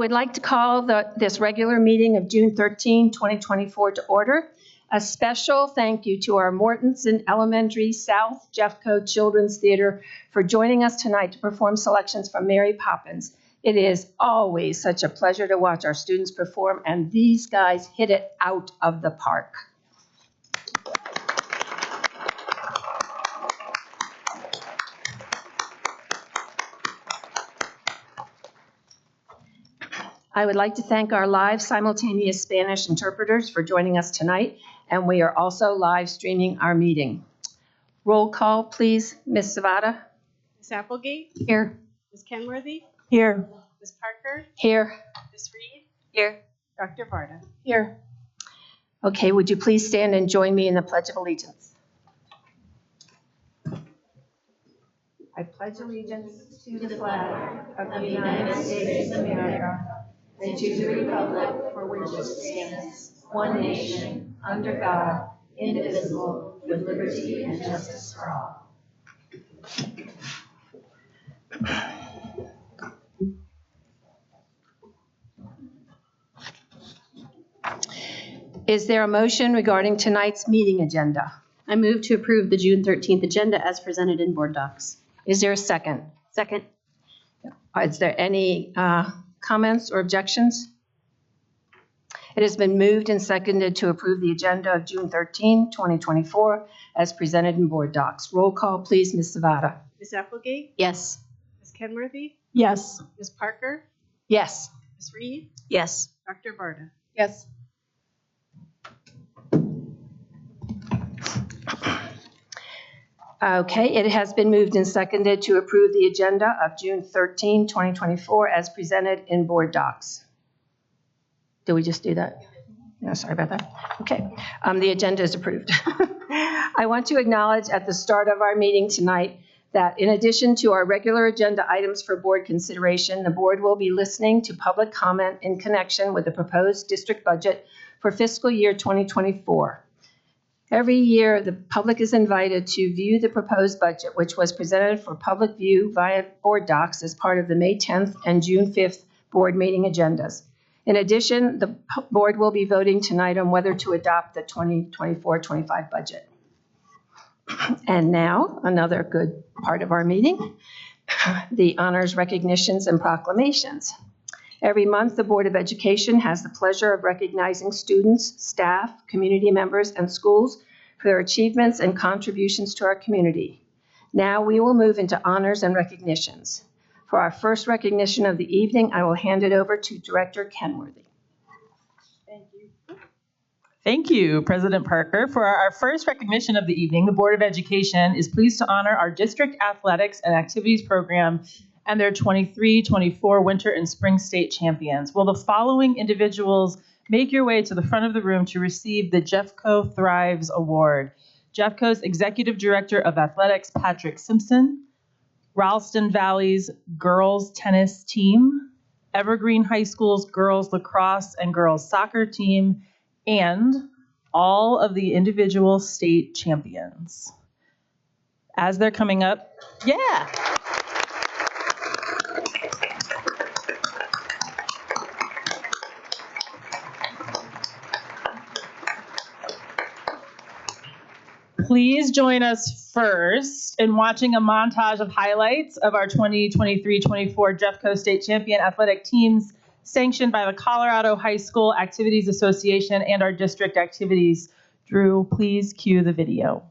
would like to call this regular meeting of June 13, 2024 to order. A special thank you to our Mortensen Elementary South Jeffco Children's Theater for joining us tonight to perform selections from Mary Poppins. It is always such a pleasure to watch our students perform, and these guys hit it out of the park. I would like to thank our live simultaneous Spanish interpreters for joining us tonight, and we are also live streaming our meeting. Roll call, please. Ms. Zavada? Ms. Applegate? Here. Ms. Kenworthy? Here. Ms. Parker? Here. Ms. Reed? Here. Dr. Varda? Here. Okay, would you please stand and join me in the Pledge of Allegiance? I pledge allegiance to the flag of the United States of America and to the republic for which it stands, one nation, under God, indivisible, with liberty and justice for all. Is there a motion regarding tonight's meeting agenda? I move to approve the June 13th agenda as presented in board docs. Is there a second? Second. Is there any comments or objections? It has been moved and seconded to approve the agenda of June 13, 2024, as presented in board docs. Roll call, please, Ms. Zavada. Ms. Applegate? Yes. Ms. Kenworthy? Yes. Ms. Parker? Yes. Ms. Reed? Yes. Dr. Varda? Yes. Okay, it has been moved and seconded to approve the agenda of June 13, 2024, as presented in board docs. Did we just do that? No, sorry about that. Okay, the agenda is approved. I want to acknowledge at the start of our meeting tonight that in addition to our regular agenda items for board consideration, the board will be listening to public comment in connection with the proposed district budget for fiscal year 2024. Every year, the public is invited to view the proposed budget, which was presented for public view via board docs as part of the May 10th and June 5th board meeting agendas. In addition, the board will be voting tonight on whether to adopt the 2024-25 budget. And now, another good part of our meeting, the honors, recognitions, and proclamations. Every month, the Board of Education has the pleasure of recognizing students, staff, community members, and schools for their achievements and contributions to our community. Now we will move into honors and recognitions. For our first recognition of the evening, I will hand it over to Director Kenworthy. Thank you. Thank you, President Parker. For our first recognition of the evening, the Board of Education is pleased to honor our district athletics and activities program and their 23-24 winter and spring state champions. Will the following individuals make your way to the front of the room to receive the Jeffco Thrives Award? Jeffco's Executive Director of Athletics, Patrick Simpson, Ralston Valley's girls tennis team, Evergreen High School's girls lacrosse and girls soccer team, and all of the individual state champions. As they're coming up, yeah. Please join us first in watching a montage of highlights of our 2023-24 Jeffco State Champion athletic teams sanctioned by the Colorado High School Activities Association and our district activities. Drew, please cue the video.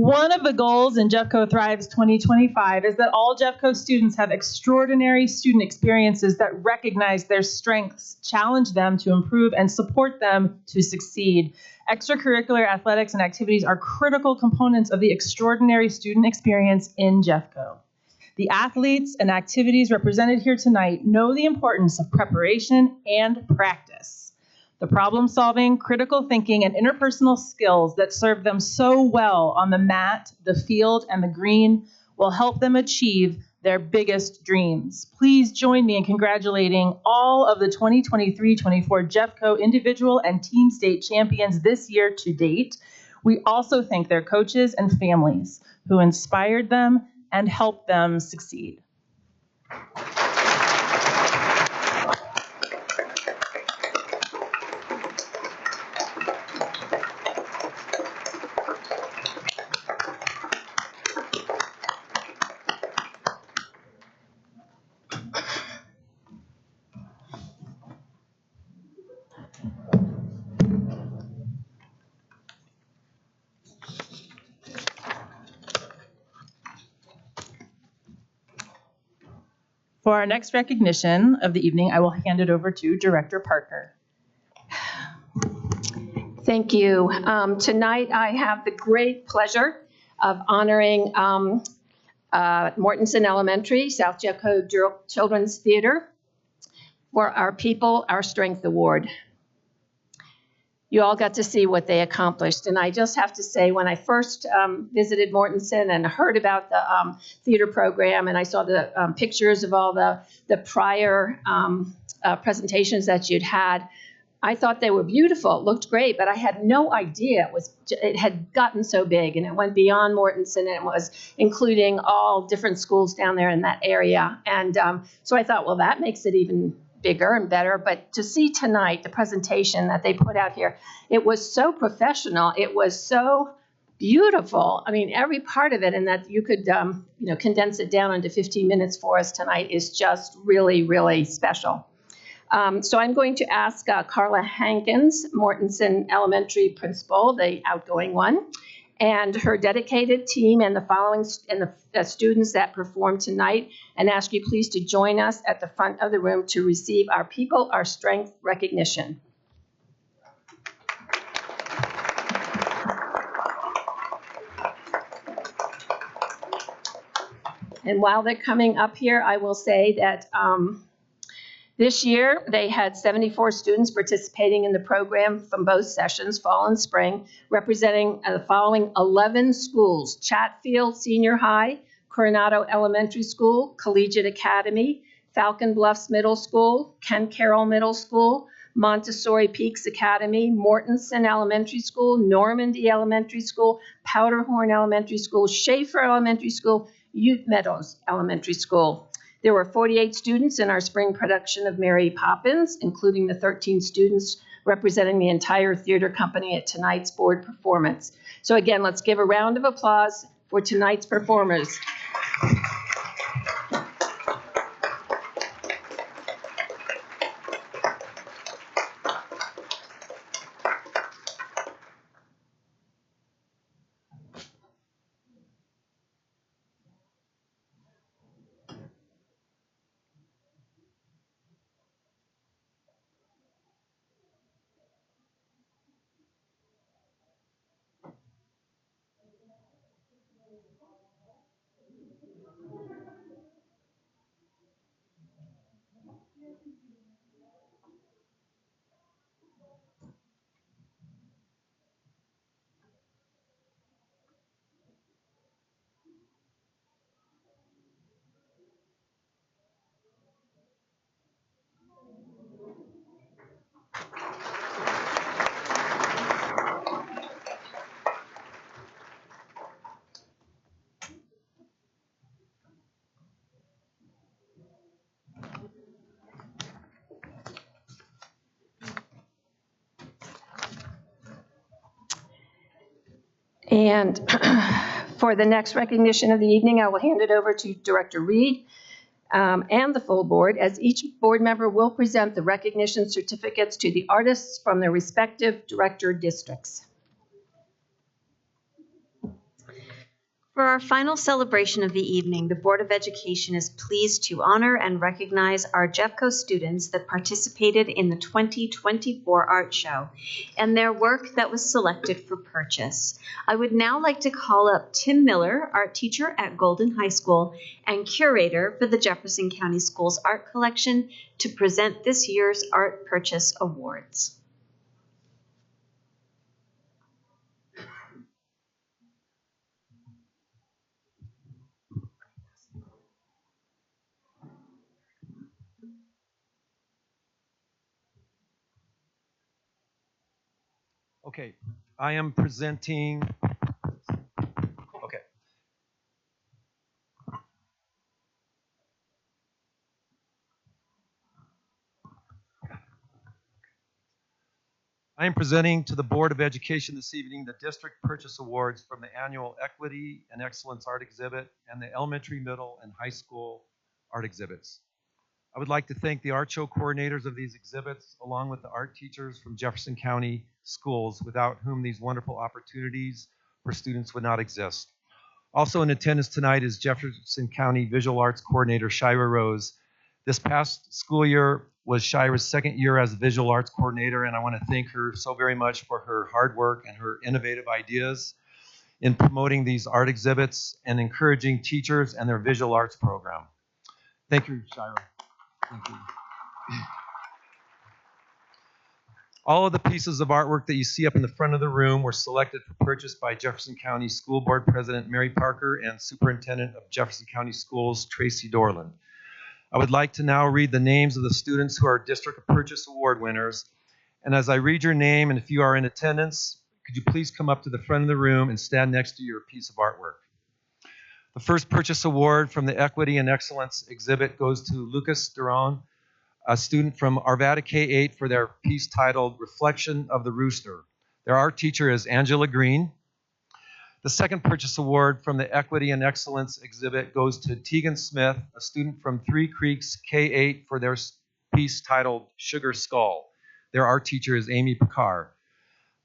One of the goals in Jeffco Thrives 2025 is that all Jeffco students have extraordinary student experiences that recognize their strengths, challenge them to improve, and support them to succeed. Extracurricular athletics and activities are critical components of the extraordinary student experience in Jeffco. The athletes and activities represented here tonight know the importance of preparation and practice. The problem-solving, critical thinking, and interpersonal skills that serve them so well on the mat, the field, and the green will help them achieve their biggest dreams. Please join me in congratulating all of the 2023-24 Jeffco individual and team state champions this year to date. We also thank their coaches and families who inspired them and helped them succeed. For our next recognition of the evening, I will hand it over to Director Parker. Thank you. Tonight, I have the great pleasure of honoring Mortensen Elementary, South Jeffco Children's Theater for our People, Our Strength Award. You all got to see what they accomplished. And I just have to say, when I first visited Mortensen and heard about the theater program, and I saw the pictures of all the prior presentations that you'd had, I thought they were beautiful. It looked great, but I had no idea it had gotten so big, and it went beyond Mortensen, and it was including all different schools down there in that area. And so I thought, well, that makes it even bigger and better. But to see tonight the presentation that they put out here, it was so professional. It was so beautiful. I mean, every part of it, and that you could condense it down into 15 minutes for us tonight is just really, really special. So I'm going to ask Carla Hankins, Mortensen Elementary principal, the outgoing one, and her dedicated team and the following and the students that performed tonight, and ask you please to join us at the front of the room to receive our People, Our Strength recognition. And while they're coming up here, I will say that this year, they had 74 students participating in the program from both sessions, fall and spring, representing the following 11 schools: Chatfield Senior High, Coronado Elementary School, Collegiate Academy, Falcon Bluffs Middle School, Ken Carroll Middle School, Montessori Peaks Academy, Mortensen Elementary School, Normandy Elementary School, Powderhorn Elementary School, Schaefer Elementary School, Ute Meadows Elementary School. There were 48 students in our spring production of Mary Poppins, including the 13 students representing the entire theater company at tonight's board performance. So again, let's give a round of applause for tonight's performers. And for the next recognition of the evening, I will hand it over to Director Reed and the full board, as each board member will present the recognition certificates to the artists from their respective director districts. For our final celebration of the evening, the Board of Education is pleased to honor and recognize our Jeffco students that participated in the 2024 art show and their work that was selected for purchase. I would now like to call up Tim Miller, art teacher at Golden High School and curator for the Jefferson County Schools Art Collection, to present this year's Art Purchase Awards. Okay, I am presenting, okay. I am presenting to the Board of Education this evening the District Purchase Awards from the annual Equity and Excellence Art Exhibit and the Elementary, Middle, and High School Art Exhibits. I would like to thank the art show coordinators of these exhibits, along with the art teachers from Jefferson County Schools, without whom these wonderful opportunities for students would not exist. Also in attendance tonight is Jefferson County Visual Arts Coordinator Shira Rose. This past school year was Shira's second year as a Visual Arts Coordinator, and I want to thank her so very much for her hard work and her innovative ideas in promoting these art exhibits and encouraging teachers and their visual arts program. Thank you, Shira. Thank you. All of the pieces of artwork that you see up in the front of the room were selected for purchase by Jefferson County School Board President Mary Parker and Superintendent of Jefferson County Schools Tracy Dorland. I would like to now read the names of the students who are District Purchase Award winners. And as I read your name, and if you are in attendance, could you please come up to the front of the room and stand next to your piece of artwork. The first purchase award from the Equity and Excellence exhibit goes to Lucas Duran, a student from Arvada K-8, for their piece titled Reflection of the Rooster. Their art teacher is Angela Green. The second purchase award from the Equity and Excellence exhibit goes to Tegan Smith, a student from Three Creeks K-8, for their piece titled Sugar Skull. Their art teacher is Amy Picard.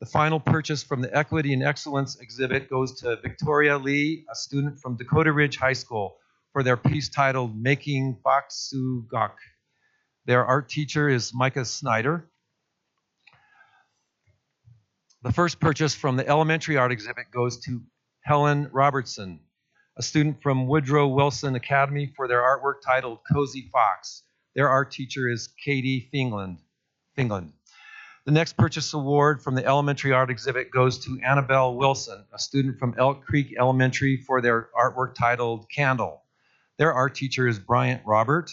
The final purchase from the Equity and Excellence exhibit goes to Victoria Lee, a student from Dakota Ridge High School, for their piece titled Making Baksugak. Their art teacher is Micah Snyder. The first purchase from the elementary art exhibit goes to Helen Robertson, a student from Woodrow Wilson Academy, for their artwork titled Cozy Fox. Their art teacher is Katie Fingland. The next purchase award from the elementary art exhibit goes to Annabelle Wilson, a student from Elk Creek Elementary, for their artwork titled Candle. Their art teacher is Bryant Robert.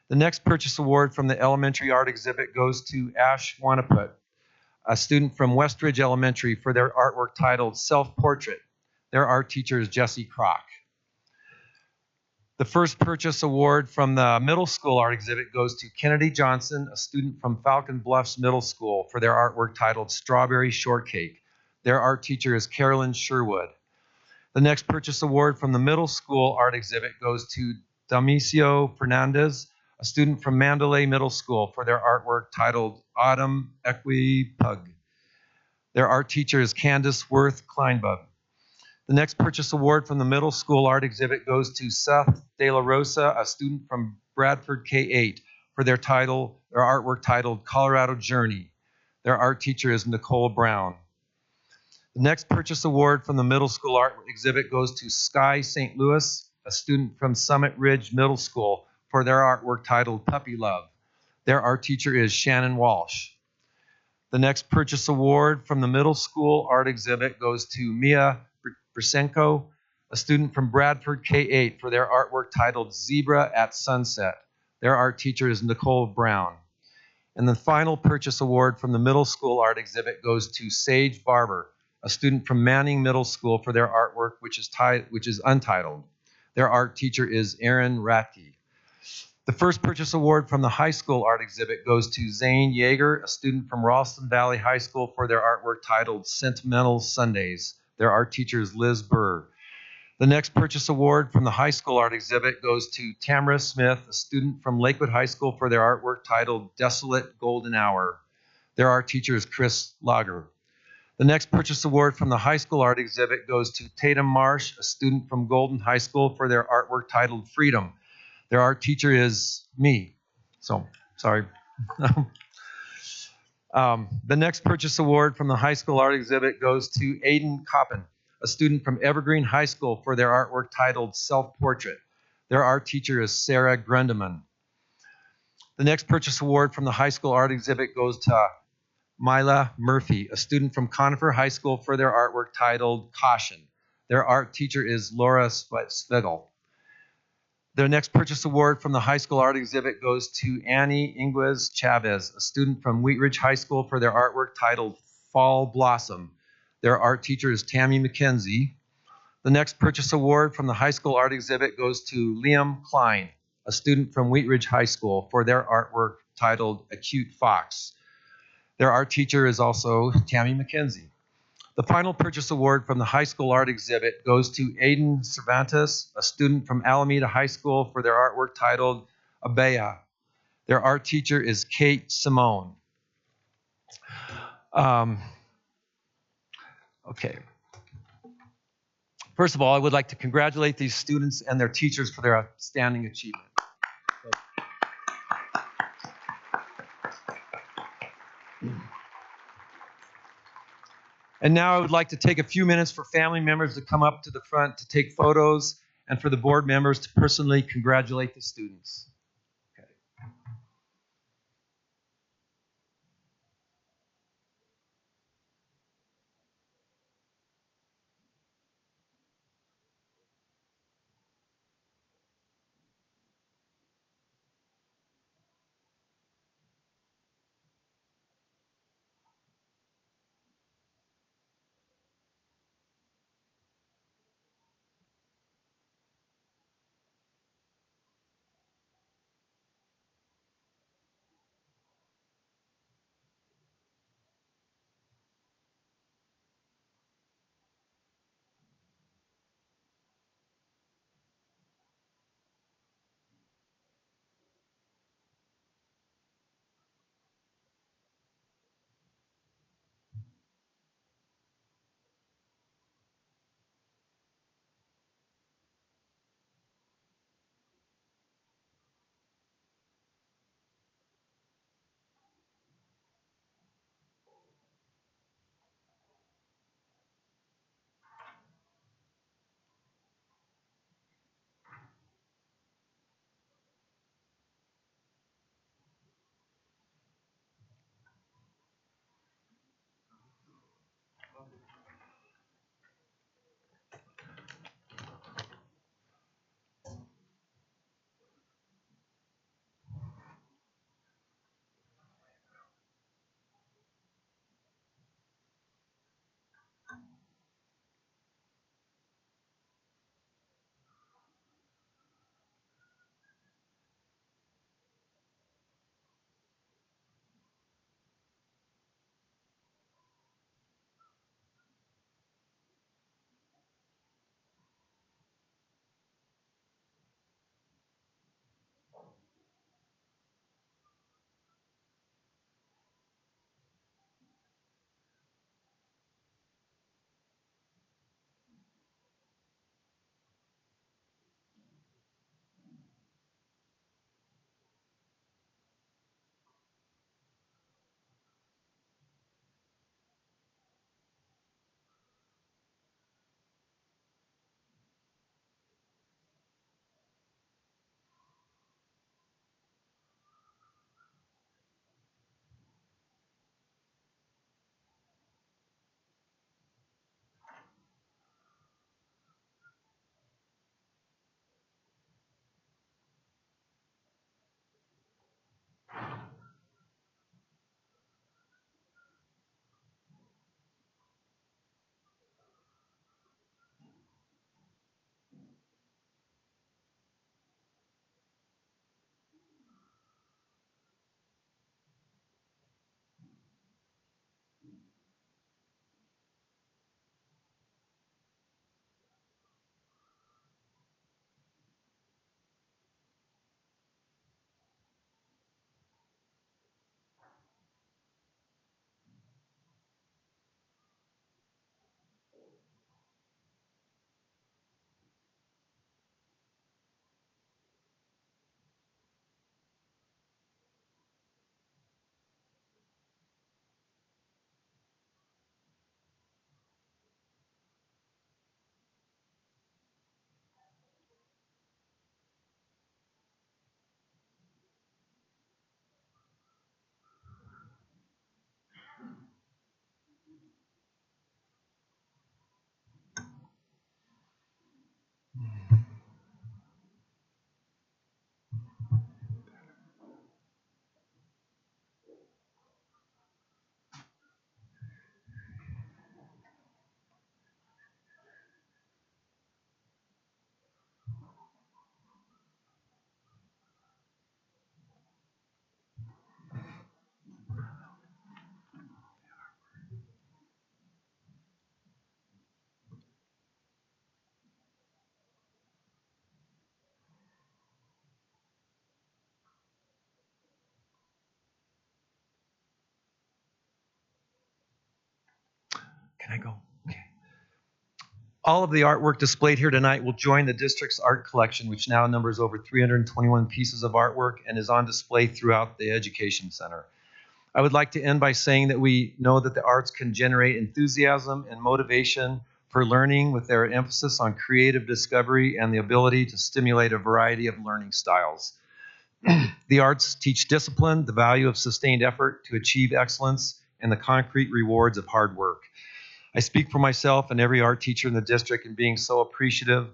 The next purchase award from the elementary art exhibit goes to Ash Wanaput, a student from Westridge Elementary, for their artwork titled Self-Portrait. Their art teacher is Jessie Kroc. The first purchase award from the middle school art exhibit goes to Kennedy Johnson, a student from Falcon Bluffs Middle School, for their artwork titled Strawberry Shortcake. Their art teacher is Carolyn Sherwood. The next purchase award from the middle school art exhibit goes to Damicio Fernandez, a student from Mandalay Middle School, for their artwork titled Autumn Equipug. Their art teacher is Candace Worth Kleinbub. The next purchase award from the middle school art exhibit goes to Seth De La Rosa, a student from Bradford K-8, for their artwork titled Colorado Journey. Their art teacher is Nicole Brown. The next purchase award from the middle school art exhibit goes to Sky St. Louis, a student from Summit Ridge Middle School, for their artwork titled Puppy Love. Their art teacher is Shannon Walsh. The next purchase award from the middle school art exhibit goes to Mia Brisenko, a student from Bradford K-8, for their artwork titled Zebra at Sunset. Their art teacher is Nicole Brown. And the final purchase award from the middle school art exhibit goes to Sage Barber, a student from Manning Middle School, for their artwork, which is untitled. Their art teacher is Aaron Ratke. The first purchase award from the high school art exhibit goes to Zane Yeager, a student from Ralston Valley High School, for their artwork titled Sentimental Sundays. Their art teacher is Liz Burr. The next purchase award from the high school art exhibit goes to Tamara Smith, a student from Lakewood High School, for their artwork titled Desolate Golden Hour. Their art teacher is Chris Lager. The next purchase award from the high school art exhibit goes to Tatum Marsh, a student from Golden High School, for their artwork titled Freedom. Their art teacher is me. So, sorry. The next purchase award from the high school art exhibit goes to Aiden Coppin, a student from Evergreen High School, for their artwork titled Self-Portrait. Their art teacher is Sarah Grundeman. The next purchase award from the high school art exhibit goes to Mila Murphy, a student from Conifer High School, for their artwork titled Caution. Their art teacher is Laura Svigel. Their next purchase award from the high school art exhibit goes to Annie Inguez Chavez, a student from Wheat Ridge High School, for their artwork titled Fall Blossom. Their art teacher is Tammy McKenzie. The next purchase award from the high school art exhibit goes to Liam Klein, a student from Wheat Ridge High School, for their artwork titled A Cute Fox. Their art teacher is also Tammy McKenzie. The final purchase award from the high school art exhibit goes to Aiden Cervantes, a student from Alameda High School, for their artwork titled Abea. Their art teacher is Kate Simone. Okay. First of all, I would like to congratulate these students and their teachers for their outstanding achievement. And now I would like to take a few minutes for family members to come up to the front to take photos, and for the board members to personally congratulate the students. Okay. Can I go? Okay. All of the artwork displayed here tonight will join the district's art collection, which now numbers over 321 pieces of artwork and is on display throughout the Education Center. I would like to end by saying that we know that the arts can generate enthusiasm and motivation for learning with their emphasis on creative discovery and the ability to stimulate a variety of learning styles. The arts teach discipline, the value of sustained effort to achieve excellence, and the concrete rewards of hard work. I speak for myself and every art teacher in the district in being so appreciative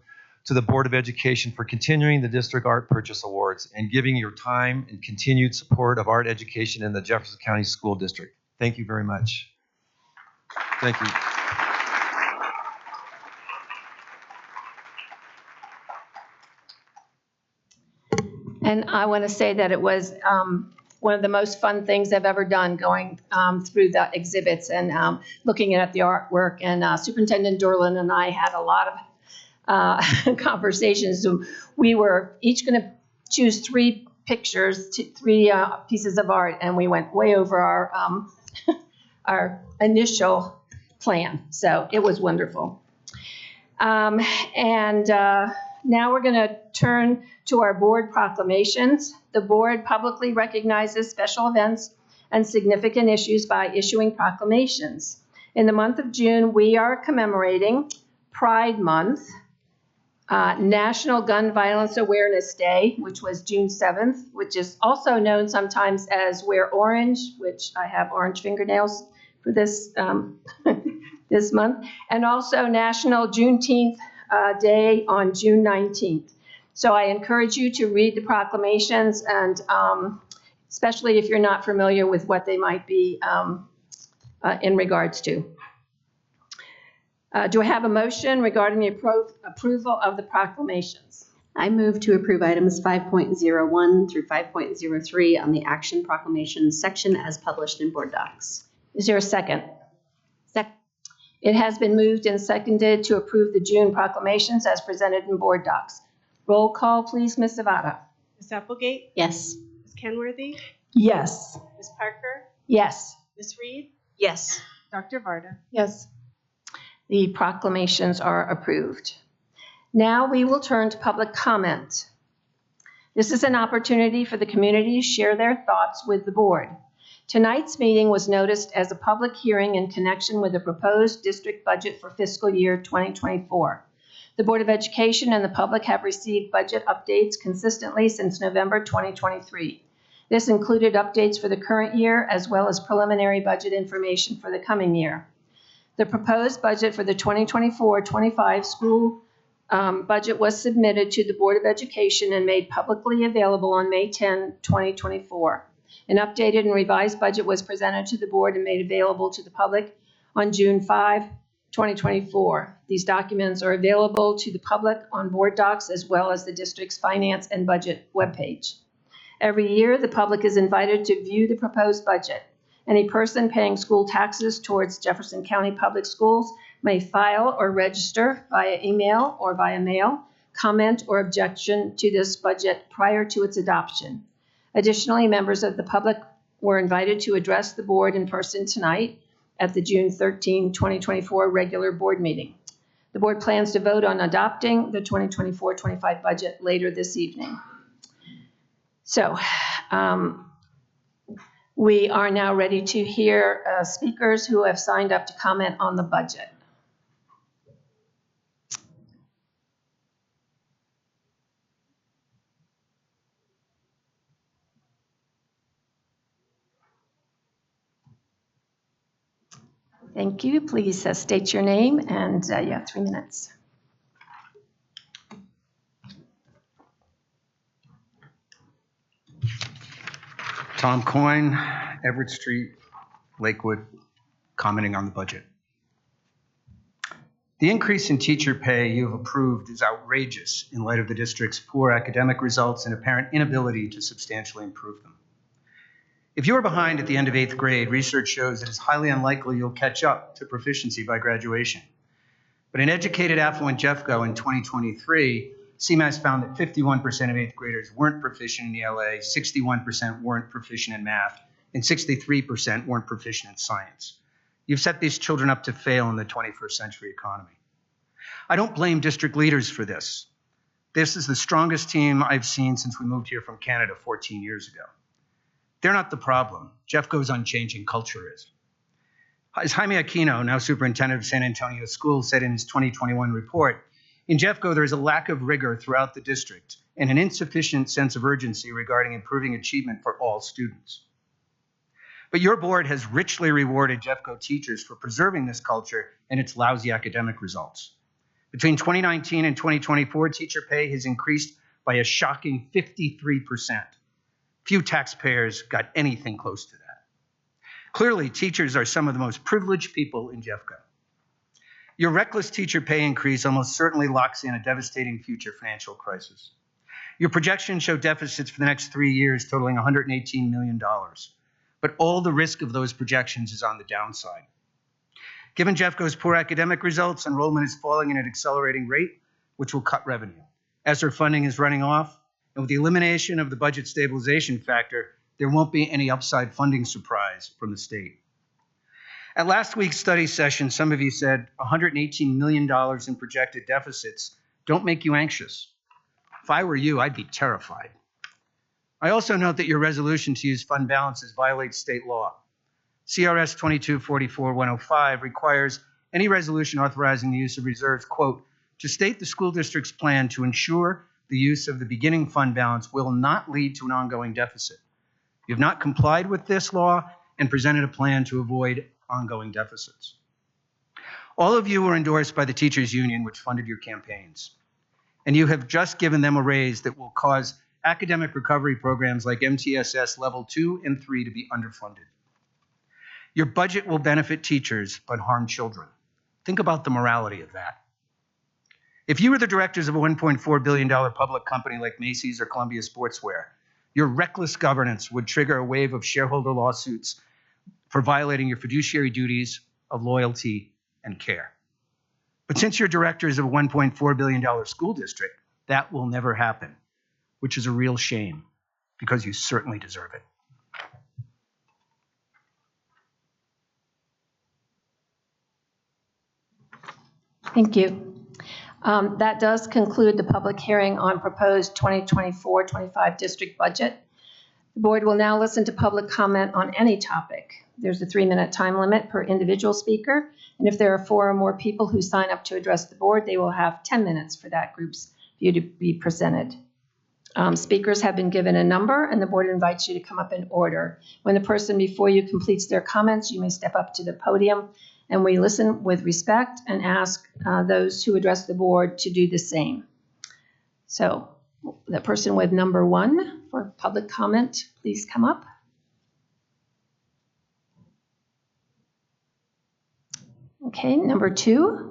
to the Board of Education for continuing the District Art Purchase Awards and giving your time and continued support of art education in the Jefferson County School District. Thank you very much. Thank you. And I want to say that it was one of the most fun things I've ever done, going through the exhibits and looking at the artwork. And Superintendent Dorland and I had a lot of conversations. So we were each going to choose three pictures, three pieces of art, and we went way over our our initial plan. So it was wonderful. Now we're going to turn to our board proclamations. The board publicly recognizes special events and significant issues by issuing proclamations. In the month of June, we are commemorating Pride Month, National Gun Violence Awareness Day, which was June 7th, which is also known sometimes as Wear Orange, which I have orange fingernails for this, this month, and also National Juneteenth Day on June 19th. So I encourage you to read the proclamations, and especially if you're not familiar with what they might be in regards to. Do I have a motion regarding the approval of the proclamations? I move to approve items 5.01 through 5.03 on the action proclamations section as published in board docs. Is there a second? Second. It has been moved and seconded to approve the June proclamations as presented in board docs. Roll call, please, Ms. Zavada. Ms. Applegate? Yes. Ms. Kenworthy? Yes. Ms. Parker? Yes. Ms. Reed? Yes. Dr. Varda? Yes. The proclamations are approved. Now we will turn to public comment. This is an opportunity for the community to share their thoughts with the board. Tonight's meeting was noticed as a public hearing in connection with the proposed district budget for fiscal year 2024. The Board of Education and the public have received budget updates consistently since November 2023. This included updates for the current year as well as preliminary budget information for the coming year. The proposed budget for the 2024-25 school budget was submitted to the Board of Education and made publicly available on May 10, 2024. An updated and revised budget was presented to the board and made available to the public on June 5, 2024. These documents are available to the public on board docs as well as the district's finance and budget webpage. Every year, the public is invited to view the proposed budget. Any person paying school taxes towards Jefferson County Public Schools may file or register via email or via mail, comment or objection to this budget prior to its adoption. Additionally, members of the public were invited to address the board in person tonight at the June 13, 2024 regular board meeting. The board plans to vote on adopting the 2024-25 budget later this evening. So we are now ready to hear speakers who have signed up to comment on the budget. Thank you. Please state your name and you have 3 minutes. Tom Coyne, Everett Street, Lakewood, commenting on the budget. The increase in teacher pay you have approved is outrageous in light of the district's poor academic results and apparent inability to substantially improve them. If you are behind at the end of 8th grade, research shows it is highly unlikely you'll catch up to proficiency by graduation. But in educated affluent Jeffco in 2023, CMAS found that 51% of 8th graders weren't proficient in ELA, 61% weren't proficient in math, and 63% weren't proficient in science. You've set these children up to fail in the 21st century economy. I don't blame district leaders for this. This is the strongest team I've seen since we moved here from Canada 14 years ago. They're not the problem. Jeffco's unchanging culture is. As Jaime Aquino, now superintendent of San Antonio Schools, said in his 2021 report, in Jeffco there is a lack of rigor throughout the district and an insufficient sense of urgency regarding improving achievement for all students. But your board has richly rewarded Jeffco teachers for preserving this culture and its lousy academic results. Between 2019 and 2024, teacher pay has increased by a shocking 53%. Few taxpayers got anything close to that. Clearly, teachers are some of the most privileged people in Jeffco. Your reckless teacher pay increase almost certainly locks in a devastating future financial crisis. Your projections show deficits for the next 3 years totaling $118 million. But all the risk of those projections is on the downside. Given Jeffco's poor academic results, enrollment is falling at an accelerating rate, which will cut revenue. ESSER funding is running off, and with the elimination of the budget stabilization factor, there won't be any upside funding surprise from the state. At last week's study session, some of you said $118 million in projected deficits don't make you anxious. If I were you, I'd be terrified. I also note that your resolution to use fund balances violates state law. CRS 2244-105 requires any resolution authorizing the use of reserves, quote, to state the school district's plan to ensure the use of the beginning fund balance will not lead to an ongoing deficit. You have not complied with this law and presented a plan to avoid ongoing deficits. All of you were endorsed by the teachers union, which funded your campaigns. And you have just given them a raise that will cause academic recovery programs like MTSS Level 2 and 3 to be underfunded. Your budget will benefit teachers but harm children. Think about the morality of that. If you were the directors of a $1.4 billion public company like Macy's or Columbia Sportswear, your reckless governance would trigger a wave of shareholder lawsuits for violating your fiduciary duties of loyalty and care. But since you're directors of a $1.4 billion school district, that will never happen, which is a real shame because you certainly deserve it. Thank you. That does conclude the public hearing on proposed 2024-25 district budget. The board will now listen to public comment on any topic. There's a 3-minute time limit per individual speaker, and if there are 4 or more people who sign up to address the board, they will have 10 minutes for that group's view to be presented. Speakers have been given a number, and the board invites you to come up in order. When the person before you completes their comments, you may step up to the podium, and we listen with respect and ask those who address the board to do the same. So the person with number 1 for public comment, please come up. Okay, number 2.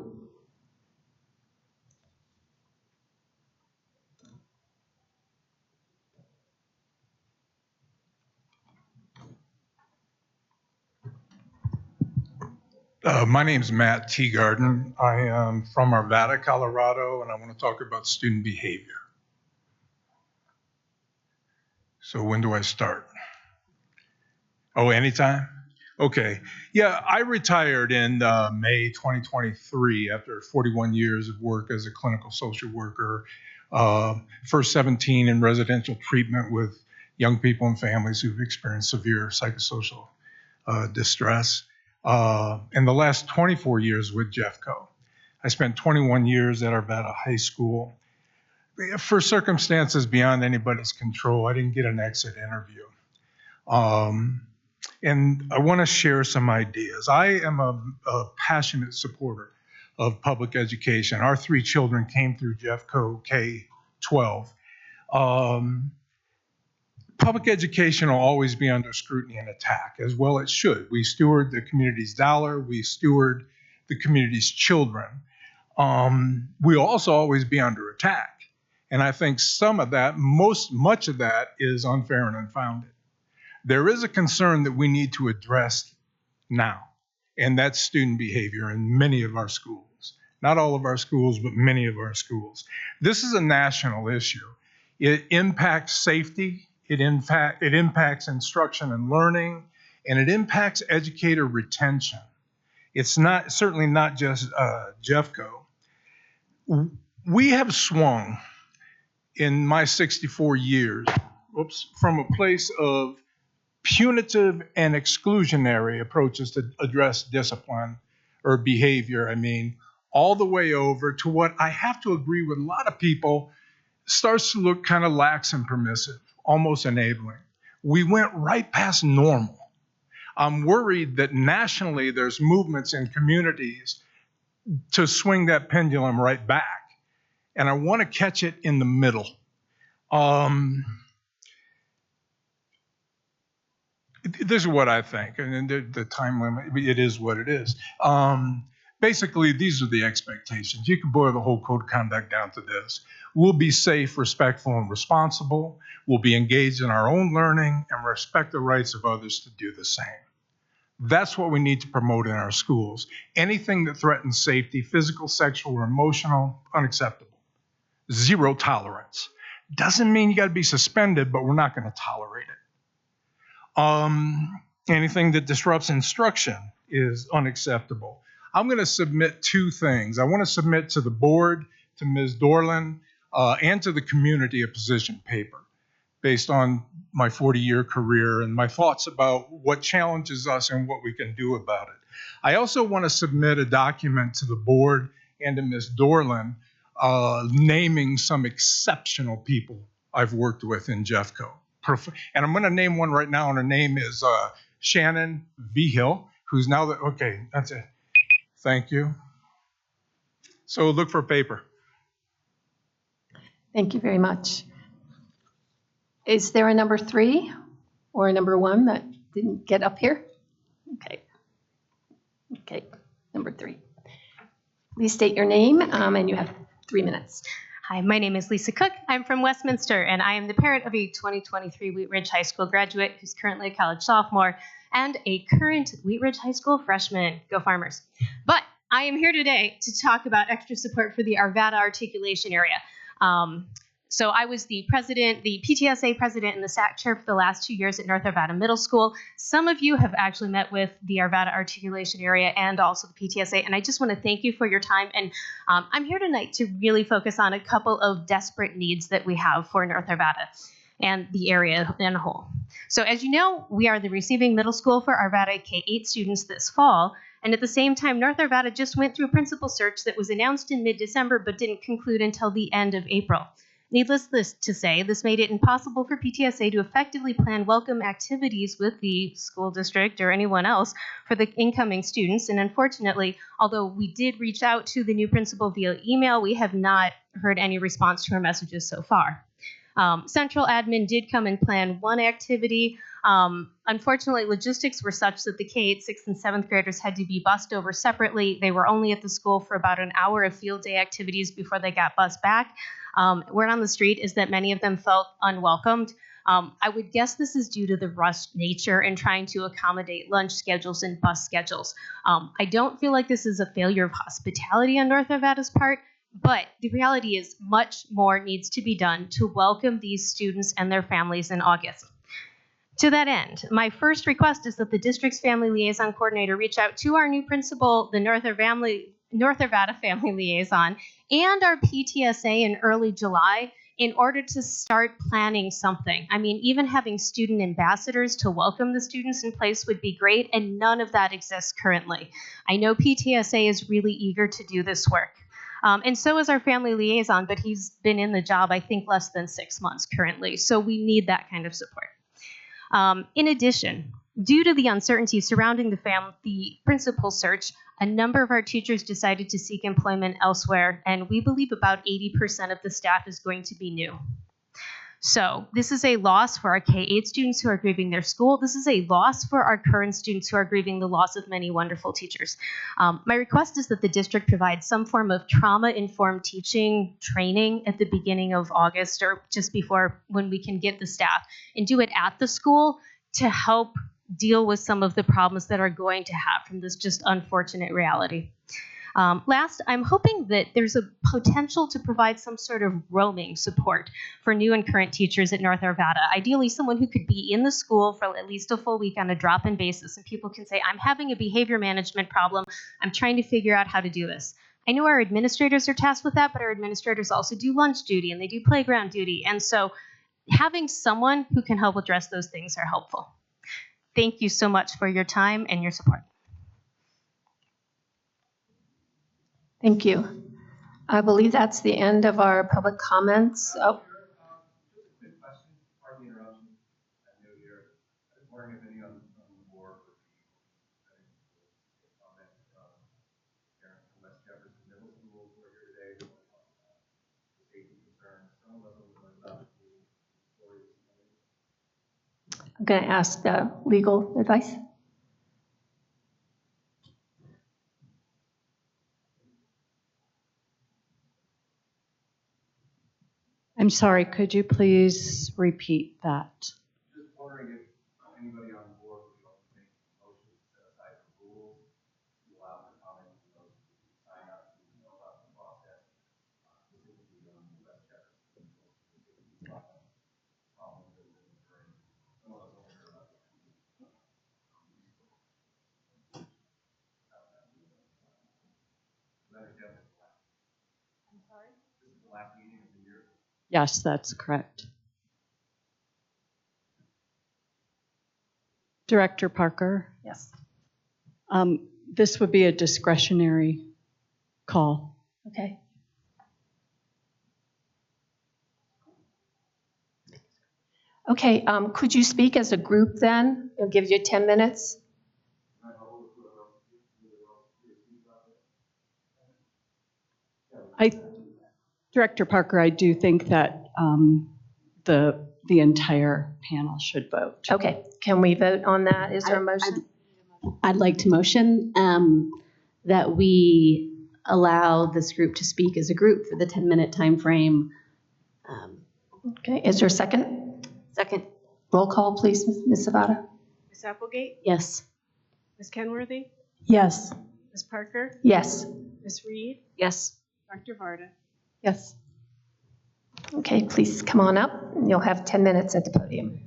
My name is Matt Teagarden. I am from Arvada, Colorado, and I want to talk about student behavior. So when do I start? Oh, anytime? Okay. Yeah, I retired in May 2023 after 41 years of work as a clinical social worker, first 17 in residential treatment with young people and families who've experienced severe psychosocial distress. In the last 24 years with Jeffco. I spent 21 years at Arvada High School. For circumstances beyond anybody's control, I didn't get an exit interview. And I want to share some ideas. I am a passionate supporter of public education. Our 3 children came through Jeffco K-12. public education will always be under scrutiny and attack, as well it should. We steward the community's dollar. We steward the community's children. We'll also always be under attack. And I think some of that, much of that is unfair and unfounded. There is a concern that we need to address now, and that's student behavior in many of our schools. Not all of our schools, but many of our schools. This is a national issue. It impacts safety, it impacts instruction and learning, and it impacts educator retention. It's certainly not just Jeffco. We have swung in my 64 years, from a place of punitive and exclusionary approaches to address discipline or behavior, all the way over to what I have to agree with a lot of people starts to look kind of lax and permissive, almost enabling. We went right past normal. I'm worried that nationally there's movements in communities to swing that pendulum right back. And I want to catch it in the middle. This is what I think, and the time limit, it is what it is. Basically, these are the expectations. You can boil the whole code of conduct down to this. We'll be safe, respectful, and responsible. We'll be engaged in our own learning and respect the rights of others to do the same. That's what we need to promote in our schools. Anything that threatens safety, physical, sexual, or emotional, unacceptable. Zero tolerance. Doesn't mean you got to be suspended, but we're not going to tolerate it. Anything that disrupts instruction is unacceptable. I'm going to submit two things. I want to submit to the board, to Ms. Dorland, and to the community a position paper based on my 40-year career and my thoughts about what challenges us and what we can do about it. I also want to submit a document to the board and to Ms. Dorland naming some exceptional people I've worked with in Jeffco. And I'm going to name one right now, and her name is Shannon Vigil, who's now okay, that's it. Thank you. So look for paper. Thank you very much. Is there a number 3 or a number 1 that didn't get up here? Okay, number 3. Please state your name, and you have 3 minutes. Hi, my name is Lisa Cook. I'm from Westminster, and I am the parent of a 2023 Wheat Ridge High School graduate who's currently a college sophomore and a current Wheat Ridge High School freshman. Go Farmers. But I am here today to talk about extra support for the Arvada articulation area. So I was the president, the PTSA president, and the SAC chair for the last 2 years at North Arvada Middle School. Some of you have actually met with the Arvada articulation area and also the PTSA, and I just want to thank you for your time. And I'm here tonight to really focus on a couple of desperate needs that we have for North Arvada and the area in a whole. So as you know, we are the receiving middle school for Arvada K-8 students this fall. And at the same time, North Arvada just went through a principal search that was announced in mid-December but didn't conclude until the end of April. Needless to say, this made it impossible for PTSA to effectively plan welcome activities with the school district or anyone else for the incoming students. And unfortunately, although we did reach out to the new principal via email, we have not heard any response to our messages so far. Central admin did come and plan one activity. Unfortunately, logistics were such that the K-8, 6th, and 7th graders had to be bussed over separately. They were only at the school for about an hour of field day activities before they got bussed back. Word on the street is that many of them felt unwelcomed. I would guess this is due to the rushed nature and trying to accommodate lunch schedules and bus schedules. I don't feel like this is a failure of hospitality on North Arvada's part, but the reality is much more needs to be done to welcome these students and their families in August. To that end, my first request is that the district's family liaison coordinator reach out to our new principal, the North Arvada family liaison, and our PTSA in early July in order to start planning something. I mean, even having student ambassadors to welcome the students in place would be great, and none of that exists currently. I know PTSA is really eager to do this work. And so is our family liaison, but he's been in the job, I think, less than 6 months currently. So we need that kind of support. In addition, due to the uncertainty surrounding the principal search, a number of our teachers decided to seek employment elsewhere, and we believe about 80% of the staff is going to be new. So this is a loss for our K-8 students who are grieving their school. This is a loss for our current students who are grieving the loss of many wonderful teachers. My request is that the district provide some form of trauma-informed teaching training at the beginning of August or just before, when we can get the staff, and do it at the school to help deal with some of the problems that are going to have from this just unfortunate reality. Last, I'm hoping that there's a potential to provide some sort of roaming support for new and current teachers at North Arvada. Ideally, someone who could be in the school for at least a full week on a drop-in basis, and people can say, I'm having a behavior management problem. I'm trying to figure out how to do this. I know our administrators are tasked with that, but our administrators also do lunch duty and they do playground duty. And so having someone who can help address those things are helpful. Thank you so much for your time and your support. Thank you. I believe that's the end of our public comments. Oh, Just a quick question, pardon the interruption. I know you're, I was wondering if any on the board would be ready to comment from parents from West Jefferson Middle School who are here today. Who want to talk about the safety concerns. Some of us will learn about the stories. I'm going to ask legal advice. I'm sorry, could you please repeat that? Just wondering if anybody on the board would like to make a motion to set aside the rules to allow for comments from those who sign up to know about the process, specifically on the West Jefferson problems that we're occurring. Some of us will hear about it. I understand this is the last. I'm sorry? This is the last meeting of the year. Yes, that's correct. Director Parker, Yes. this would be a discretionary call. Okay. Okay, could you speak as a group then? I'll give you 10 minutes. Director Parker, I do think that the entire panel should vote. Okay, can we vote on that? Is there a motion? I'd like to motion that we allow this group to speak as a group for the 10-minute time frame. Okay, is there a second? Second. Roll call, please, Ms. Savada. Ms. Applegate, Yes. Ms. Kenworthy, Yes. Ms. Parker, Yes. Ms. Reed, Yes. Dr. Varda. Yes. Okay, please come on up. You'll have 10 minutes at the podium.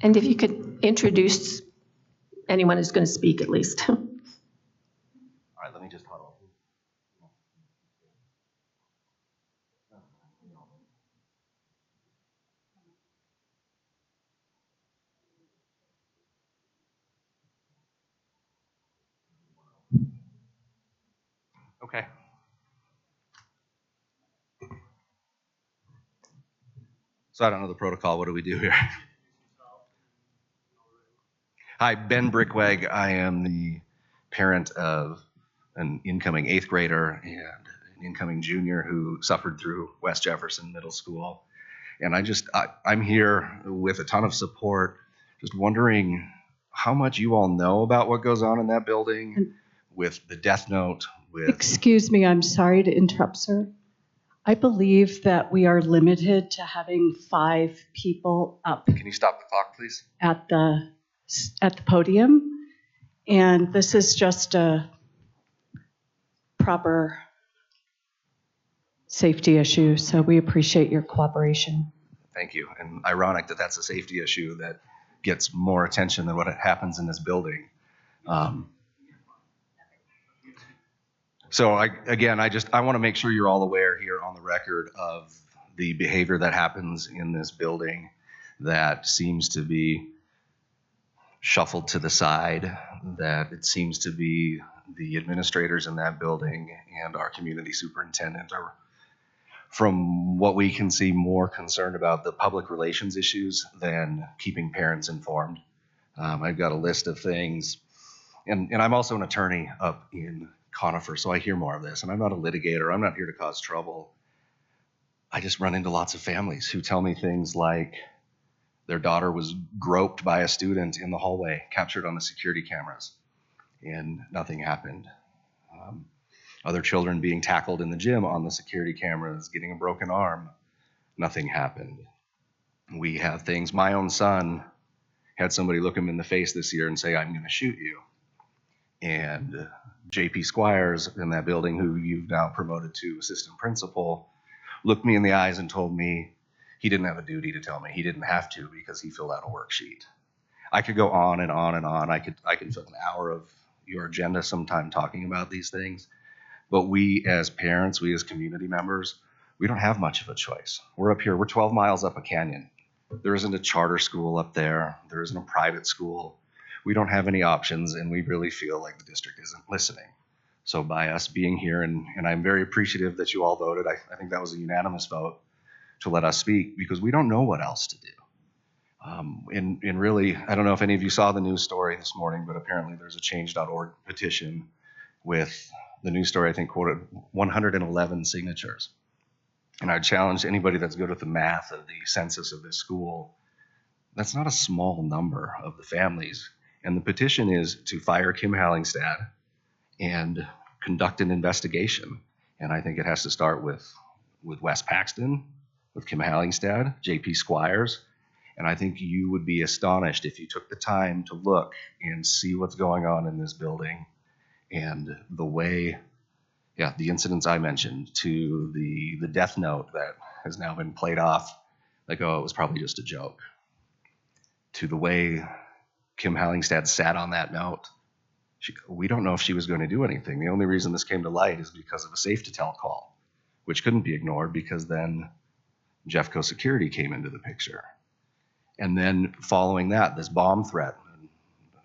And if you could introduce anyone who's going to speak at least. All right, let me just huddle. Okay. So I don't know the protocol. What do we do here? Hi, Ben Brickweg. I am the parent of an incoming 8th grader and an incoming junior who suffered through West Jefferson Middle School. And I'm here with a ton of support, just wondering how much you all know about what goes on in that building with the death note, with... Excuse me, I'm sorry to interrupt, sir. I believe that we are limited to having 5 people up Can you stop the clock, please? at the podium, and this is just a proper safety issue, so we appreciate your cooperation. Thank you. And ironic that that's a safety issue that gets more attention than what happens in this building. So I want to make sure you're all aware here on the record of the behavior that happens in this building that seems to be shuffled to the side, that it seems to be the administrators in that building and our community superintendent are, from what we can see, more concerned about the public relations issues than keeping parents informed. I've got a list of things, and I'm also an attorney up in Conifer, so I hear more of this, and I'm not a litigator. I'm not here to cause trouble. I just run into lots of families who tell me things like their daughter was groped by a student in the hallway, captured on the security cameras, and nothing happened. Other children being tackled in the gym on the security cameras, getting a broken arm, nothing happened. We have things, my own son had somebody look him in the face this year and say, "I'm going to shoot you." And JP Squires in that building, who you've now promoted to assistant principal, looked me in the eyes and told me he didn't have a duty to tell me. He didn't have to because he filled out a worksheet. I could go on and on and on. I could fill an hour of your agenda sometime talking about these things. But we as parents, we as community members, we don't have much of a choice. We're up here, we're 12 miles up a canyon. There isn't a charter school up there. There isn't a private school. We don't have any options, and we really feel like the district isn't listening. So by us being here, and I'm very appreciative that you all voted, I think that was a unanimous vote to let us speak, because we don't know what else to do. And really, I don't know if any of you saw the news story this morning, but apparently there's a change.org petition with the news story, I think, quoted 111 signatures. And I challenge anybody that's good with the math of the census of this school, that's not a small number of the families. And the petition is to fire Kim Hallingstad and conduct an investigation. And I think it has to start with Wes Paxton, with Kim Hallingstad, JP Squires. And I think you would be astonished if you took the time to look and see what's going on in this building, and the way, the incidents I mentioned, to the death note that has now been played off like, oh, it was probably just a joke, to the way Kim Hallingstad sat on that note. We don't know if she was going to do anything. The only reason this came to light is because of a safe to tell call, which couldn't be ignored, because then Jeffco Security came into the picture. And then following that, this bomb threat.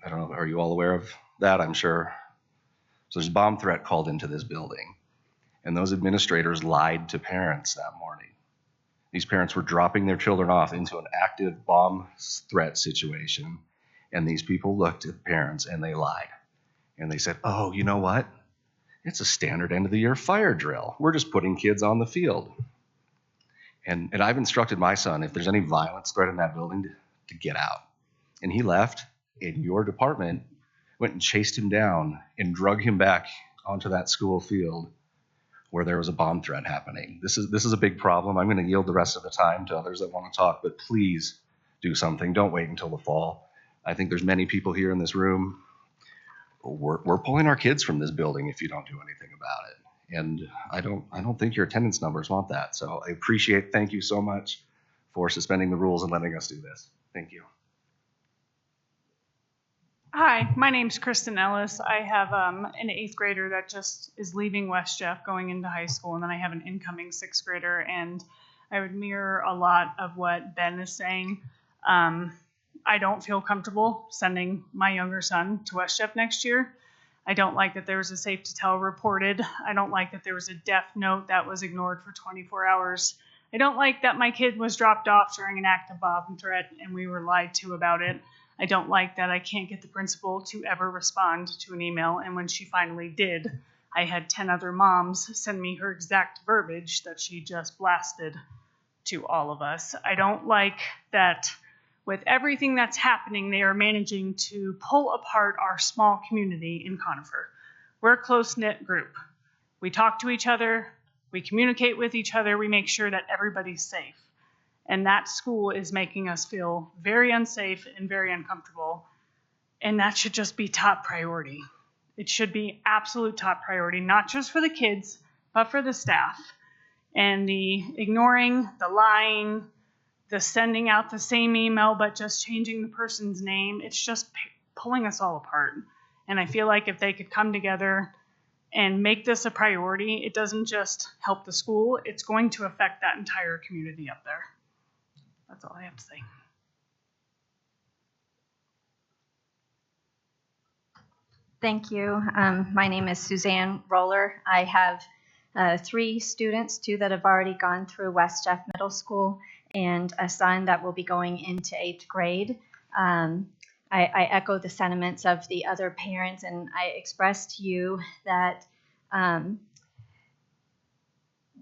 I don't know, are you all aware of that? I'm sure. So there's a bomb threat called into this building, and those administrators lied to parents that morning. These parents were dropping their children off into an active bomb threat situation, and these people looked at parents and they lied. And they said, "Oh, you know what? It's a standard end of the year fire drill. We're just putting kids on the field." And I've instructed my son, if there's any violence threat in that building, to get out. And he left, and your department went and chased him down and drug him back onto that school field where there was a bomb threat happening. This is a big problem. I'm going to yield the rest of the time to others that want to talk, but please do something. Don't wait until the fall. I think there's many people here in this room. We're pulling our kids from this building if you don't do anything about it. And I don't think your attendance numbers want that. So I appreciate, thank you so much for suspending the rules and letting us do this. Thank you. Hi, my name's Kristen Ellis. I have an 8th grader that just is leaving West Jeff going into high school, and then I have an incoming 6th grader, and I would mirror a lot of what Ben is saying. I don't feel comfortable sending my younger son to West Jeff next year. I don't like that there was a safe to tell reported. I don't like that there was a death note that was ignored for 24 hours. I don't like that my kid was dropped off during an active bomb threat and we were lied to about it. I don't like that I can't get the principal to ever respond to an email, and when she finally did, I had 10 other moms send me her exact verbiage that she just blasted to all of us. I don't like that with everything that's happening, they are managing to pull apart our small community in Conifer. We're a close-knit group. We talk to each other, we communicate with each other, we make sure that everybody's safe. And that school is making us feel very unsafe and very uncomfortable. And that should just be top priority. It should be absolute top priority, not just for the kids, but for the staff. And the ignoring, the lying, the sending out the same email but just changing the person's name, it's just pulling us all apart. And I feel like if they could come together and make this a priority, it doesn't just help the school, it's going to affect that entire community up there. That's all I have to say. Thank you. My name is Suzanne Roller. I have 3 students, 2 that have already gone through West Jeff Middle School, and a son that will be going into 8th grade. I echo the sentiments of the other parents, and I express to you that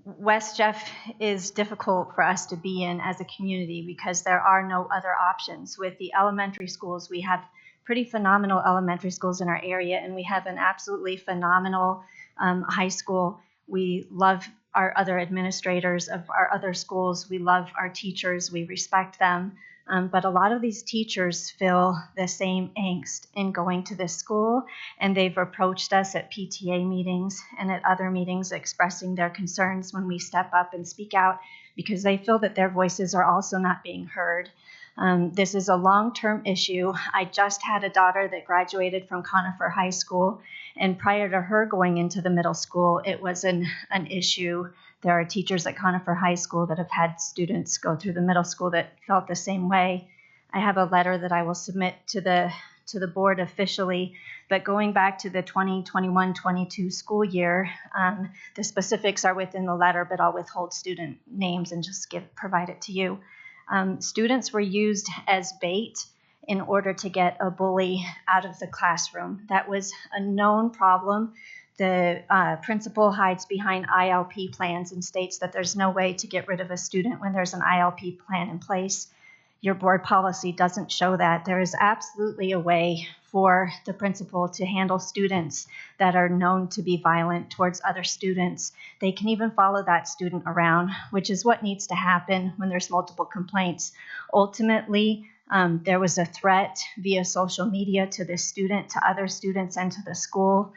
West Jeff is difficult for us to be in as a community because there are no other options. With the elementary schools, we have pretty phenomenal elementary schools in our area, and we have an absolutely phenomenal high school. We love our other administrators of our other schools. We love our teachers. We respect them. But a lot of these teachers feel the same angst in going to this school, and they've approached us at PTA meetings and at other meetings expressing their concerns when we step up and speak out because they feel that their voices are also not being heard. This is a long-term issue. I just had a daughter that graduated from Conifer High School, and prior to her going into the middle school, it was an issue. There are teachers at Conifer High School that have had students go through the middle school that felt the same way. I have a letter that I will submit to the board officially, but going back to the 2021-22 school year, the specifics are within the letter, but I'll withhold student names and just provide it to you. Students were used as bait in order to get a bully out of the classroom. That was a known problem. The principal hides behind ILP plans and states that there's no way to get rid of a student when there's an ILP plan in place. Your board policy doesn't show that. There is absolutely a way for the principal to handle students that are known to be violent towards other students. They can even follow that student around, which is what needs to happen when there's multiple complaints. Ultimately, there was a threat via social media to this student, to other students, and to the school.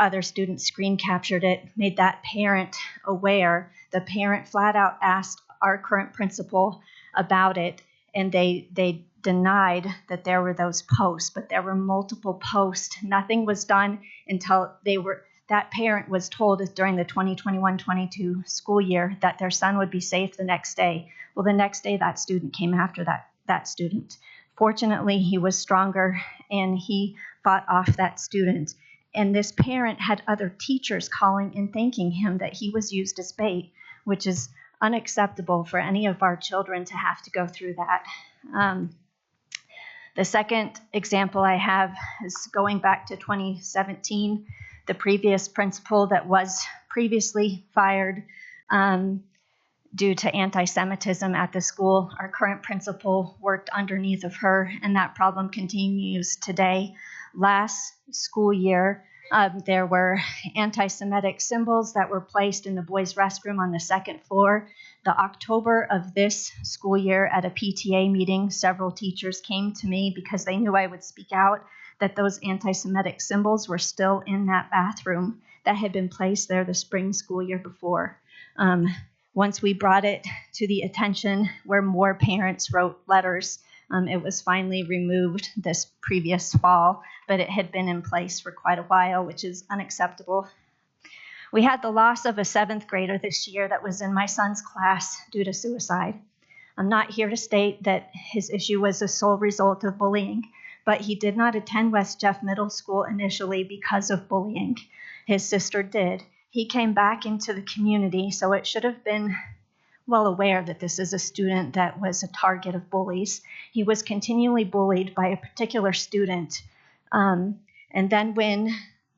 Other students screen captured it, made that parent aware. The parent flat out asked our current principal about it, and they denied that there were those posts, but there were multiple posts. Nothing was done until that parent was told during the 2021-22 school year that their son would be safe the next day. Well, the next day that student came after that student. Fortunately, he was stronger and he fought off that student. And this parent had other teachers calling and thanking him that he was used as bait, which is unacceptable for any of our children to have to go through that. The second example I have is going back to 2017, the previous principal that was previously fired due to anti-Semitism at the school. Our current principal worked underneath of her, and that problem continues today. Last school year, there were anti-Semitic symbols that were placed in the boys' restroom on the 2nd floor. The October of this school year at a PTA meeting, several teachers came to me because they knew I would speak out that those anti-Semitic symbols were still in that bathroom that had been placed there the spring school year before. Once we brought it to the attention where more parents wrote letters, it was finally removed this previous fall, but it had been in place for quite a while, which is unacceptable. We had the loss of a 7th grader this year that was in my son's class due to suicide. I'm not here to state that his issue was a sole result of bullying, but he did not attend West Jeff Middle School initially because of bullying. His sister did. He came back into the community, so it should have been well aware that this is a student that was a target of bullies. He was continually bullied by a particular student. And then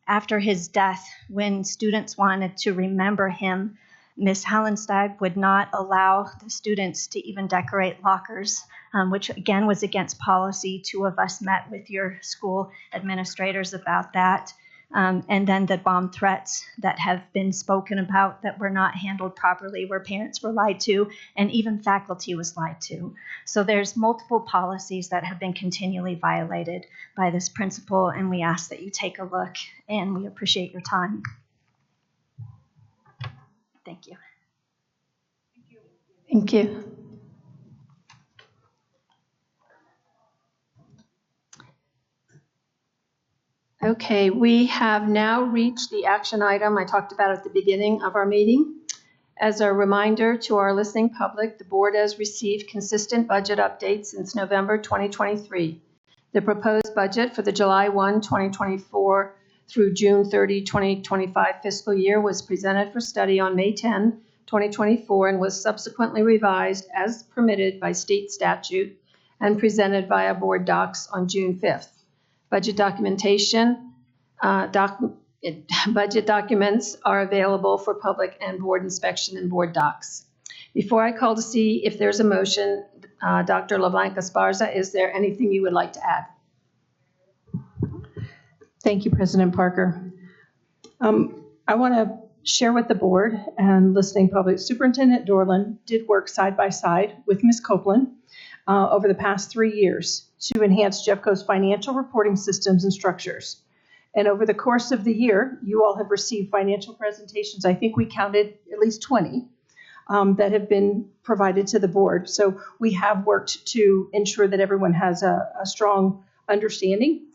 after his death, when students wanted to remember him, Ms. Hallenstad would not allow the students to even decorate lockers, which again was against policy. 2 of us met with your school administrators about that. And then the bomb threats that have been spoken about that were not handled properly, where parents were lied to, and even faculty was lied to. So there's multiple policies that have been continually violated by this principal, and we ask that you take a look, and we appreciate your time. Thank you. Thank you. Okay, we have now reached the action item I talked about at the beginning of our meeting. As a reminder to our listening public, the board has received consistent budget updates since November 2023. The proposed budget for the July 1, 2024 through June 30, 2025 fiscal year was presented for study on May 10, 2024, and was subsequently revised as permitted by state statute and presented via board docs on June 5th. Budget documentation, budget documents are available for public and board inspection in board docs. Before I call to see if there's a motion, Dr. LeBlanc Esparza, is there anything you would like to add? Thank you, President Parker. I want to share with the board and listening public, Superintendent Dorland did work side by side with Ms. Copeland over the past 3 years to enhance Jeffco's financial reporting systems and structures. And over the course of the year, you all have received financial presentations. I think we counted at least 20 that have been provided to the board. So we have worked to ensure that everyone has a strong understanding.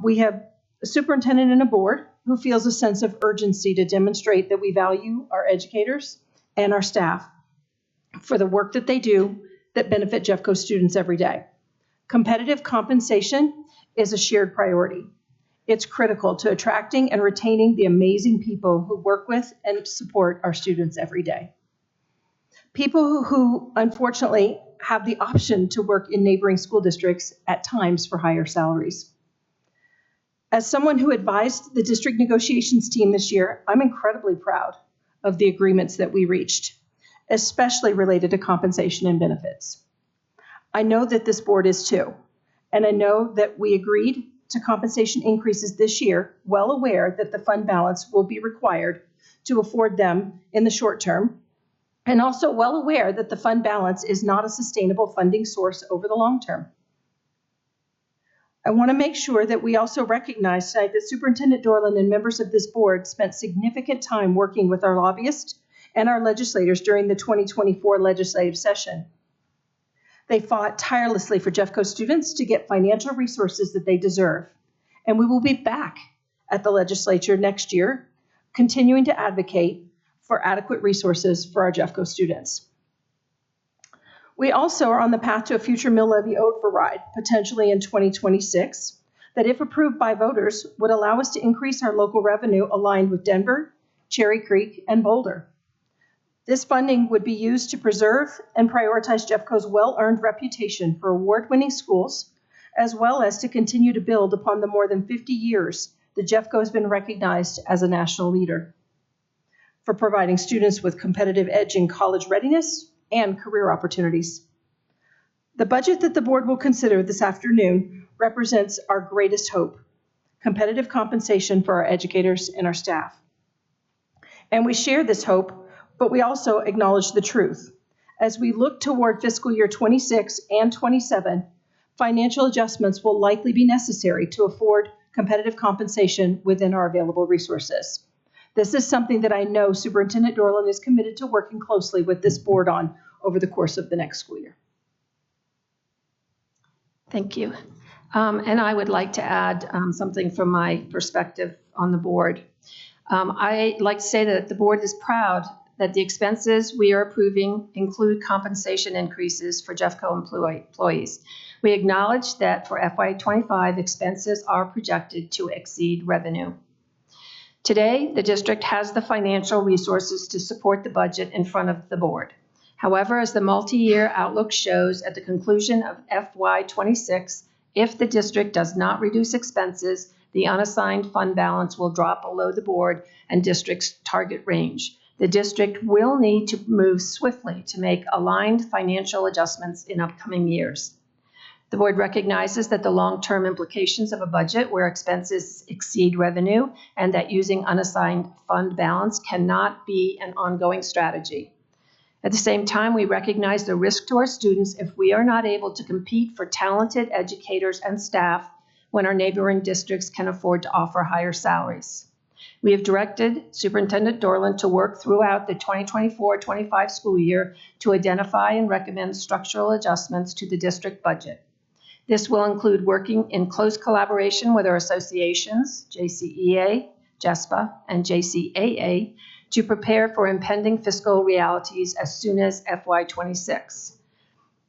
We have a superintendent and a board who feels a sense of urgency to demonstrate that we value our educators and our staff for the work that they do that benefit Jeffco students every day. Competitive compensation is a shared priority. It's critical to attracting and retaining the amazing people who work with and support our students every day. People who unfortunately have the option to work in neighboring school districts at times for higher salaries. As someone who advised the district negotiations team this year, I'm incredibly proud of the agreements that we reached, especially related to compensation and benefits. I know that this board is too, and I know that we agreed to compensation increases this year, well aware that the fund balance will be required to afford them in the short term, and also well aware that the fund balance is not a sustainable funding source over the long term. I want to make sure that we also recognize tonight that Superintendent Dorland and members of this board spent significant time working with our lobbyists and our legislators during the 2024 legislative session. They fought tirelessly for Jeffco students to get financial resources that they deserve. And we will be back at the legislature next year, continuing to advocate for adequate resources for our Jeffco students. We also are on the path to a future mill levy override, potentially in 2026, that if approved by voters would allow us to increase our local revenue aligned with Denver, Cherry Creek, and Boulder. This funding would be used to preserve and prioritize Jeffco's well-earned reputation for award-winning schools, as well as to continue to build upon the more than 50 years that Jeffco has been recognized as a national leader for providing students with competitive edge in college readiness and career opportunities. The budget that the board will consider this afternoon represents our greatest hope, competitive compensation for our educators and our staff. And we share this hope, but we also acknowledge the truth. As we look toward fiscal year 26 and 27, financial adjustments will likely be necessary to afford competitive compensation within our available resources. This is something that I know Superintendent Dorland is committed to working closely with this board on over the course of the next school year. Thank you. And I would like to add something from my perspective on the board. I'd like to say that the board is proud that the expenses we are approving include compensation increases for Jeffco employees. We acknowledge that for FY25, expenses are projected to exceed revenue. Today, the district has the financial resources to support the budget in front of the board. However, as the multi-year outlook shows at the conclusion of FY26, if the district does not reduce expenses, the unassigned fund balance will drop below the board and district's target range. The district will need to move swiftly to make aligned financial adjustments in upcoming years. The board recognizes that the long-term implications of a budget where expenses exceed revenue and that using unassigned fund balance cannot be an ongoing strategy. At the same time, we recognize the risk to our students if we are not able to compete for talented educators and staff when our neighboring districts can afford to offer higher salaries. We have directed Superintendent Dorland to work throughout the 2024-25 school year to identify and recommend structural adjustments to the district budget. This will include working in close collaboration with our associations, JCEA, JESPA, and JCAA, to prepare for impending fiscal realities as soon as FY26.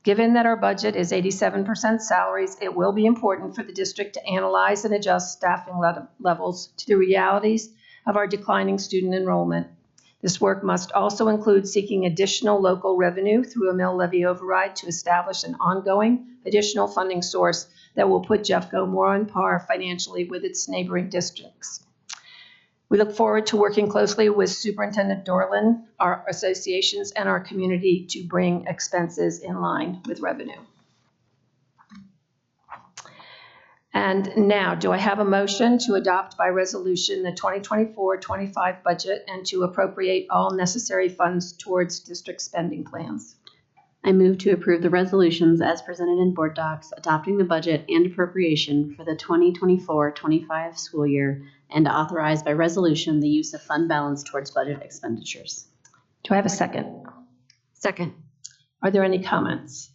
Given that our budget is 87% salaries, it will be important for the district to analyze and adjust staffing levels to the realities of our declining student enrollment. This work must also include seeking additional local revenue through a mill levy override to establish an ongoing additional funding source that will put Jeffco more on par financially with its neighboring districts. We look forward to working closely with Superintendent Dorland, our associations, and our community to bring expenses in line with revenue. And now, do I have a motion to adopt by resolution the 2024-25 budget and to appropriate all necessary funds towards district spending plans? I move to approve the resolutions as presented in board docs, adopting the budget and appropriation for the 2024-25 school year, and to authorize by resolution the use of fund balance towards budget expenditures. Do I have a second? Second. Are there any comments?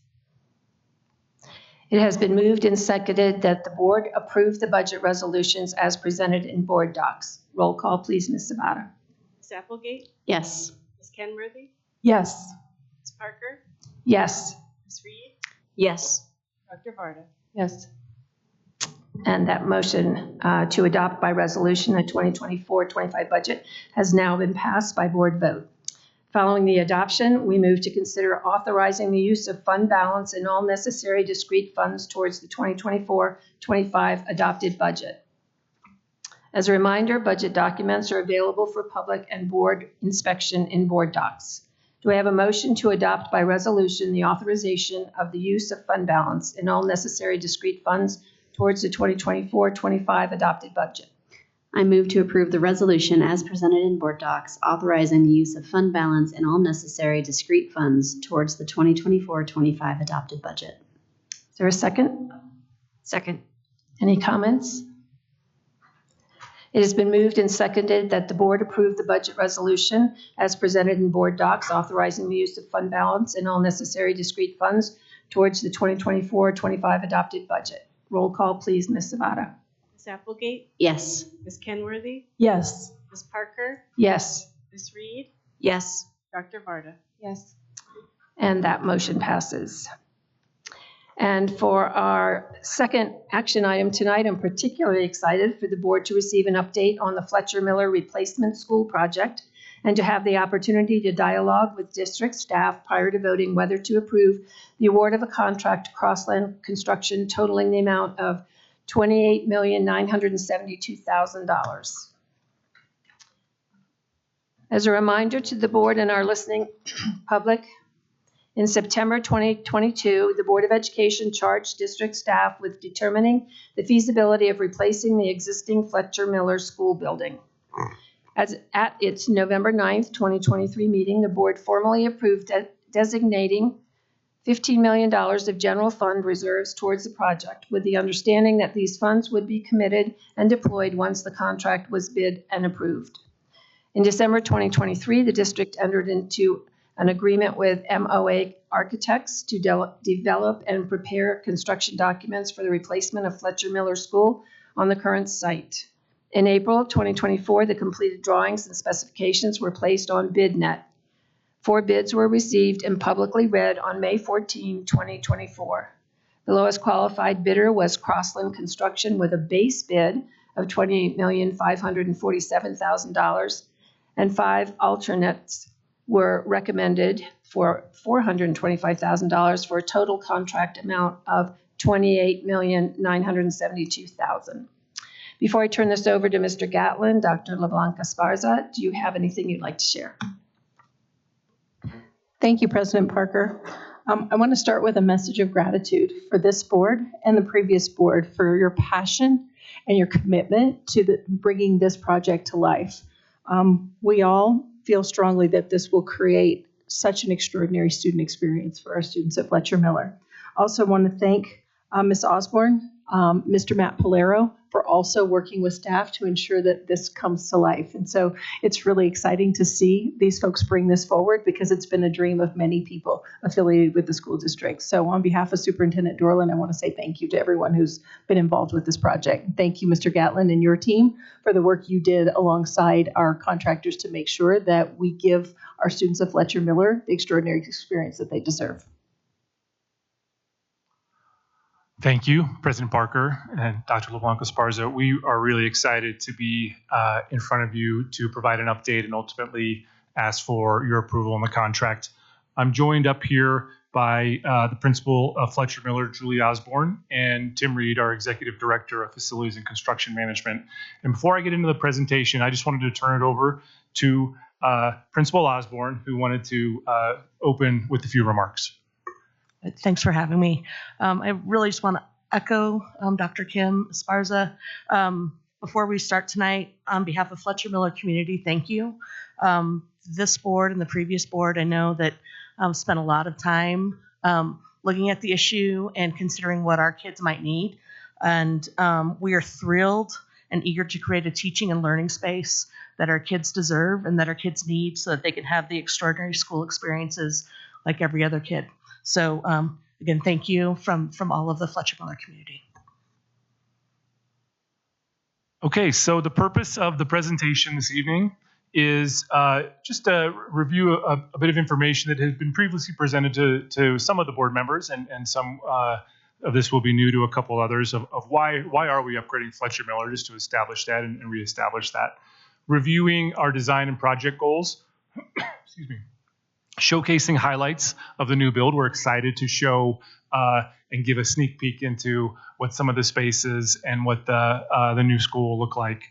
It has been moved and seconded that the board approve the budget resolutions as presented in board docs. Roll call, please, Ms. Zapata. Ms. Applegate, Yes. Ms. Kenworthy, Yes. Ms. Parker, Yes. Ms. Reed, Yes. Dr. Varda. Yes. And that motion to adopt by resolution the 2024-25 budget has now been passed by board vote. Following the adoption, we move to consider authorizing the use of fund balance and all necessary discrete funds towards the 2024-25 adopted budget. As a reminder, budget documents are available for public and board inspection in board docs. Do I have a motion to adopt by resolution the authorization of the use of fund balance and all necessary discrete funds towards the 2024-25 adopted budget? I move to approve the resolution as presented in board docs, authorizing the use of fund balance and all necessary discrete funds towards the 2024-25 adopted budget. Is there a second? Second. Any comments? It has been moved and seconded that the board approve the budget resolution as presented in board docs, authorizing the use of fund balance and all necessary discrete funds towards the 2024-25 adopted budget. Roll call, please, Ms. Zapata. Ms. Applegate, Yes. Ms. Kenworthy, Yes. Ms. Parker, Yes. Ms. Reed, Yes. Dr. Varda. Yes. And that motion passes. And for our second action item tonight, I'm particularly excited for the board to receive an update on the Fletcher Miller Replacement School project and to have the opportunity to dialogue with district staff prior to voting whether to approve the award of a contract to Crossland Construction totaling the amount of $28,972,000. As a reminder to the board and our listening public, in September 2022, the Board of Education charged district staff with determining the feasibility of replacing the existing Fletcher Miller School building. At its November 9th, 2023 meeting, the board formally approved designating $15 million of general fund reserves towards the project, with the understanding that these funds would be committed and deployed once the contract was bid and approved. In December 2023, the district entered into an agreement with MOA Architects to develop and prepare construction documents for the replacement of Fletcher Miller School on the current site. In April 2024, the completed drawings and specifications were placed on BidNet. 4 bids were received and publicly read on May 14, 2024. The lowest qualified bidder was Crossland Construction with a base bid of $28,547,000, and 5 alternates were recommended for $425,000 for a total contract amount of $28,972,000. Before I turn this over to Mr. Gatlin, Dr. LeBlanc Esparza, do you have anything you'd like to share? Thank you, President Parker. I want to start with a message of gratitude for this board and the previous board for your passion and your commitment to bringing this project to life. We all feel strongly that this will create such an extraordinary student experience for our students at Fletcher Miller. Also want to thank Ms. Osborne, Mr. Matt Polero, for also working with staff to ensure that this comes to life. And so it's really exciting to see these folks bring this forward because it's been a dream of many people affiliated with the school district. So on behalf of Superintendent Dorland, I want to say thank you to everyone who's been involved with this project. Thank you, Mr. Gatlin, and your team for the work you did alongside our contractors to make sure that we give our students of Fletcher Miller the extraordinary experience that they deserve. Thank you, President Parker and Dr. LeBlanc-Esparza. We are really excited to be in front of you to provide an update and ultimately ask for your approval on the contract. I'm joined up here by the principal of Fletcher Miller, Julie Osborne, and Tim Reed, our Executive Director of Facilities and Construction Management. And before I get into the presentation, I just wanted to turn it over to Principal Osborne, who wanted to open with a few remarks. Thanks for having me. I really just want to echo Dr. Kim Esparza. Before we start tonight, on behalf of Fletcher Miller community, thank you. This board and the previous board, I know that spent a lot of time looking at the issue and considering what our kids might need. And we are thrilled and eager to create a teaching and learning space that our kids deserve and that our kids need so that they can have the extraordinary school experiences like every other kid. So again, thank you from all of the Fletcher Miller community. Okay, so the purpose of the presentation this evening is just to review a bit of information that has been previously presented to some of the board members, and some of this will be new to a couple others, of why are we upgrading Fletcher Miller, just to establish that and reestablish that. Reviewing our design and project goals, excuse me. Showcasing highlights of the new build. We're excited to show and give a sneak peek into what some of the spaces and what the new school will look like.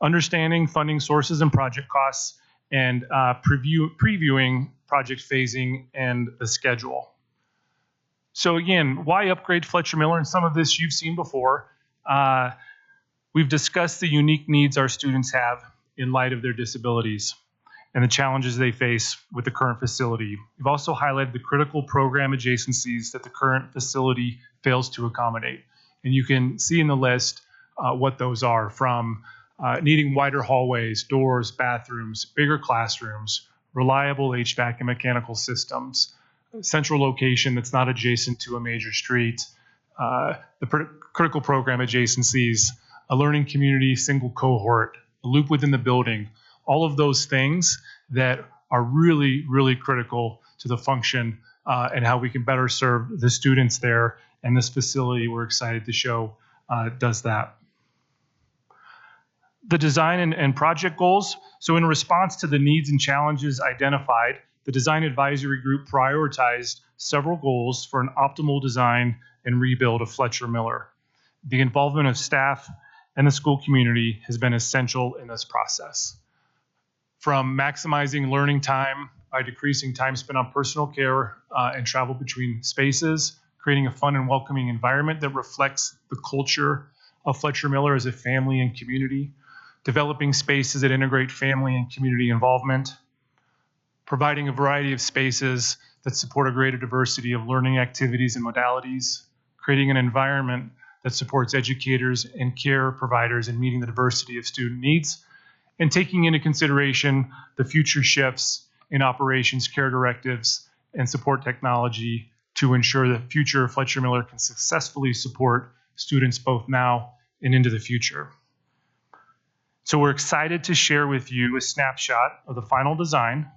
Understanding funding sources and project costs, and previewing project phasing and the schedule. So again, why upgrade Fletcher Miller? And some of this you've seen before. We've discussed the unique needs our students have in light of their disabilities and the challenges they face with the current facility. We've also highlighted the critical program adjacencies that the current facility fails to accommodate. And you can see in the list what those are, from needing wider hallways, doors, bathrooms, bigger classrooms, reliable HVAC and mechanical systems, central location that's not adjacent to a major street, the critical program adjacencies, a learning community, single cohort, a loop within the building, all of those things that are really, really critical to the function and how we can better serve the students there. And this facility, we're excited to show, does that. The design and project goals. So in response to the needs and challenges identified, the design advisory group prioritized several goals for an optimal design and rebuild of Fletcher Miller. The involvement of staff and the school community has been essential in this process. From maximizing learning time by decreasing time spent on personal care and travel between spaces, creating a fun and welcoming environment that reflects the culture of Fletcher Miller as a family and community, developing spaces that integrate family and community involvement, providing a variety of spaces that support a greater diversity of learning activities and modalities, creating an environment that supports educators and care providers in meeting the diversity of student needs, and taking into consideration the future shifts in operations, care directives, and support technology to ensure that future Fletcher Miller can successfully support students both now and into the future. So we're excited to share with you a snapshot of the final design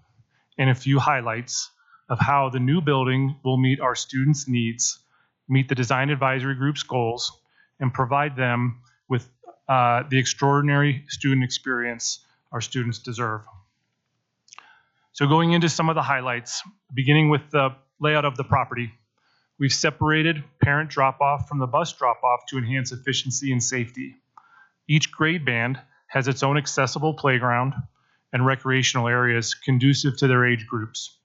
and a few highlights of how the new building will meet our students' needs, meet the design advisory group's goals, and provide them with the extraordinary student experience our students deserve. So going into some of the highlights, beginning with the layout of the property, we've separated parent drop-off from the bus drop-off to enhance efficiency and safety. Each grade band has its own accessible playground and recreational areas conducive to their age groups.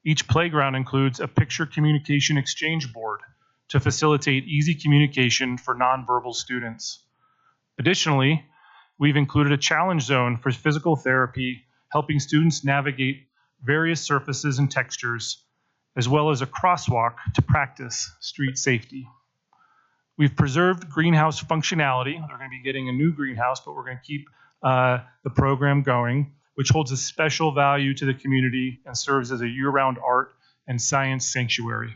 Each playground includes a picture communication exchange board to facilitate easy communication for nonverbal students. Additionally, we've included a challenge zone for physical therapy, helping students navigate various surfaces and textures, as well as a crosswalk to practice street safety. We've preserved greenhouse functionality. They're going to be getting a new greenhouse, but we're going to keep the program going, which holds a special value to the community and serves as a year-round art and science sanctuary.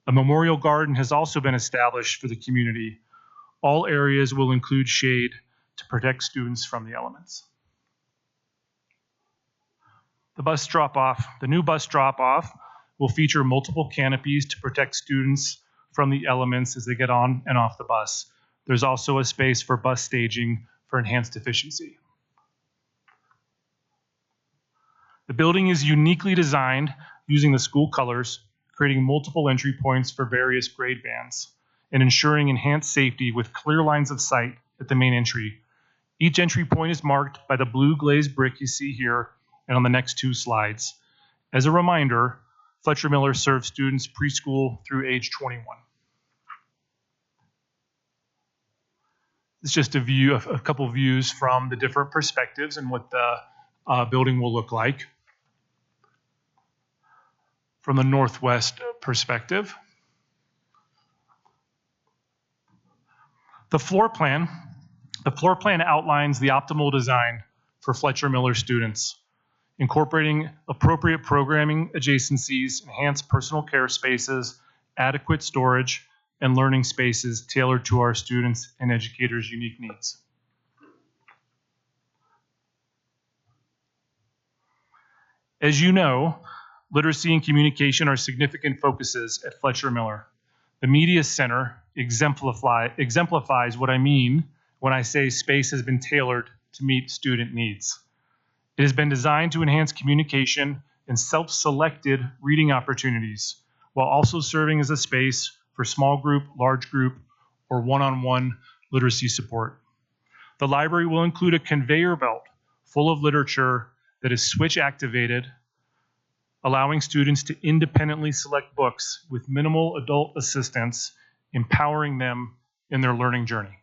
A memorial garden has also been established for the community. All areas will include shade to protect students from the elements. The bus drop-off. The new bus drop-off will feature multiple canopies to protect students from the elements as they get on and off the bus. There's also a space for bus staging for enhanced efficiency. The building is uniquely designed using the school colors, creating multiple entry points for various grade bands, and ensuring enhanced safety with clear lines of sight at the main entry. Each entry point is marked by the blue glazed brick you see here and on the next two slides. As a reminder, Fletcher Miller serves students preschool through age 21. It's just a couple views from the different perspectives and what the building will look like. From the northwest perspective, the floor plan outlines the optimal design for Fletcher Miller students, incorporating appropriate programming adjacencies, enhanced personal care spaces, adequate storage, and learning spaces tailored to our students' and educators' unique needs. As you know, literacy and communication are significant focuses at Fletcher Miller. The Media Center exemplifies what I mean when I say space has been tailored to meet student needs. It has been designed to enhance communication and self-selected reading opportunities, while also serving as a space for small group, large group, or one-on-one literacy support. The library will include a conveyor belt full of literature that is switch activated, allowing students to independently select books with minimal adult assistance, empowering them in their learning journey.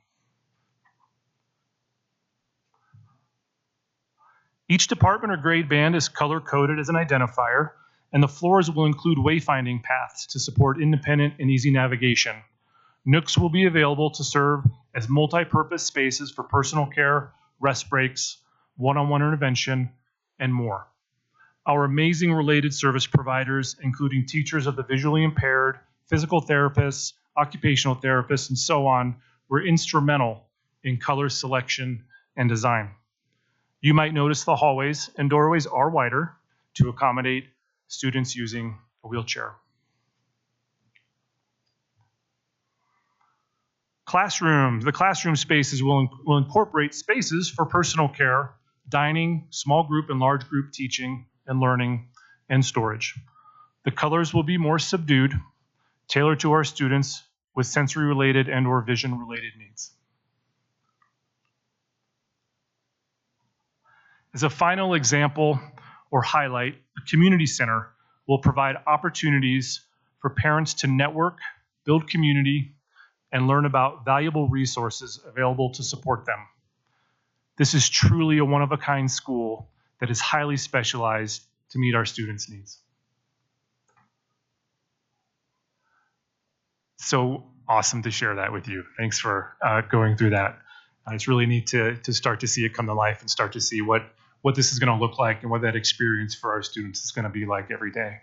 Each department or grade band is color-coded as an identifier, and the floors will include wayfinding paths to support independent and easy navigation. Nooks will be available to serve as multi-purpose spaces for personal care, rest breaks, one-on-one intervention, and more. Our amazing related service providers, including teachers of the visually impaired, physical therapists, occupational therapists, and so on, were instrumental in color selection and design. You might notice the hallways and doorways are wider to accommodate students using a wheelchair. Classrooms. The classroom spaces will incorporate spaces for personal care, dining, small group and large group teaching and learning, and storage. The colors will be more subdued, tailored to our students with sensory-related and/or vision-related needs. As a final example or highlight, the community center will provide opportunities for parents to network, build community, and learn about valuable resources available to support them. This is truly a one-of-a-kind school that is highly specialized to meet our students' needs. So awesome to share that with you. Thanks for going through that. It's really neat to start to see it come to life and start to see what this is going to look like and what that experience for our students is going to be like every day.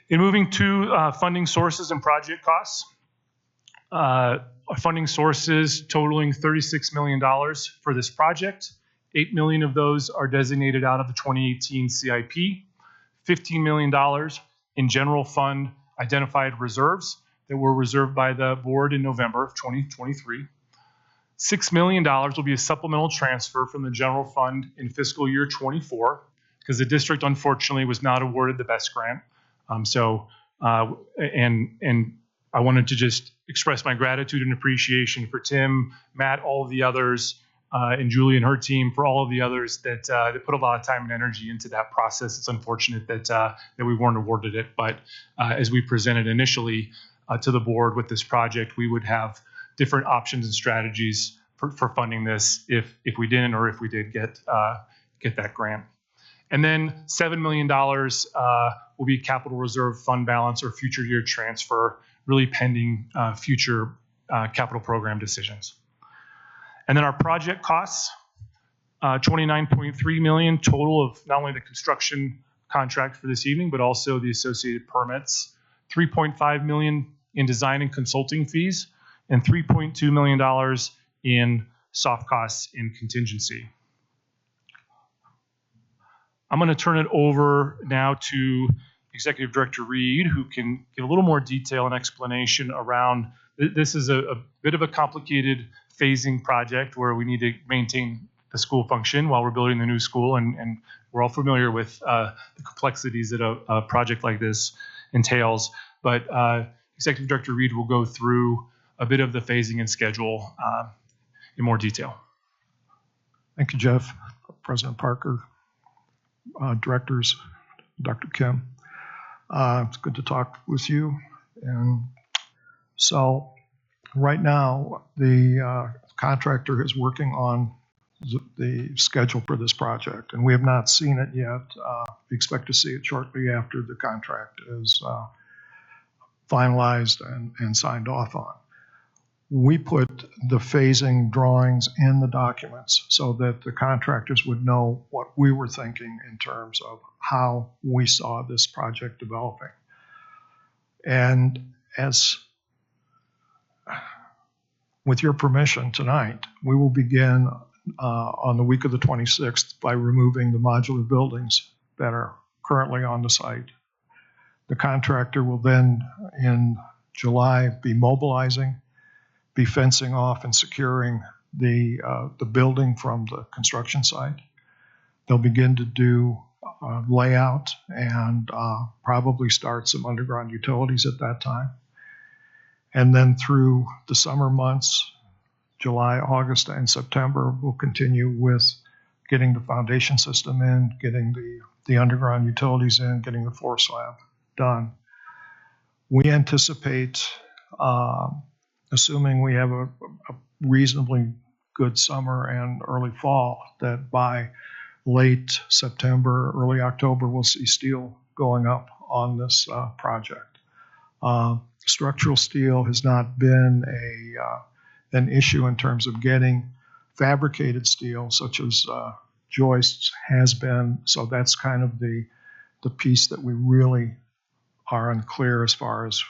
In moving to funding sources and project costs, our funding sources totaling $36 million for this project. $8 million of those are designated out of the 2018 CIP, $15 million in general fund identified reserves that were reserved by the board in November of 2023. $6 million will be a supplemental transfer from the general fund in fiscal year 24 because the district unfortunately was not awarded the BEST grant. And I wanted to just express my gratitude and appreciation for Tim, Matt, all of the others, and Julie and her team, for all of the others that put a lot of time and energy into that process. It's unfortunate that we weren't awarded it, but as we presented initially to the board with this project, we would have different options and strategies for funding this if we didn't or if we did get that grant. And then $7 million will be capital reserve fund balance or future year transfer, really pending future capital program decisions. And then our project costs, $29.3 million total of not only the construction contract for this evening, but also the associated permits, $3.5 million in design and consulting fees, and $3.2 million in soft costs and contingency. I'm going to turn it over now to Executive Director Reed, who can give a little more detail and explanation around this is a bit of a complicated phasing project where we need to maintain the school function while we're building the new school, and we're all familiar with the complexities that a project like this entails. But Executive Director Reed will go through a bit of the phasing and schedule in more detail. Thank you, Jeff. President Parker, directors, Dr. Kim. It's good to talk with you. And so right now, the contractor is working on the schedule for this project, and we have not seen it yet. We expect to see it shortly after the contract is finalized and signed off on. We put the phasing drawings in the documents so that the contractors would know what we were thinking in terms of how we saw this project developing. And with your permission tonight, we will begin on the week of the 26th by removing the modular buildings that are currently on the site. The contractor will then, in July, be mobilizing, be fencing off and securing the building from the construction site. They'll begin to do layout and probably start some underground utilities at that time. And then through the summer months, July, August, and September, we'll continue with getting the foundation system in, getting the underground utilities in, getting the floor slab done. We anticipate, assuming we have a reasonably good summer and early fall, that by late September, early October, we'll see steel going up on this project. Structural steel has not been an issue in terms of getting fabricated steel, such as joists, has been. So that's kind of the piece that we really are unclear as far as,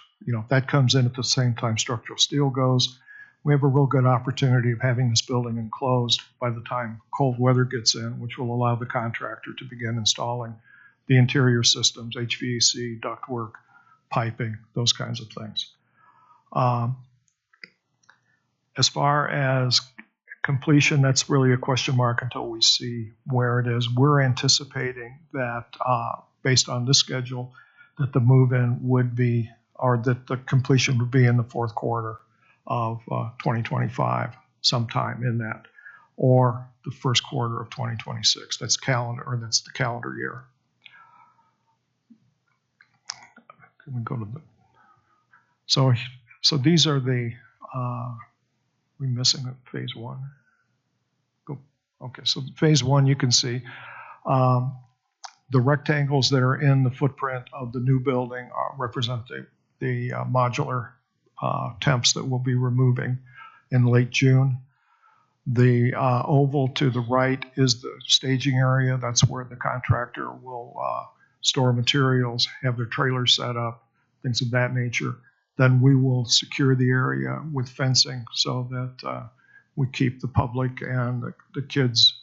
that comes in at the same time structural steel goes. We have a real good opportunity of having this building enclosed by the time cold weather gets in, which will allow the contractor to begin installing the interior systems, HVAC, ductwork, piping, those kinds of things. As far as completion, that's really a question mark until we see where it is. We're anticipating that based on this schedule, that the move-in would be, or that the completion would be in the fourth quarter of 2025, sometime in that, or the first quarter of 2026. That's the calendar year. Can we go to the? So these are the. We missing phase one? Go. Okay, so phase one, you can see the rectangles that are in the footprint of the new building represent the modular temps that we'll be removing in late June. The oval to the right is the staging area. That's where the contractor will store materials, have their trailers set up, things of that nature. Then we will secure the area with fencing so that we keep the public and the kids,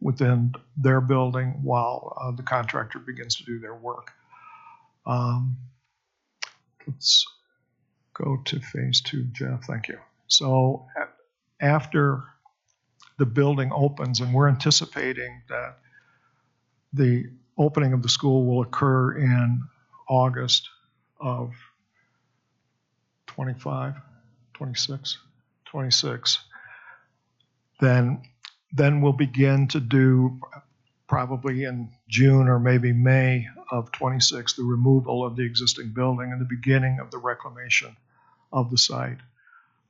within their building while the contractor begins to do their work. Let's go to phase two, Jeff. Thank you. So after the building opens, and we're anticipating that the opening of the school will occur in August of 26, then we'll begin to do, probably in June or maybe May of 26, the removal of the existing building and the beginning of the reclamation of the site.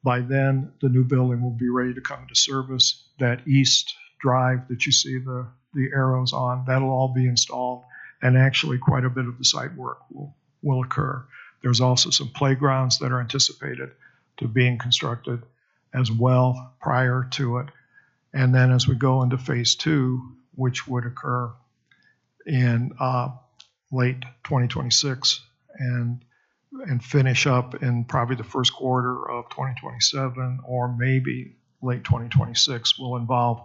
By then, the new building will be ready to come into service. That east drive that you see the arrows on, that'll all be installed, and actually quite a bit of the site work will occur. There's also some playgrounds that are anticipated to being constructed as well prior to it. And then as we go into phase two, which would occur in late 2026 and finish up in probably the first quarter of 2027 or maybe late 2026, will involve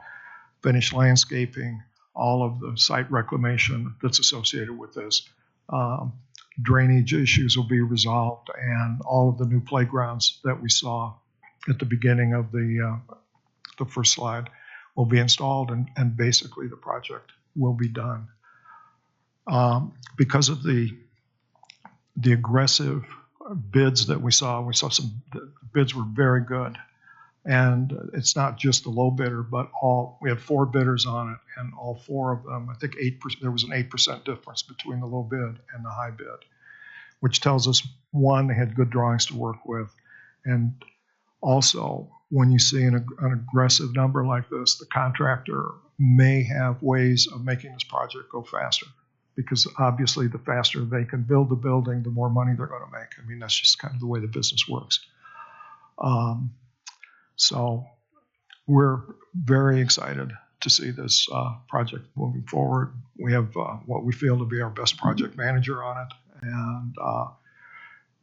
finished landscaping, all of the site reclamation that's associated with this. drainage issues will be resolved, and all of the new playgrounds that we saw at the beginning of the first slide will be installed, and basically the project will be done. Because of the aggressive bids that we saw the bids were very good. And it's not just the low bidder, but we had 4 bidders on it, and all 4 of them, I think 8%, there was an 8% difference between the low bid and the high bid, which tells us, one, they had good drawings to work with. And also, when you see an aggressive number like this, the contractor may have ways of making this project go faster, because obviously the faster they can build the building, the more money they're going to make. I mean, that's just kind of the way the business works. So we're very excited to see this project moving forward. We have what we feel to be our best project manager on it, and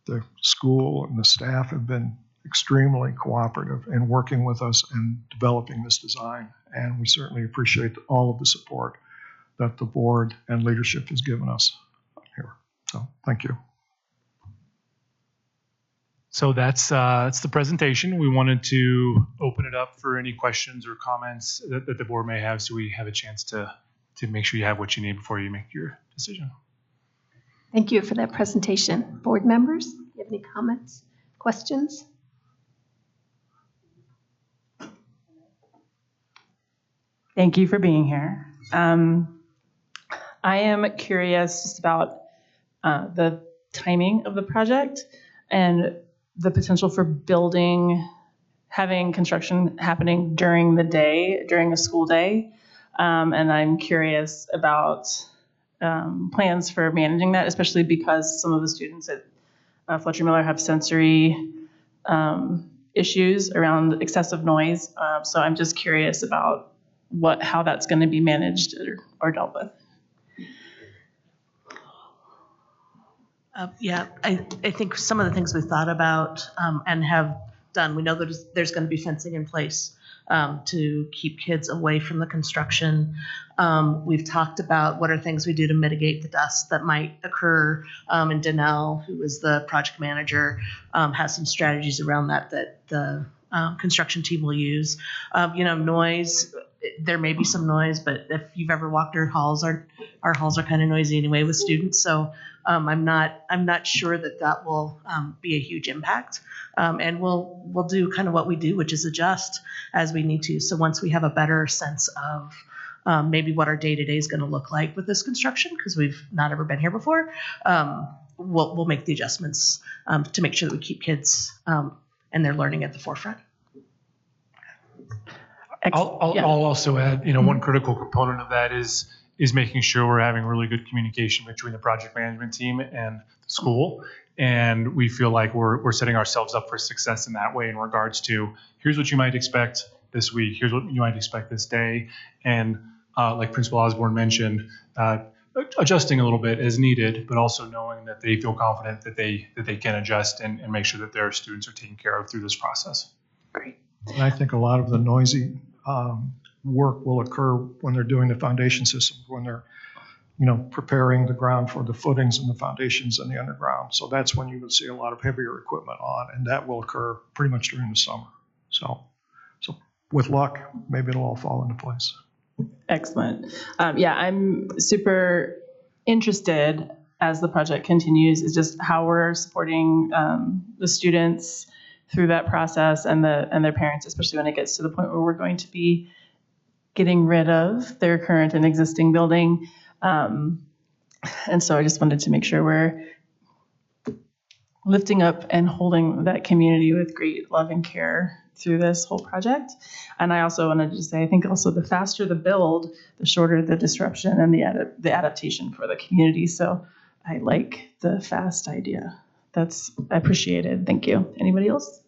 the school and the staff have been extremely cooperative in working with us and developing this design, and we certainly appreciate all of the support that the board and leadership has given us here. So thank you. So that's the presentation. We wanted to open it up for any questions or comments that the board may have, so we have a chance to make sure you have what you need before you make your decision. Thank you for that presentation. Board members, do you have any comments, questions? Thank you for being here. I am curious just about the timing of the project and the potential for having construction happening during the day, during a school day. And I'm curious about plans for managing that, especially because some of the students at Fletcher Miller have sensory issues around excessive noise. So I'm just curious about how that's going to be managed or dealt with. Yeah, I think some of the things we thought about and have done, we know that there's going to be fencing in place to keep kids away from the construction. We've talked about what are things we do to mitigate the dust that might occur. And Danelle, who is the project manager, has some strategies around that the construction team will use. Noise, there may be some noise, but if you've ever walked our halls are kind of noisy anyway with students. So I'm not sure that will be a huge impact. And we'll do kind of what we do, which is adjust as we need to. So once we have a better sense of maybe what our day-to-day is going to look like with this construction, because we've not ever been here before, we'll make the adjustments to make sure that we keep kids and their learning at the forefront. I'll also add, one critical component of that is making sure we're having really good communication between the project management team and the school. And we feel like we're setting ourselves up for success in that way in regards to, here's what you might expect this week, here's what you might expect this day. And like Principal Osborne mentioned, adjusting a little bit as needed, but also knowing that they feel confident that they can adjust and make sure that their students are taken care of through this process. Great. And I think a lot of the noisy work will occur when they're doing the foundation system, when they're preparing the ground for the footings and the foundations and the underground. So that's when you would see a lot of heavier equipment on, and that will occur pretty much during the summer. So with luck, maybe it'll all fall into place. Excellent. I'm super interested as the project continues is just how we're supporting the students through that process and their parents, especially when it gets to the point where we're going to be getting rid of their current and existing building. And so I just wanted to make sure we're lifting up and holding that community with great love and care through this whole project. And I also wanted to say, I think also the faster the build, the shorter the disruption and the adaptation for the community. So I like the fast idea. That's appreciated. Thank you. Anybody else?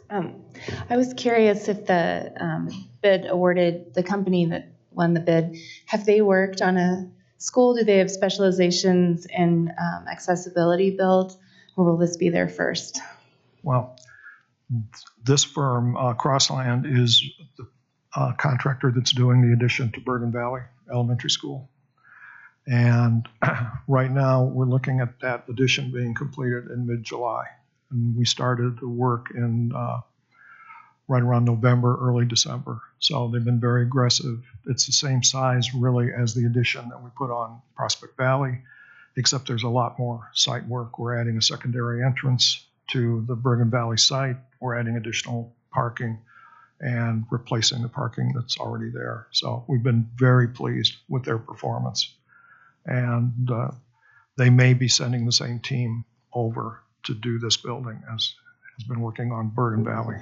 I was curious if the bid awarded, the company that won the bid, have they worked on a school? Do they have specializations in accessibility build, or will this be their first? Well, this firm, Crossland, is the contractor that's doing the addition to Bergen Valley Elementary School. And right now, we're looking at that addition being completed in mid-July. And we started the work in right around November, early December. So they've been very aggressive. It's the same size, really, as the addition that we put on Prospect Valley, except there's a lot more site work. We're adding a secondary entrance to the Bergen Valley site. We're adding additional parking and replacing the parking that's already there. So we've been very pleased with their performance. And they may be sending the same team over to do this building as has been working on Bergen Valley.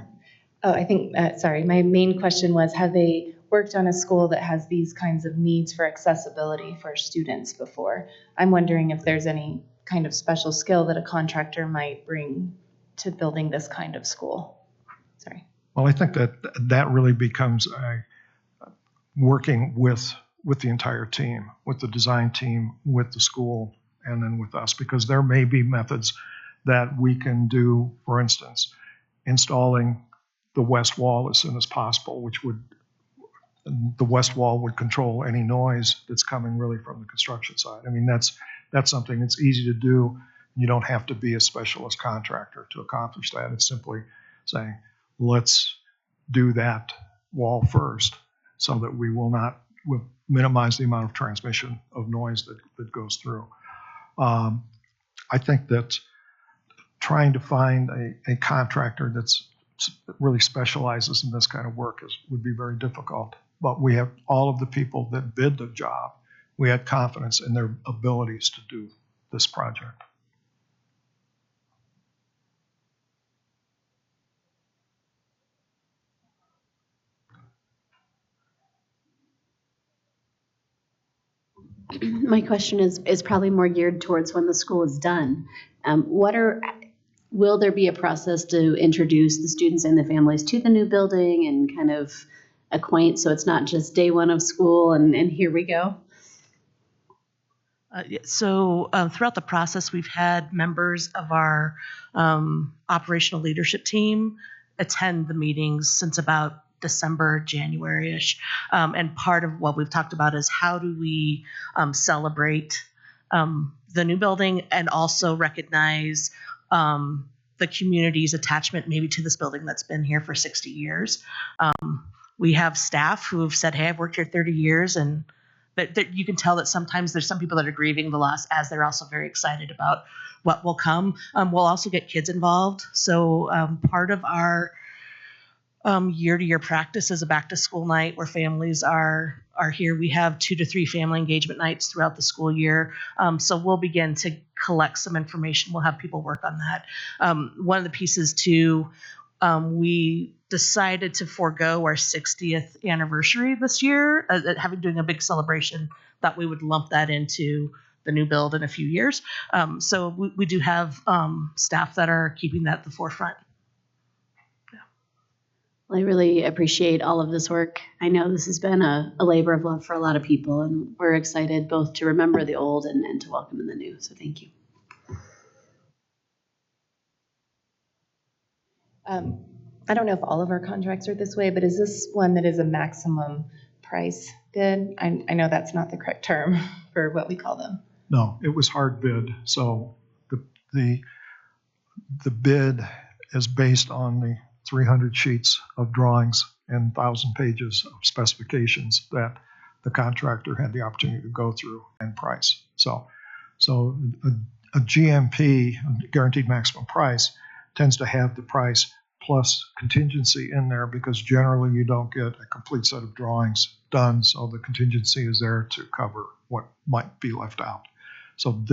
Oh, I think, sorry, my main question was, have they worked on a school that has these kinds of needs for accessibility for students before? I'm wondering if there's any kind of special skill that a contractor might bring to building this kind of school. Sorry. Well, I think that really becomes working with the entire team, with the design team, with the school, and then with us, because there may be methods that we can do, for instance, installing the west wall as soon as possible, the west wall would control any noise that's coming really from the construction side. I mean, that's something that's easy to do. You don't have to be a specialist contractor to accomplish that. It's simply saying, let's do that wall first so that we will minimize the amount of transmission of noise that goes through. I think that trying to find a contractor that really specializes in this kind of work would be very difficult. But we have all of the people that bid the job. We had confidence in their abilities to do this project. My question is probably more geared towards when the school is done. Will there be a process to introduce the students and the families to the new building and kind of acquaint, so it's not just day one of school and here we go? So throughout the process, we've had members of our operational leadership team attend the meetings since about December, January-ish. And part of what we've talked about is how do we celebrate the new building and also recognize the community's attachment maybe to this building that's been here for 60 years. We have staff who have said, hey, I've worked here 30 years, and that you can tell that sometimes there's some people that are grieving the loss as they're also very excited about what will come. We'll also get kids involved. So part of our year-to-year practice is a back-to-school night where families are here. We have 2 to 3 family engagement nights throughout the school year. So we'll begin to collect some information. We'll have people work on that. One of the pieces too, we decided to forego our 60th anniversary this year, doing a big celebration, that we would lump that into the new build in a few years. So we do have staff that are keeping that at the forefront. Well, I really appreciate all of this work. I know this has been a labor of love for a lot of people, and we're excited both to remember the old and to welcome in the new. So thank you. I don't know if all of our contracts are this way, but is this one that is a maximum price bid? I know that's not the correct term for what we call them. No, it was hard bid. So the bid is based on the 300 sheets of drawings and 1,000 pages of specifications that the contractor had the opportunity to go through and price. So a GMP, guaranteed maximum price, tends to have the price plus contingency in there because generally you don't get a complete set of drawings done, so the contingency is there to cover what might be left out. So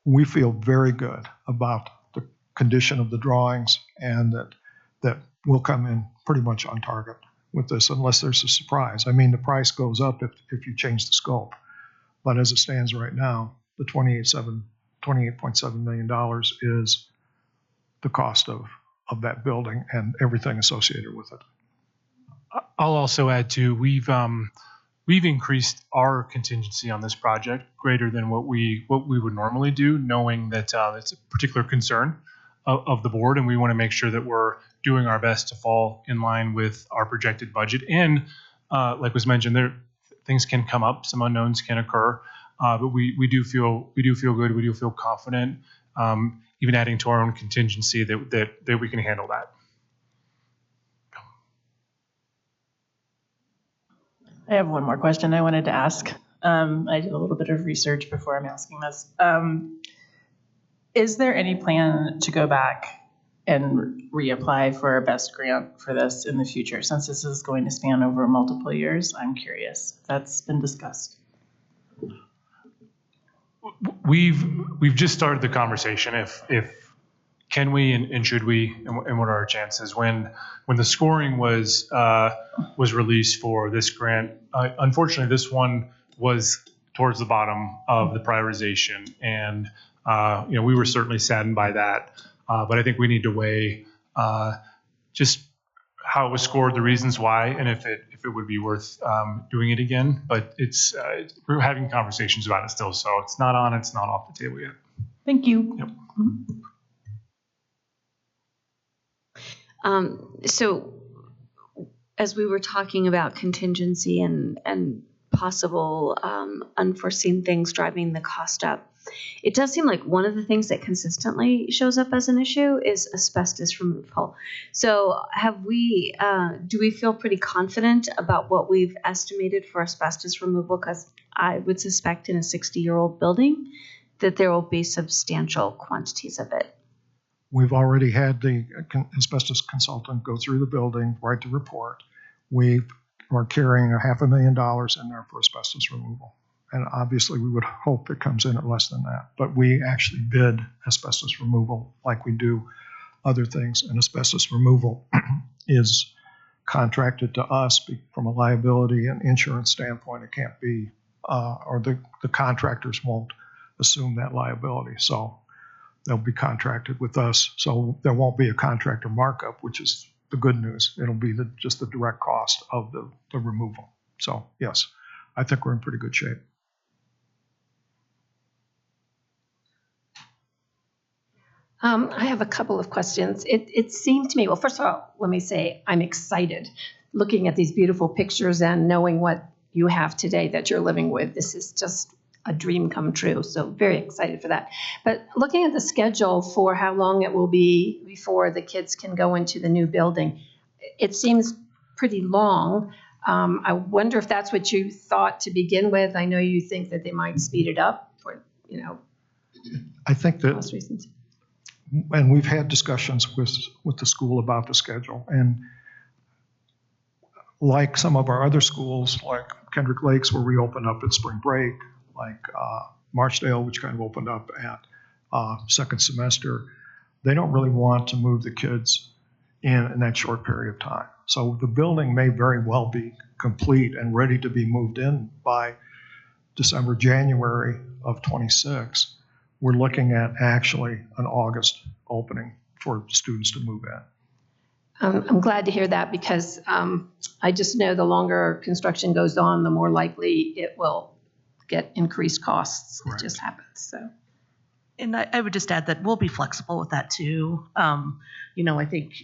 we feel very good about the condition of the drawings and that we'll come in pretty much on target with this unless there's a surprise. I mean, the price goes up if you change the scope, but as it stands right now, the $28.7 million is the cost of that building and everything associated with it. I'll also add too, we've increased our contingency on this project greater than what we would normally do, knowing that it's a particular concern of the board, and we want to make sure that we're doing our best to fall in line with our projected budget. And like was mentioned, things can come up, some unknowns can occur, but we do feel good. We do feel confident, even adding to our own contingency that we can handle that. I have one more question I wanted to ask. I did a little bit of research before I'm asking this. Is there any plan to go back and reapply for a BEST grant for this in the future? Since this is going to span over multiple years, I'm curious if that's been discussed. We've just started the conversation. If can we and should we and what are our chances? When the scoring was released for this grant, unfortunately this one was towards the bottom of the prioritization, and we were certainly saddened by that. But I think we need to weigh just how it was scored, the reasons why, and if it would be worth doing it again. But we're having conversations about it still, so it's not off the table yet. Thank you. Yep. So as we were talking about contingency and possible unforeseen things driving the cost up, it does seem like one of the things that consistently shows up as an issue is asbestos removal. So do we feel pretty confident about what we've estimated for asbestos removal? Because I would suspect in a 60-year-old building that there will be substantial quantities of it. We've already had the asbestos consultant go through the building, write the report. We are carrying $500,000 in there for asbestos removal. And obviously we would hope it comes in at less than that. But we actually bid asbestos removal like we do other things. And asbestos removal is contracted to us from a liability and insurance standpoint. It can't be, or the contractors won't assume that liability. So they'll be contracted with us. So there won't be a contractor markup, which is the good news. It'll be just the direct cost of the removal. So yes, I think we're in pretty good shape. I have a couple of questions. It seemed to me, well, first of all, let me say I'm excited looking at these beautiful pictures and knowing what you have today that you're living with. This is just a dream come true. So very excited for that. But looking at the schedule for how long it will be before the kids can go into the new building, it seems pretty long. I wonder if that's what you thought to begin with. I know you think that they might speed it up for, I think that most reasons. And we've had discussions with the school about the schedule. And like some of our other schools, like Kendrick Lakes, where we opened up at spring break, like Marchdale, which kind of opened up at second semester, they don't really want to move the kids in that short period of time. So the building may very well be complete and ready to be moved in by December, January of 26. We're looking at actually an August opening for students to move in. I'm glad to hear that because I just know the longer construction goes on, the more likely it will get increased costs. Correct. It just happens. So, and I would just add that we'll be flexible with that too. I think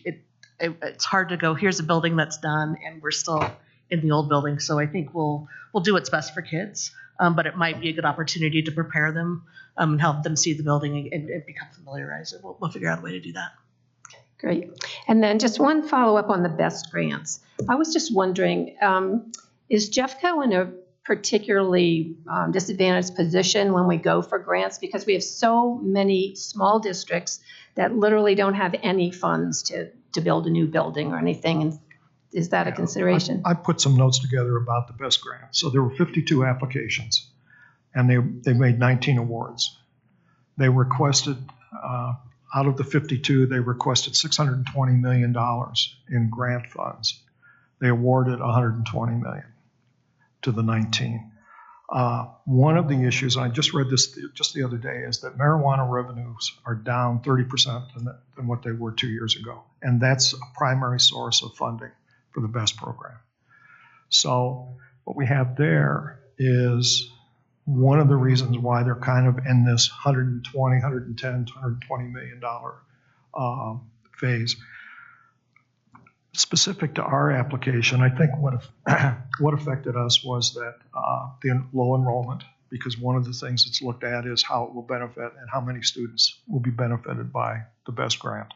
it's hard to go, here's a building that's done and we're still in the old building. So I think we'll do what's best for kids. But it might be a good opportunity to prepare them and help them see the building and become familiarized. We'll figure out a way to do that. Great. And then just one follow-up on the BEST grants. I was just wondering, is Jeffco in a particularly disadvantaged position when we go for grants? Because we have so many small districts that literally don't have any funds to build a new building or anything. And is that a consideration? I put some notes together about the BEST grant. So there were 52 applications, and they made 19 awards. They requested, out of the 52, they requested $620 million in grant funds. They awarded $120 million to the 19. One of the issues, and I just read this just the other day, is that marijuana revenues are down 30% than what they were 2 years ago. And that's a primary source of funding for the BEST program. So what we have there is one of the reasons why they're kind of in this $110, $120 million phase. Specific to our application, I think what affected us was that the low enrollment, because one of the things that's looked at is how it will benefit and how many students will be benefited by the BEST grant.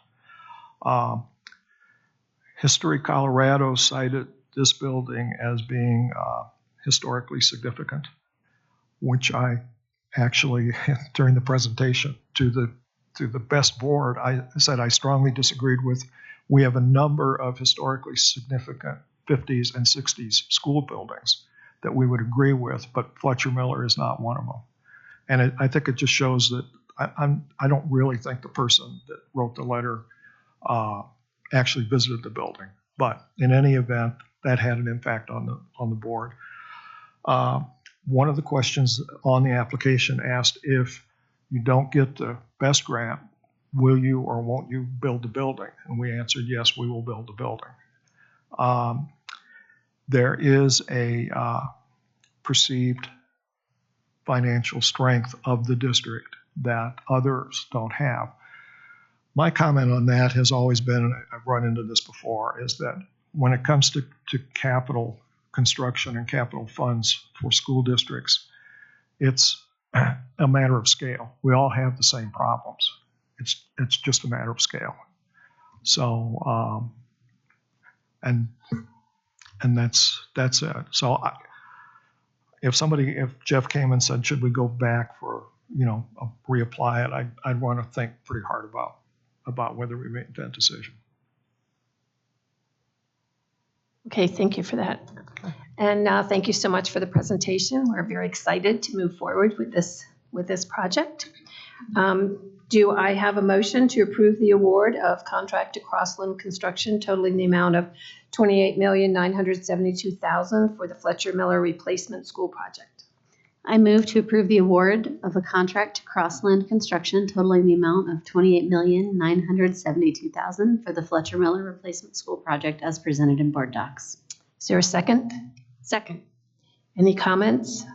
History Colorado cited this building as being historically significant, which I actually, during the presentation to the BEST board, I said I strongly disagreed with. We have a number of historically significant 50s and 60s school buildings that we would agree with, but Fletcher Miller is not one of them. And I think it just shows that I don't really think the person that wrote the letter actually visited the building. But in any event, that had an impact on the board. One of the questions on the application asked if you don't get the BEST grant, will you or won't you build the building? And we answered, yes, we will build the building. There is a perceived financial strength of the district that others don't have. My comment on that has always been, and I've run into this before, is that when it comes to capital construction and capital funds for school districts, it's a matter of scale. We all have the same problems. It's just a matter of scale. So, and that's it. So if Jeff came and said, should we go back for, reapply it, I'd want to think pretty hard about whether we made that decision. Okay, thank you for that. And thank you so much for the presentation. We're very excited to move forward with this project. Do I have a motion to approve the award of contract to Crossland Construction totaling the amount of $28,972,000 for the Fletcher Miller Replacement School Project? I move to approve the award of a contract to Crossland Construction totaling the amount of $28,972,000 for the Fletcher Miller Replacement School Project as presented in board docs. Is there a second? Second. Any comments?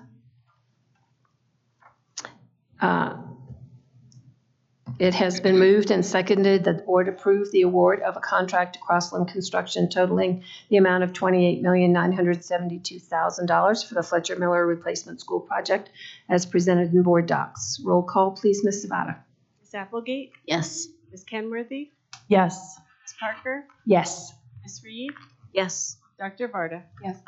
It has been moved and seconded that the board approve the award of a contract to Crossland Construction totaling the amount of $28,972,000 for the Fletcher Miller Replacement School Project as presented in board docs. Roll call, please, Ms. Savada. Ms. Applegate? Yes. Ms. Kenworthy? Yes. Ms. Parker? Yes. Ms. Reed? Yes. Dr. Varda? Yes.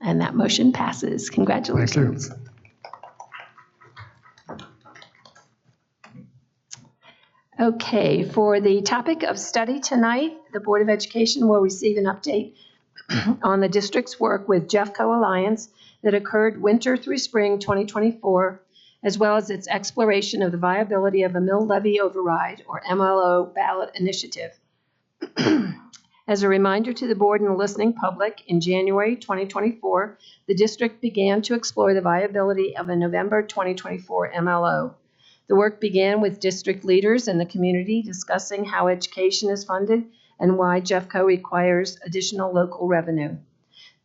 And that motion passes. Congratulations. Thank you. Okay, for the topic of study tonight, the Board of Education will receive an update on the district's work with Jeffco Alliance that occurred winter through spring 2024, as well as its exploration of the viability of a mill levy override, or MLO, ballot initiative. As a reminder to the board and the listening public, in January 2024, the district began to explore the viability of a November 2024 MLO. The work began with district leaders and the community discussing how education is funded and why Jeffco requires additional local revenue.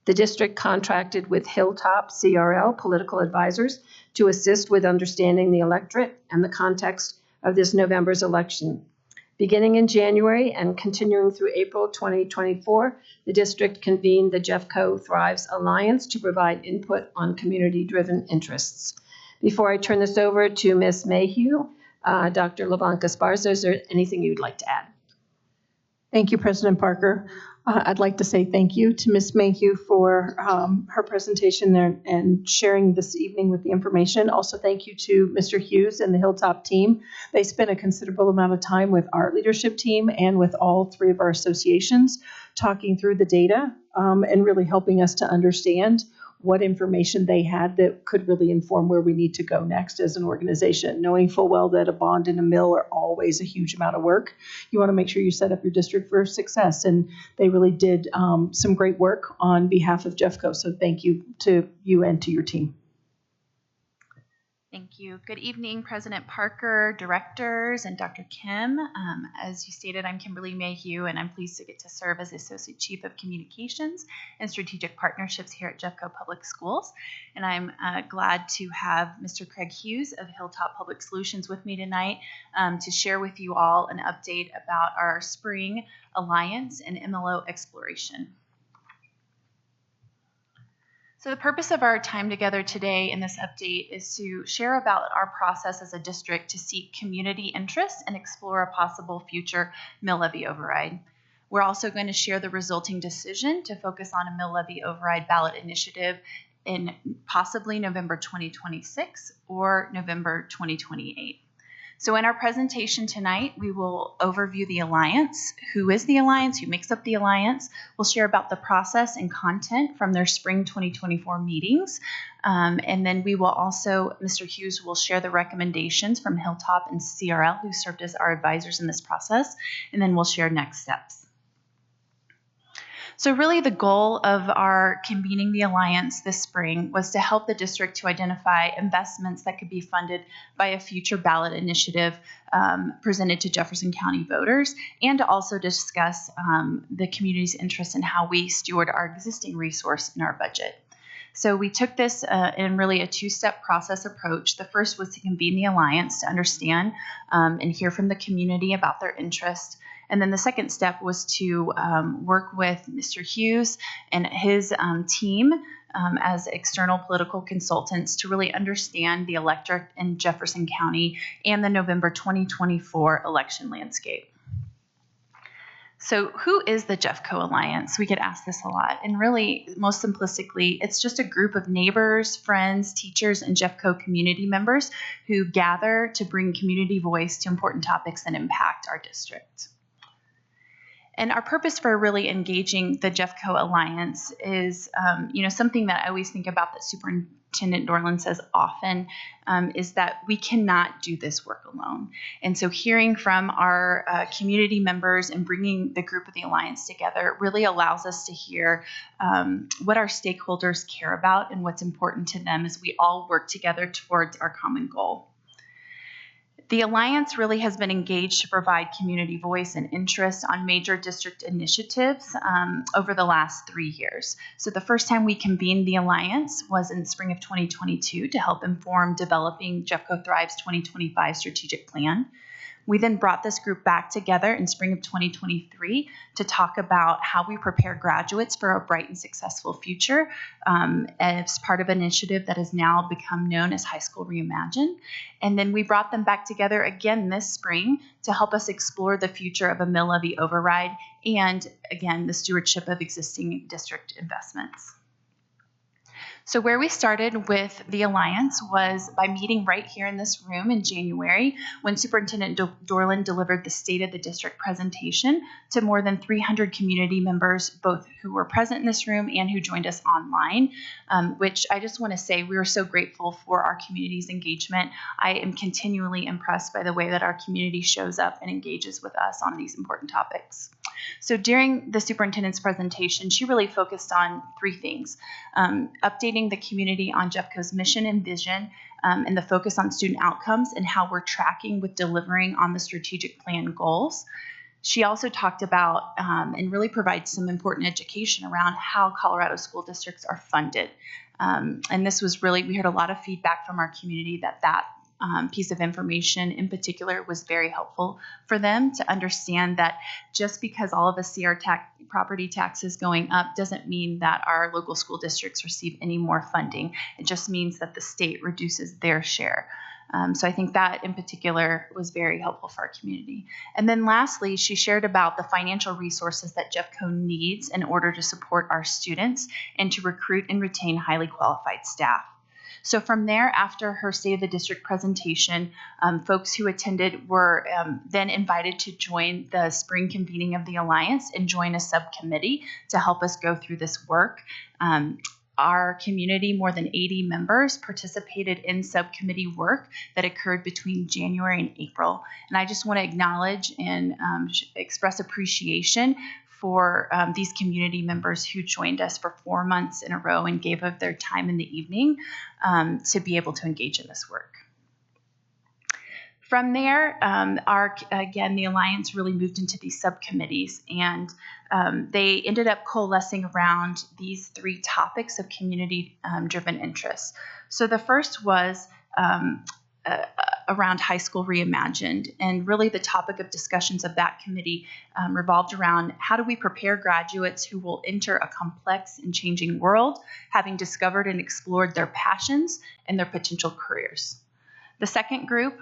The district contracted with Hilltop CRL political advisors to assist with understanding the electorate and the context of this November's election. Beginning in January and continuing through April 2024, the district convened the Jeffco Thrives Alliance to provide input on community-driven interests. Before I turn this over to Ms. Mayhew, Dr. LaBlanca Esparza, is there anything you'd like to add? Thank you, President Parker. I'd like to say thank you to Ms. Mayhew for her presentation there and sharing this evening with the information. Also, thank you to Mr. Hughes and the Hilltop team. They spent a considerable amount of time with our leadership team and with all three of our associations talking through the data and really helping us to understand what information they had that could really inform where we need to go next as an organization. Knowing full well that a bond and a mill are always a huge amount of work, you want to make sure you set up your district for success. And they really did some great work on behalf of Jeffco. So thank you to you and to your team. Thank you. Good evening, President Parker, directors, and Dr. Kim. As you stated, I'm Kimberly Mayhew, and I'm pleased to get to serve as the Associate Chief of Communications and Strategic Partnerships here at Jeffco Public Schools. And I'm glad to have Mr. Craig Hughes of Hilltop Public Solutions with me tonight to share with you all an update about our Spring Alliance and MLO exploration. So the purpose of our time together today in this update is to share about our process as a district to seek community interest and explore a possible future mill levy override. We're also going to share the resulting decision to focus on a mill levy override ballot initiative in possibly November 2026 or November 2028. So in our presentation tonight, we will overview the Alliance, who is the Alliance, who makes up the Alliance. We'll share about the process and content from their spring 2024 meetings. And then we will also, Mr. Hughes will share the recommendations from Hilltop and CRL, who served as our advisors in this process. And then we'll share next steps. So really the goal of our convening the Alliance this spring was to help the district to identify investments that could be funded by a future ballot initiative presented to Jefferson County voters, and to also discuss the community's interest in how we steward our existing resource in our budget. So we took this in really a two-step process approach. The first was to convene the Alliance to understand and hear from the community about their interest. And then the second step was to work with Mr. Hughes and his team as external political consultants to really understand the electorate in Jefferson County and the November 2024 election landscape. So who is the Jeffco Alliance? We get asked this a lot. And really, most simplistically, it's just a group of neighbors, friends, teachers, and Jeffco community members who gather to bring community voice to important topics that impact our district. And our purpose for really engaging the Jeffco Alliance is, something that I always think about that Superintendent Dorland says often, is that we cannot do this work alone. And so hearing from our community members and bringing the group of the Alliance together really allows us to hear what our stakeholders care about and what's important to them as we all work together towards our common goal. The Alliance really has been engaged to provide community voice and interest on major district initiatives over the last 3 years. So the first time we convened the Alliance was in spring of 2022 to help inform developing Jeffco Thrive's 2025 strategic plan. We then brought this group back together in spring of 2023 to talk about how we prepare graduates for a bright and successful future as part of an initiative that has now become known as High School Reimagine. And then we brought them back together again this spring to help us explore the future of a mill levy override and, again, the stewardship of existing district investments. So where we started with the Alliance was by meeting right here in this room in January when Superintendent Dorland delivered the State of the District presentation to more than 300 community members, both who were present in this room and who joined us online, which I just want to say we were so grateful for our community's engagement. I am continually impressed by the way that our community shows up and engages with us on these important topics. So during the superintendent's presentation, she really focused on 3 things: updating the community on Jeffco's mission and vision, and the focus on student outcomes and how we're tracking with delivering on the strategic plan goals. She also talked about and really provided some important education around how Colorado school districts are funded. And this was really, we heard a lot of feedback from our community that piece of information in particular was very helpful for them to understand that just because all of us see our property taxes going up doesn't mean that our local school districts receive any more funding. It just means that the state reduces their share. So I think that in particular was very helpful for our community. And then lastly, she shared about the financial resources that Jeffco needs in order to support our students and to recruit and retain highly qualified staff. So from there, after her State of the District presentation, folks who attended were then invited to join the spring convening of the Alliance and join a subcommittee to help us go through this work. Our community, more than 80 members, participated in subcommittee work that occurred between January and April. And I just want to acknowledge and express appreciation for these community members who joined us for 4 months in a row and gave of their time in the evening to be able to engage in this work. From there, the Alliance really moved into these subcommittees, and they ended up coalescing around these 3 topics of community-driven interests. So the first was around high school reimagined, and really the topic of discussions of that committee revolved around how do we prepare graduates who will enter a complex and changing world, having discovered and explored their passions and their potential careers. The second group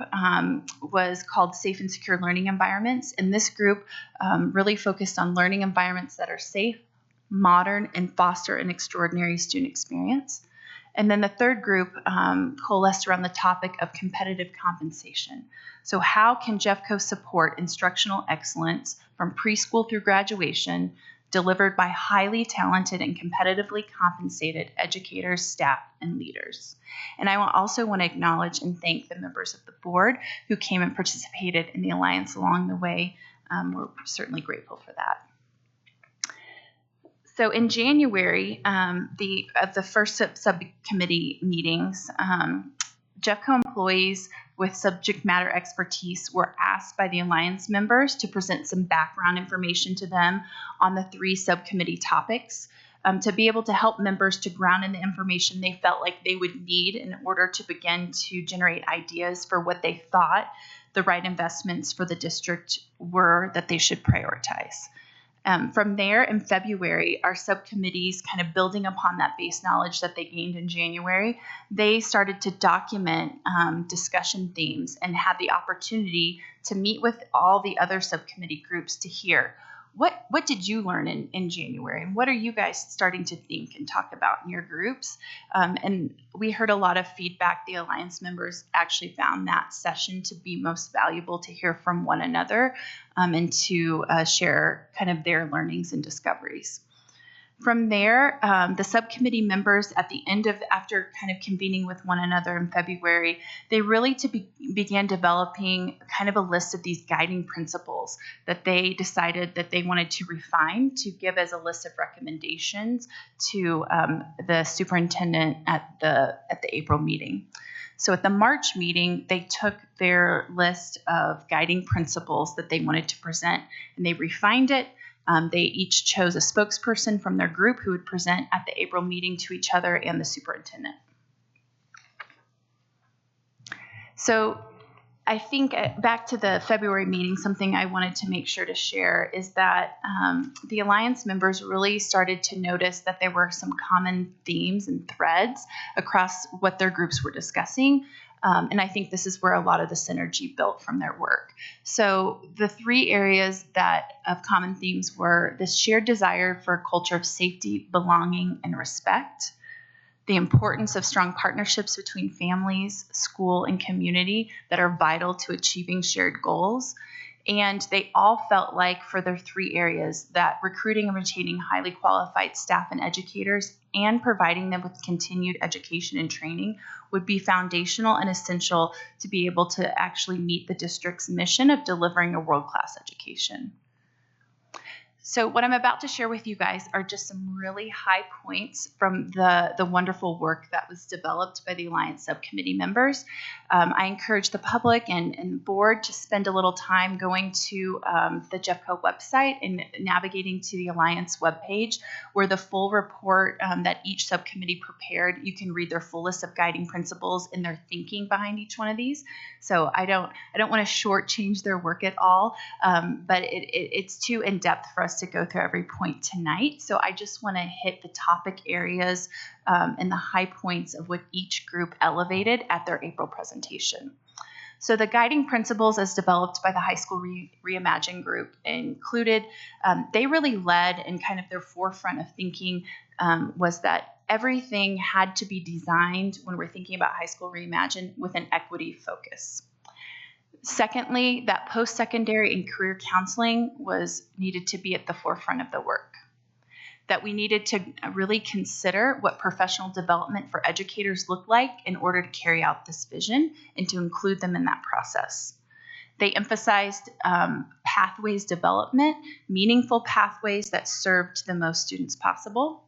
was called Safe and Secure Learning Environments, and this group really focused on learning environments that are safe, modern, and foster an extraordinary student experience. And then the third group coalesced around the topic of competitive compensation. So how can Jeffco support instructional excellence from preschool through graduation, delivered by highly talented and competitively compensated educators, staff, and leaders? And I also want to acknowledge and thank the members of the board who came and participated in the Alliance along the way. We're certainly grateful for that. So in January, the first subcommittee meetings, Jeffco employees with subject matter expertise were asked by the Alliance members to present some background information to them on the 3 subcommittee topics to be able to help members to ground in the information they felt like they would need in order to begin to generate ideas for what they thought the right investments for the district were that they should prioritize. From there, in February, our subcommittees, kind of building upon that base knowledge that they gained in January, they started to document discussion themes and had the opportunity to meet with all the other subcommittee groups to hear what did you learn in January, and what are you guys starting to think and talk about in your groups? And we heard a lot of feedback. The Alliance members actually found that session to be most valuable to hear from one another and to share kind of their learnings and discoveries. From there, the subcommittee members at the end of, after kind of convening with one another in February, they really began developing kind of a list of these guiding principles that they decided that they wanted to refine to give as a list of recommendations to the superintendent at the April meeting. So at the March meeting, they took their list of guiding principles that they wanted to present and they refined it. They each chose a spokesperson from their group who would present at the April meeting to each other and the superintendent. So I think back to the February meeting, something I wanted to make sure to share is that the Alliance members really started to notice that there were some common themes and threads across what their groups were discussing. And I think this is where a lot of the synergy built from their work. So the 3 areas of common themes were this shared desire for a culture of safety, belonging, and respect, the importance of strong partnerships between families, school, and community that are vital to achieving shared goals. And they all felt like for their 3 areas that recruiting and retaining highly qualified staff and educators and providing them with continued education and training would be foundational and essential to be able to actually meet the district's mission of delivering a world-class education. So what I'm about to share with you guys are just some really high points from the wonderful work that was developed by the Alliance subcommittee members. I encourage the public and the board to spend a little time going to the Jeffco website and navigating to the Alliance webpage, where the full report that each subcommittee prepared, you can read their full list of guiding principles and their thinking behind each one of these. So I don't want to shortchange their work at all, but it's too in-depth for us to go through every point tonight. So I just want to hit the topic areas and the high points of what each group elevated at their April presentation. So the guiding principles as developed by the High School Reimagine group included, they really led in kind of their forefront of thinking was that everything had to be designed when we're thinking about High School Reimagine with an equity focus. Secondly, that post-secondary and career counseling was needed to be at the forefront of the work. That we needed to really consider what professional development for educators looked like in order to carry out this vision and to include them in that process. They emphasized pathways development, meaningful pathways that served the most students possible.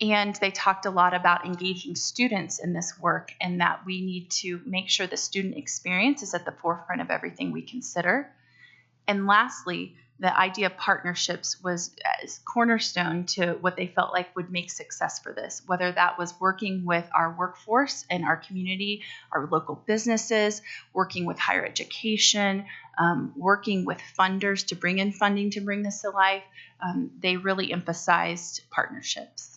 And they talked a lot about engaging students in this work and that we need to make sure the student experience is at the forefront of everything we consider. And lastly, the idea of partnerships was as cornerstone to what they felt like would make success for this, whether that was working with our workforce and our community, our local businesses, working with higher education, working with funders to bring in funding to bring this to life. They really emphasized partnerships.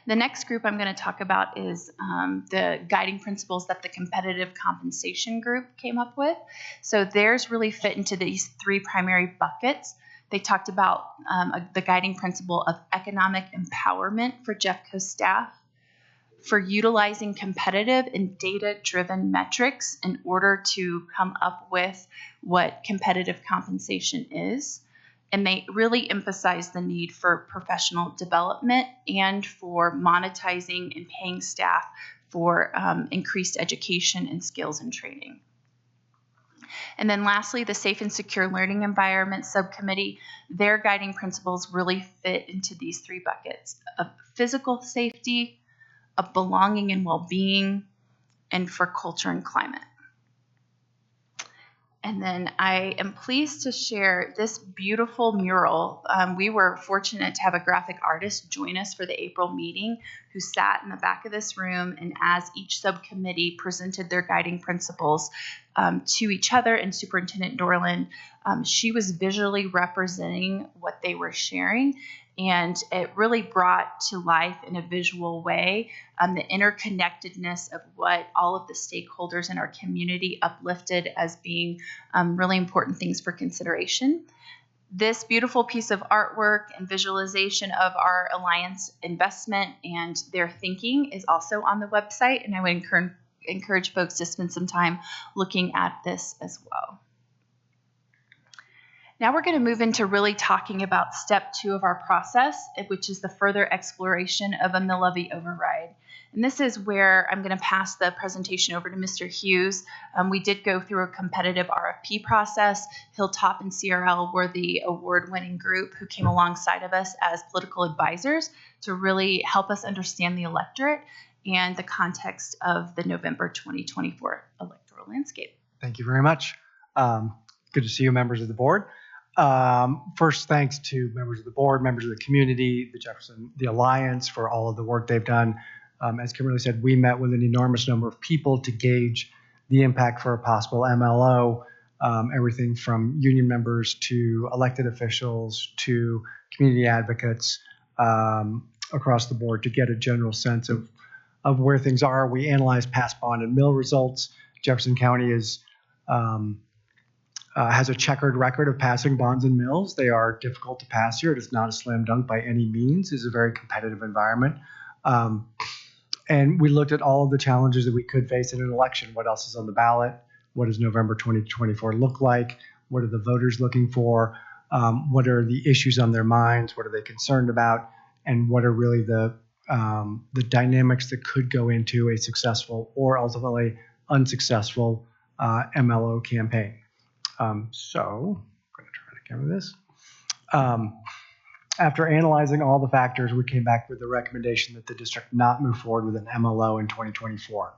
The next group I'm going to talk about is the guiding principles that the competitive compensation group came up with. So theirs really fit into these three primary buckets. They talked about the guiding principle of economic empowerment for Jeffco staff, for utilizing competitive and data-driven metrics in order to come up with what competitive compensation is. And they really emphasize the need for professional development and for monetizing and paying staff for increased education and skills and training. And then lastly, the Safe and Secure Learning Environment Subcommittee, their guiding principles really fit into these three buckets of physical safety, of belonging and well-being, and for culture and climate. And then I am pleased to share this beautiful mural. We were fortunate to have a graphic artist join us for the April meeting who sat in the back of this room, and as each subcommittee presented their guiding principles to each other and Superintendent Dorland, she was visually representing what they were sharing. And it really brought to life in a visual way the interconnectedness of what all of the stakeholders in our community uplifted as being really important things for consideration. This beautiful piece of artwork and visualization of our Alliance investment and their thinking is also on the website, and I would encourage folks to spend some time looking at this as well. Now we're going to move into really talking about step 2 of our process, which is the further exploration of a mill levy override. And this is where I'm going to pass the presentation over to Mr. Hughes. We did go through a competitive RFP process. Hilltop and CRL were the award-winning group who came alongside of us as political advisors to really help us understand the electorate and the context of the November 2024 electoral landscape. Thank you very much. Good to see you, members of the board. First, thanks to members of the board, members of the community, the Alliance for all of the work they've done. As Kimberly said, we met with an enormous number of people to gauge the impact for a possible MLO, everything from union members to elected officials to community advocates across the board to get a general sense of where things are. We analyzed past bond and mill results. Jefferson County has a checkered record of passing bonds and mills. They are difficult to pass here. It is not a slam dunk by any means. It's a very competitive environment. And we looked at all of the challenges that we could face in an election. What else is on the ballot? What does November 2024 look like? What are the voters looking for? What are the issues on their minds? What are they concerned about? And what are really the dynamics that could go into a successful or ultimately unsuccessful MLO campaign? So I'm going to try to cover this. After analyzing all the factors, we came back with the recommendation that the district not move forward with an MLO in 2024.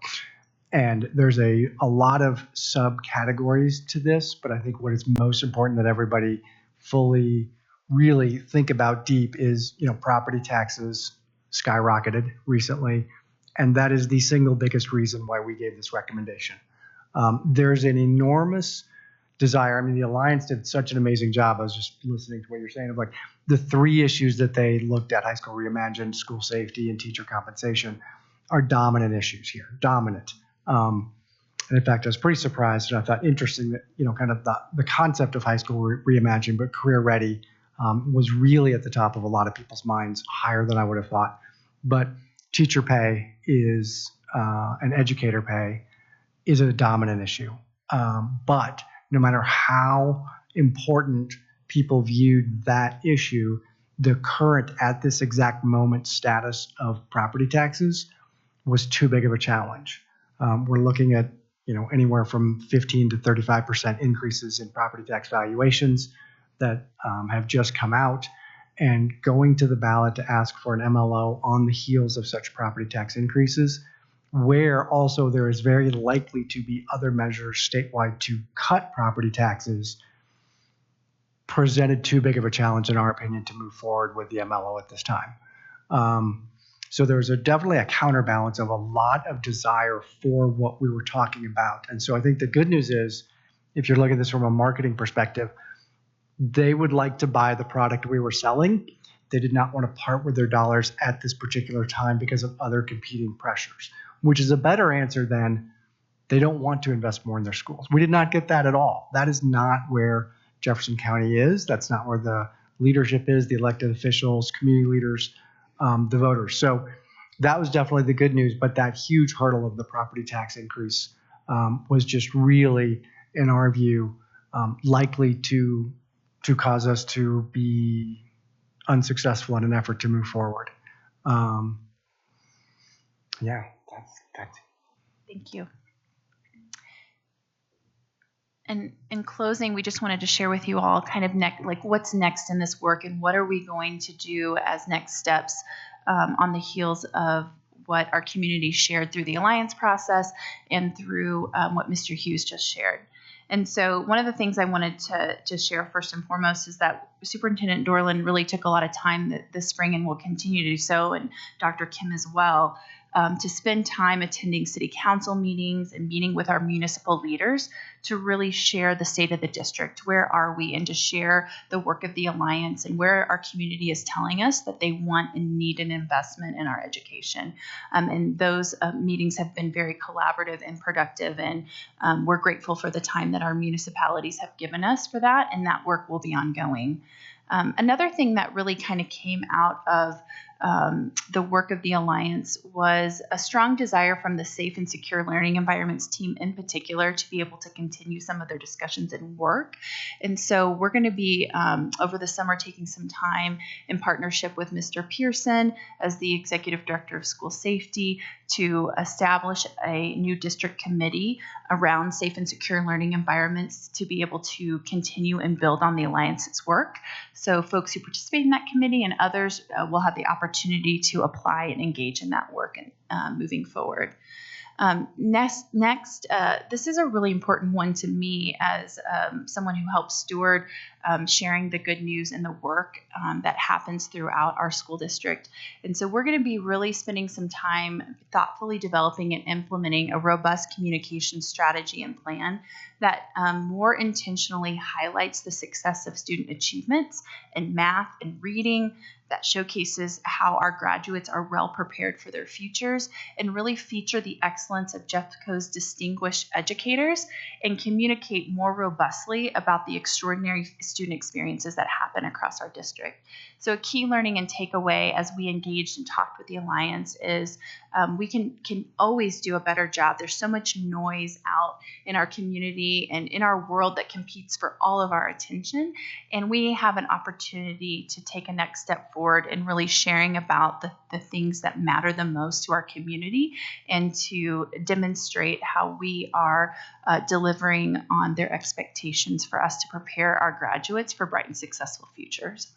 And there's a lot of subcategories to this, but I think what is most important that everybody fully really think about deep is, property taxes skyrocketed recently, and that is the single biggest reason why we gave this recommendation. There's an enormous desire. I mean, the Alliance did such an amazing job. I was just listening to what you're saying of like the 3 issues that they looked at: high school reimagined, school safety, and teacher compensation are dominant issues here, dominant. And in fact, I was pretty surprised, and I thought interesting that, kind of the concept of high school reimagined, but career ready was really at the top of a lot of people's minds, higher than I would have thought. But teacher pay is, and educator pay is a dominant issue. But no matter how important people viewed that issue, the current, at this exact moment, status of property taxes was too big of a challenge. We're looking at anywhere from 15 to 35% increases in property tax valuations that have just come out, and going to the ballot to ask for an MLO on the heels of such property tax increases, where also there is very likely to be other measures statewide to cut property taxes, presented too big of a challenge, in our opinion, to move forward with the MLO at this time. So there's definitely a counterbalance of a lot of desire for what we were talking about. And so I think the good news is, if you're looking at this from a marketing perspective, they would like to buy the product we were selling. They did not want to part with their dollars at this particular time because of other competing pressures, which is a better answer than they don't want to invest more in their schools. We did not get that at all. That is not where Jefferson County is. That's not where the leadership is, the elected officials, community leaders, the voters. So that was definitely the good news, but that huge hurdle of the property tax increase was just really, in our view, likely to cause us to be unsuccessful in an effort to move forward. Yeah, that's Thank you. And in closing, we just wanted to share with you all kind of what's next in this work, and what are we going to do as next steps on the heels of what our community shared through the Alliance process and through what Mr. Hughes just shared. And so one of the things I wanted to share first and foremost is that Superintendent Dorland really took a lot of time this spring, and will continue to do so, and Dr. Kim as well, to spend time attending city council meetings and meeting with our municipal leaders to really share the state of the district. Where are we? And to share the work of the Alliance and where our community is telling us that they want and need an investment in our education. And those meetings have been very collaborative and productive, and we're grateful for the time that our municipalities have given us for that, and that work will be ongoing. Another thing that really kind of came out of the work of the Alliance was a strong desire from the Safe and Secure Learning Environments team in particular to be able to continue some of their discussions and work. And so we're going to be, over the summer, taking some time in partnership with Mr. Pearson as the Executive Director of School Safety to establish a new district committee around safe and secure learning environments to be able to continue and build on the Alliance's work. So folks who participate in that committee and others will have the opportunity to apply and engage in that work and moving forward. Next, this is a really important one to me as someone who helps steward sharing the good news and the work that happens throughout our school district. And so we're going to be really spending some time thoughtfully developing and implementing a robust communication strategy and plan that more intentionally highlights the success of student achievements in math and reading, that showcases how our graduates are well prepared for their futures, and really feature the excellence of Jeffco's distinguished educators and communicate more robustly about the extraordinary student experiences that happen across our district. So a key learning and takeaway as we engaged and talked with the Alliance is we can always do a better job. There's so much noise out in our community and in our world that competes for all of our attention. And we have an opportunity to take a next step forward and really sharing about the things that matter the most to our community, and to demonstrate how we are delivering on their expectations for us to prepare our graduates for bright and successful futures.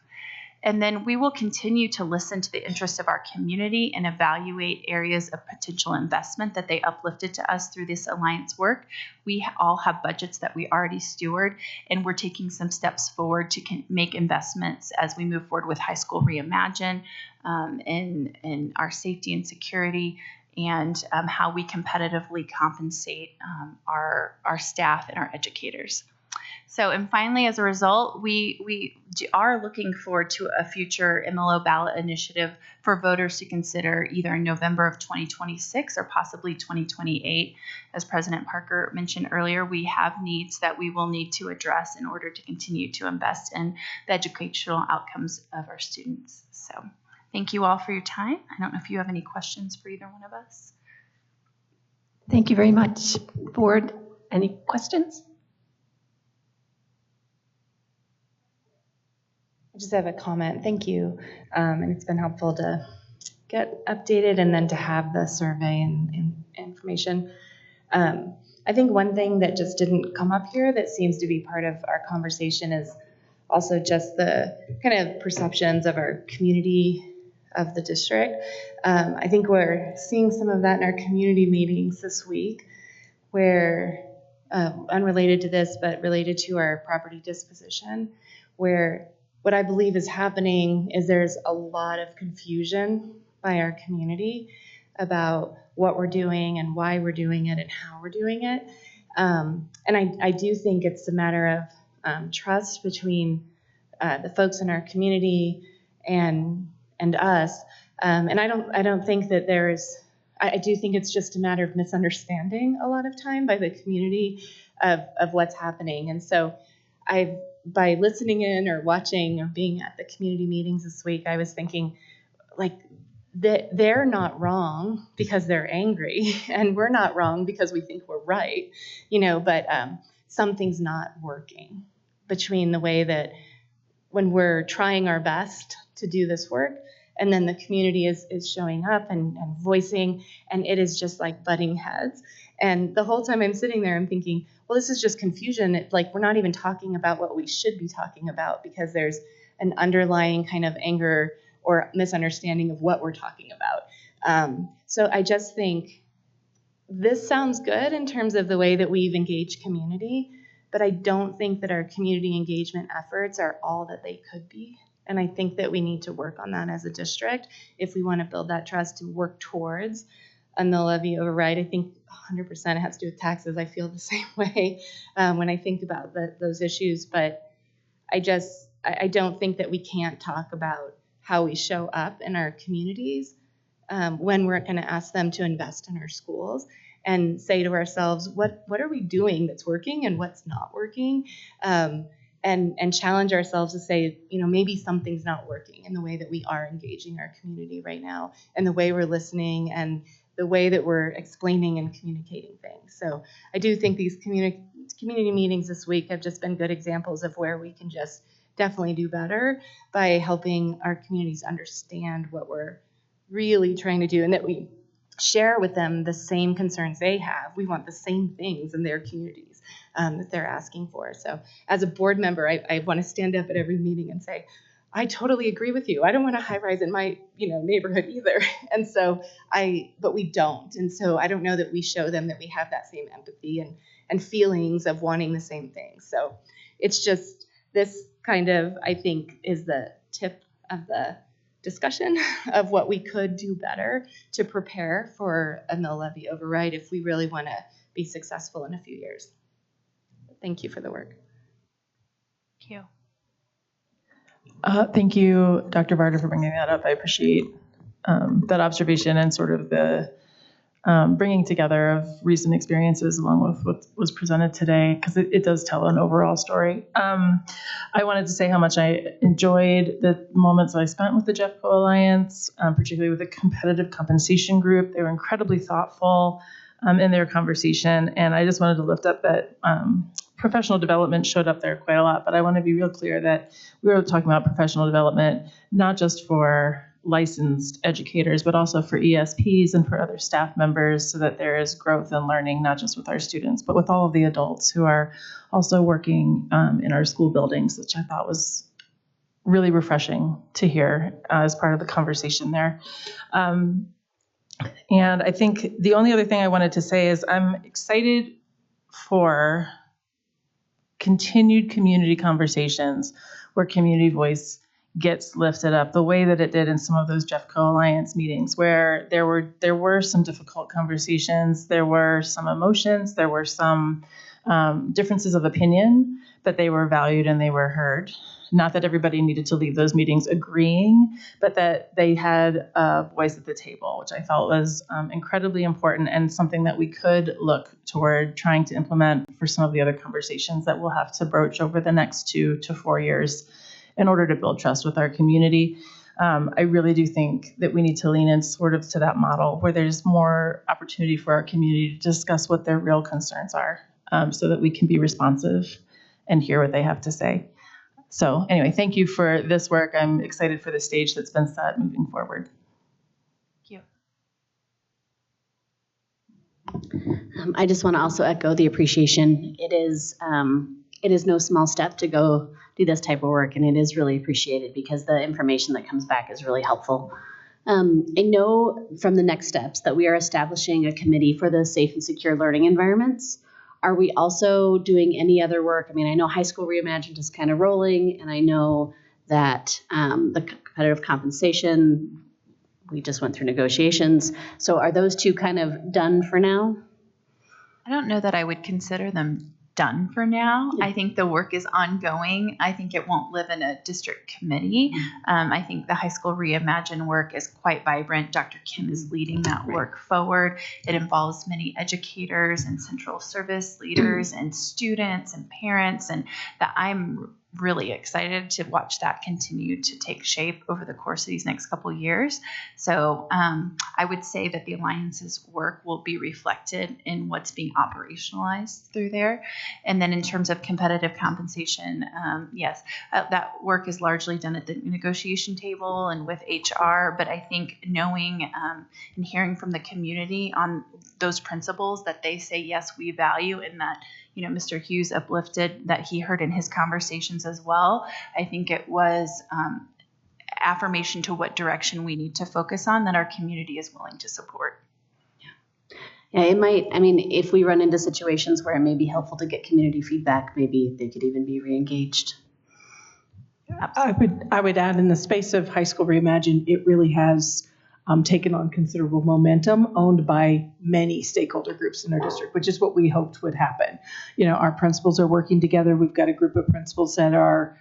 And then we will continue to listen to the interests of our community and evaluate areas of potential investment that they uplifted to us through this Alliance work. We all have budgets that we already steward, and we're taking some steps forward to make investments as we move forward with High School Reimagine, in our safety and security, and how we competitively compensate our staff and our educators. So, and finally, as a result, we are looking forward to a future MLO ballot initiative for voters to consider either in November of 2026 or possibly 2028. As President Parker mentioned earlier, we have needs that we will need to address in order to continue to invest in the educational outcomes of our students. So, thank you all for your time. I don't know if you have any questions for either one of us. Thank you very much. Board, any questions? I just have a comment. Thank you. And it's been helpful to get updated and then to have the survey and information. I I think one thing that just didn't come up here that seems to be part of our conversation is also just the kind of perceptions of our community of the district. I think we're seeing some of that in our community meetings this week, where unrelated to this, but related to our property disposition, where what I believe is happening is there's a lot of confusion by our community about what we're doing and why we're doing it and how we're doing it. And I do think it's a matter of trust between the folks in our community and us. And I don't think that I do think it's just a matter of misunderstanding a lot of time by the community of what's happening. And so by listening in or watching or being at the community meetings this week, I was thinking, like, that they're not wrong because they're angry, and we're not wrong because we think we're right, but something's not working between the way that when we're trying our best to do this work, and then the community is showing up and voicing, and it is just like butting heads. And the whole time I'm sitting there, I'm thinking, well, this is just confusion. It's like we're not even talking about what we should be talking about because there's an underlying kind of anger or misunderstanding of what we're talking about. So I just think this sounds good in terms of the way that we've engaged community, but I don't think that our community engagement efforts are all that they could be. And I think that we need to work on that as a district if we want to build that trust to work towards a mill levy override. I think 100% has to do with taxes. I feel the same way when I think about those issues, but I don't think that we can't talk about how we show up in our communities when we're going to ask them to invest in our schools and say to ourselves, what are we doing that's working and what's not working? And challenge ourselves to say, maybe something's not working in the way that we are engaging our community right now, and the way we're listening, and the way that we're explaining and communicating things. So I do think these community meetings this week have just been good examples of where we can just definitely do better by helping our communities understand what we're really trying to do, and that we share with them the same concerns they have. We want the same things in their communities that they're asking for. So as a board member, I want to stand up at every meeting and say, I totally agree with you. I don't want a high rise in my neighborhood either. And so but we don't. And so I don't know that we show them that we have that same empathy and feelings of wanting the same things. So it's just this kind of, I think, is the tip of the discussion of what we could do better to prepare for a mill levy override if we really want to be successful in a few years. Thank you for the work. Thank you. Thank you, Dr. Varda, for bringing that up. I appreciate that observation and sort of the bringing together of recent experiences along with what was presented today, because it does tell an overall story. I wanted to say how much I enjoyed the moments that I spent with the Jeffco Alliance, particularly with the competitive compensation group. They were incredibly thoughtful in their conversation, and I just wanted to lift up that professional development showed up there quite a lot, but I want to be real clear that we were talking about professional development, not just for licensed educators, but also for ESPs and for other staff members, so that there is growth and learning, not just with our students, but with all of the adults who are also working in our school buildings, which I thought was really refreshing to hear as part of the conversation there. And I think the only other thing I wanted to say is I'm excited for continued community conversations where community voice gets lifted up the way that it did in some of those Jeffco Alliance meetings, where there were some difficult conversations, there were some emotions, there were some differences of opinion, but they were valued and they were heard. Not that everybody needed to leave those meetings agreeing, but that they had a voice at the table, which I felt was incredibly important and something that we could look toward trying to implement for some of the other conversations that we'll have to broach over the next 2 to 4 years in order to build trust with our community. I really do think that we need to lean in sort of to that model where there's more opportunity for our community to discuss what their real concerns are, so that we can be responsive and hear what they have to say. So anyway, thank you for this work. I'm excited for the stage that's been set moving forward. Thank you. I just want to also echo the appreciation. It is no small step to go do this type of work, and it is really appreciated because the information that comes back is really helpful. I know from the next steps that we are establishing a committee for the safe and secure learning environments. Are we also doing any other work? I mean, I know High School Reimagined is kind of rolling, and I know that the competitive compensation, we just went through negotiations. So are those two kind of done for now? I don't know that I would consider them done for now. I think the work is ongoing. I think it won't live in a district committee. I think the High School Reimagine work is quite vibrant. Dr. Kim is leading that work forward. It involves many educators and central service leaders and students and parents, and that I'm really excited to watch that continue to take shape over the course of these next couple of years. So I would say that the Alliance's work will be reflected in what's being operationalized through there. And then in terms of competitive compensation, yes, that work is largely done at the negotiation table and with HR, but I think knowing and hearing from the community on those principles that they say, yes, we value, and that Mr. Hughes uplifted that he heard in his conversations as well. I think it was affirmation to what direction we need to focus on that our community is willing to support. Yeah, it might, I mean, if we run into situations where it may be helpful to get community feedback, maybe they could even be re-engaged. I would add, in the space of High School Reimagined, it really has taken on considerable momentum, owned by many stakeholder groups in our district, which is what we hoped would happen. Our principals are working together. We've got a group of principals that are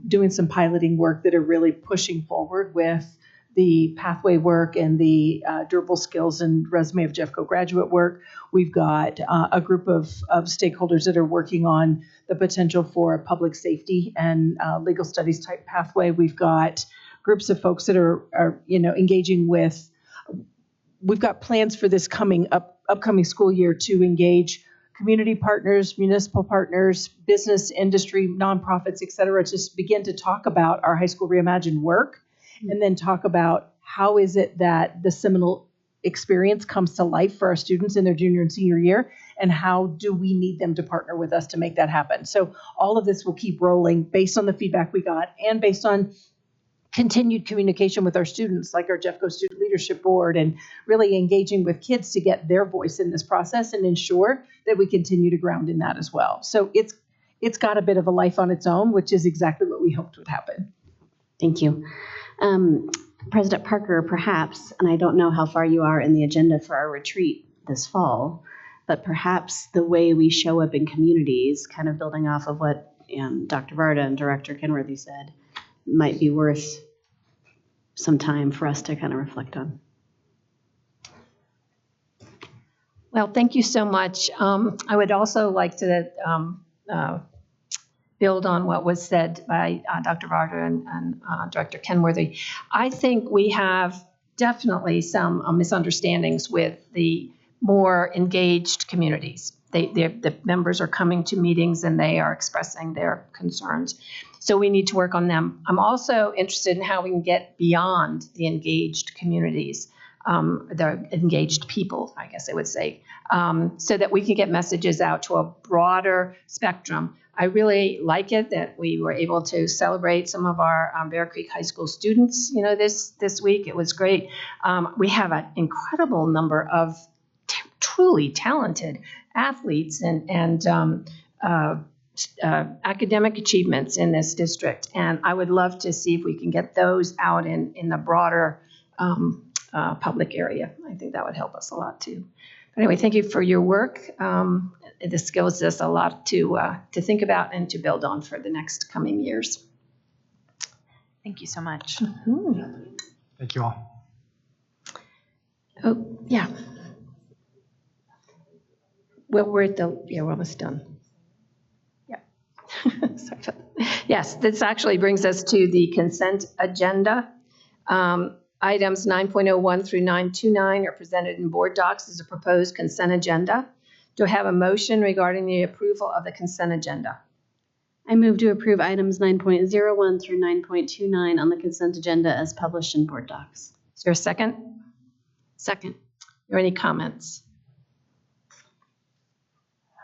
doing some piloting work that are really pushing forward with the pathway work and the durable skills and resume of Jeffco graduate work. We've got a group of stakeholders that are working on the potential for a public safety and legal studies type pathway. We've got groups of folks that are engaging with. We've got plans for this upcoming school year to engage community partners, municipal partners, business, industry, nonprofits, et cetera, to begin to talk about our High School Reimagined work, and then talk about how is it that the Seminole experience comes to life for our students in their junior and senior year, and how do we need them to partner with us to make that happen. So all of this will keep rolling based on the feedback we got and based on continued communication with our students, like our Jeffco Student Leadership Board, and really engaging with kids to get their voice in this process and ensure that we continue to ground in that as well. So it's got a bit of a life on its own, which is exactly what we hoped would happen. Thank you. President Parker, perhaps, and I don't know how far you are in the agenda for our retreat this fall, but perhaps the way we show up in communities, kind of building off of what Dr. Varda and Director Kenworthy said, might be worth some time for us to kind of reflect on. Well, thank you so much. I would also like to build on what was said by Dr. Varda and Director Kenworthy. I think we have definitely some misunderstandings with the more engaged communities. The members are coming to meetings and they are expressing their concerns. So we need to work on them. I'm also interested in how we can get beyond the engaged communities, the engaged people, I guess I would say, so that we can get messages out to a broader spectrum. I really like it that we were able to celebrate some of our Bear Creek High School students, this week. It was great. We have an incredible number of truly talented athletes and academic achievements in this district. And I would love to see if we can get those out in the broader public area. I think that would help us a lot too. Anyway, thank you for your work. This gives us a lot to think about and to build on for the next coming years. Thank you so much. Mm-hmm. Thank you all. Oh, yeah. Well, we're almost done. Yes, this actually brings us to the consent agenda. Items 9.01 through 9.29 are presented in board docs as a proposed consent agenda. Do I have a motion regarding the approval of the consent agenda? I move to approve items 9.01 through 9.29 on the consent agenda as published in board docs. Is there a second? Second. Are there any comments?